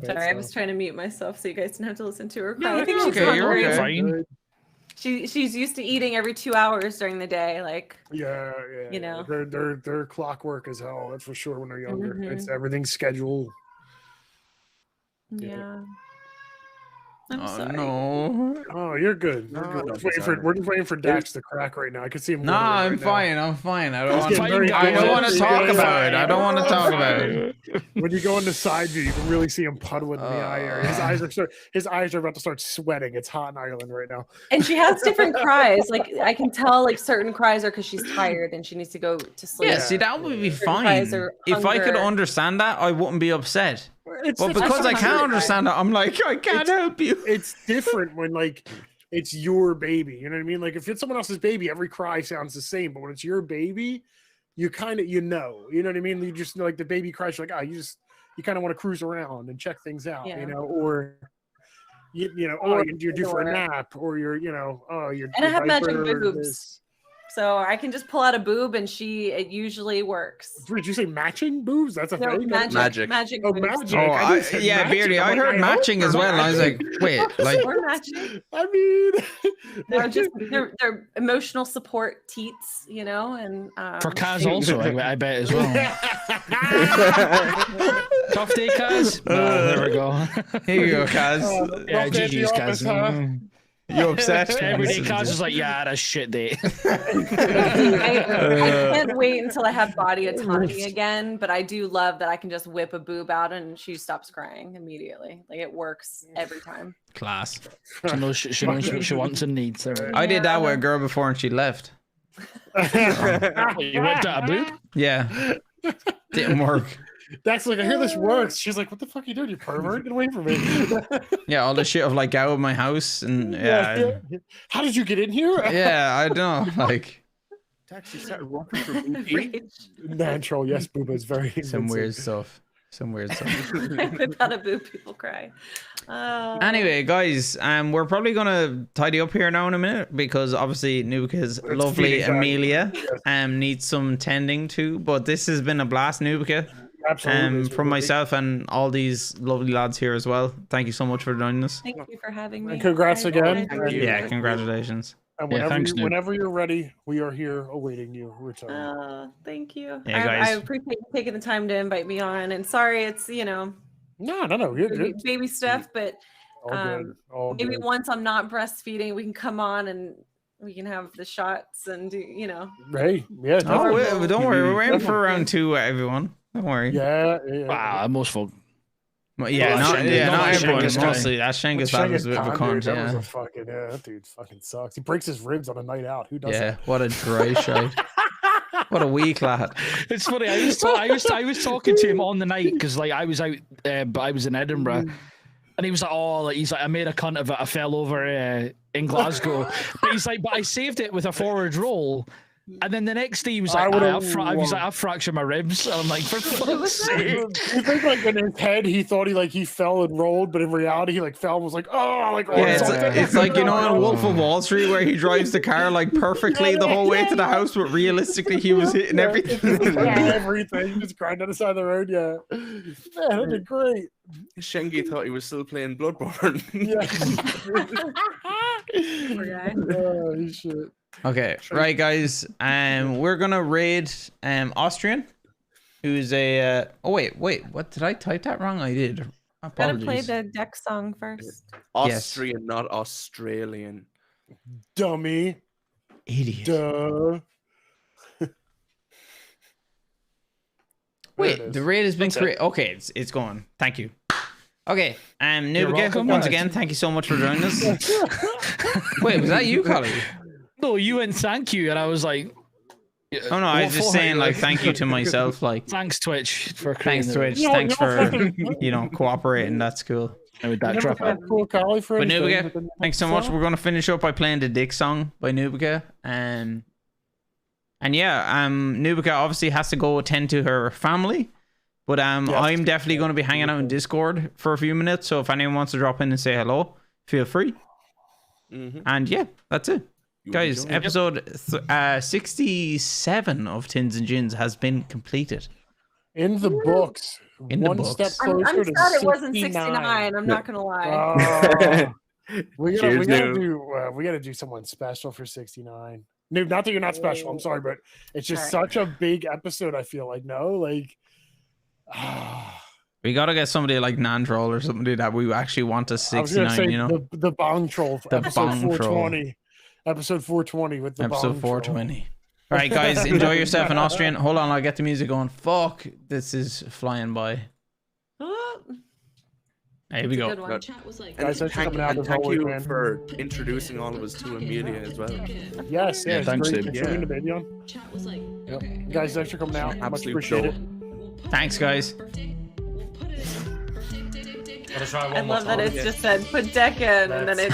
Sorry, I was trying to mute myself so you guys didn't have to listen to her cry. No, I think you're she's okay, you're hungry. okay. Fine. She's used to eating every 2 hours during the day. Like, Yeah, You know. they're clockwork as hell. That's for sure. When they're younger, it's Mhm. everything's scheduled. Yeah. yeah. I'm Oh sorry. no. Oh, you're good. No, You're good. don't be We're sorry. just waiting for Dax to crack right now. I can see him. No, wondering I'm right now. fine. I'm fine. I don't He's want. getting very I don't want to close. talk Yeah, about it. yeah. I don't want to talk about it. When you go into side view, you can really see him puddling in the eye area. His eyes are about to start sweating. It's hot in Ireland right now. And she has different cries. Like, I can tell, like, certain cries are because she's tired and she needs to go to sleep. Yeah, see, that would be Certain fine. cries are If I could hunger. understand that, I wouldn't be upset. It's But because I can't understand it, I'm like, I can't help you. it's different when like it's your baby. You know what I mean? Like if it's someone else's baby, every cry sounds the same. But when it's your baby, you kind of you know what I mean. You just like the baby cries, you're like you kind of want to cruise around and check things out, Yeah. you know, or you're due for a nap, or you're you're. And I have magic diaper, boobs. this. So I can just pull out a boob and it usually works. Did you say matching boobs? That's a No, thing. Magic. Magic Oh, boobs. magic. Oh, I just said yeah, matching. Beardy, I'm I like, heard hope matching they're as well. And I was like, matching. wait, like, Or matching. I mean, They're emotional support teats, you know, and For Kaz also, I bet as well. Tough day, Kaz. No, there we go. here you go, Kaz. Yeah, Rough day at the GG's, office, Kaz. huh? You upset? Every day, Kaz is like, yeah, that's shit day. I can't wait until I have body autonomy again, but I do love that I can just whip a boob out and she stops crying immediately. Like, it works every time. Class. She knows what she wants and needs. I did that with a girl before and she left. You whipped out a boob? Yeah. Didn't work. That's like, I hear this works. She's like, what the fuck are you doing, you pervert? Get away from me. Yeah, all the shit of like out of my house and yeah. How did you get in here? Yeah, I don't know. Like Taxi started walking for booty. Rage. Natural, yes, Booba is very some convincing. weird stuff. Some weird stuff. Whip out a boob, people cry. Anyway, guys, we're probably gonna tidy up here now in a minute because obviously Nubica's lovely feeding time. Amelia Yes. needs some tending to. But this has been a blast, Nubica. Absolutely. From myself and all these lovely lads here as well. Thank you so much for joining us. Thank you for having me. And congrats I- again. I- Thank you. Yeah, congratulations. And Yeah, whenever, thanks, Noob. whenever you're ready, we are here awaiting you. Return. Thank you. Yeah, I guys. appreciate you taking the time to invite me on. And sorry, it's No. You're good. baby stuff, but All good. All maybe good. once I'm not breastfeeding, we can come on and we can have the shots and do, Hey, yeah. Oh, definitely. don't worry. We're waiting for Definitely. round 2, everyone. Don't worry. Yeah. Wow, most folk. Well, yeah, Oh, not, Shengus- yeah, not not like everyone. Shengus guy. Mostly that Shengus lad was a bit of a Khan, dude, cunt. that was Yeah. a fucking that dude fucking sucks. He breaks his ribs on a night out. Who does Yeah. that? What a dry shite. What a weak lad. It's funny. I was talking to him on the night because like I was out, but I was in Edinburgh, and he was like, "Oh, he's like, I made a cunt of it. I fell over in Glasgow." But he's like, "But I saved it with a forward roll." And then the next day he was like, I've fractured my ribs. And I'm like, for fuck's sake. You think like in his head he thought he fell and rolled, but in reality he like fell and was like, oh, like oh, Yeah, it's it's like, you know, in Wolf of Wall Street where he drives the car like perfectly the whole way to the house, but realistically he was hitting everything. everything, just grinding on the side of the road. Yeah, man, that'd be great. Shengi thought he was still playing Bloodborne. Poor guy. Oh shit. Okay, right, guys. We're gonna raid Austrian, who's a. Oh wait, what did I type that wrong? I did. Gotta Apologies. play the deck song first. Austrian, not Australian. Dummy. Idiot. Duh. Wait, the raid has been created. Okay, it's going. Thank you. Okay, Nubica, welcome, once guys. again, thank you so much for joining us. Wait, was that you, Collie? No, you went thank you, and I was like, Oh no, I what was just for? saying like thank you to myself. Like thanks Twitch for thanks creating Twitch, No, thanks no for fucking- cooperating. That's cool. With You that never drop thought cool Collie for But anything, Nubica, but then thanks so much. so- We're going to finish up by playing the Dick song by Nubica. And yeah, Nubica obviously has to go attend to her family. But I'm definitely going to be hanging out in Discord for a few minutes. So if anyone wants to drop in and say hello, feel free. And yeah, that's it. Guys, episode 67 of Tins and Gins has been completed. in the books. In the one books. step I'm closer to sad it wasn't 69. 69. I'm not gonna lie. We Cheers, gotta Noob. we gotta do someone special for 69. Noob, not that you're not special. I'm sorry, but it's just Alright. such a big episode. I feel like We got to get somebody like Nan Troll or somebody that we actually want to I was gonna 69, say you know? the bong troll for The episode bong troll. 420. Episode 420 with the Episode bong 420. All right, guys, enjoy yourself in Austrian. Hold on, I'll get the music going. Fuck, this is flying by. Here we Good go. one. And Guys, thanks for thank, coming out and as thank always, you man. for introducing all of us to Amelia as well. Yes, Yeah, it's thanks, great. Dave. Thanks for bringing the baby on. Yep. Guys, thanks for coming out. Much Absolute appreciated. dope. Thanks, guys. I love that it's just said put deck in and then it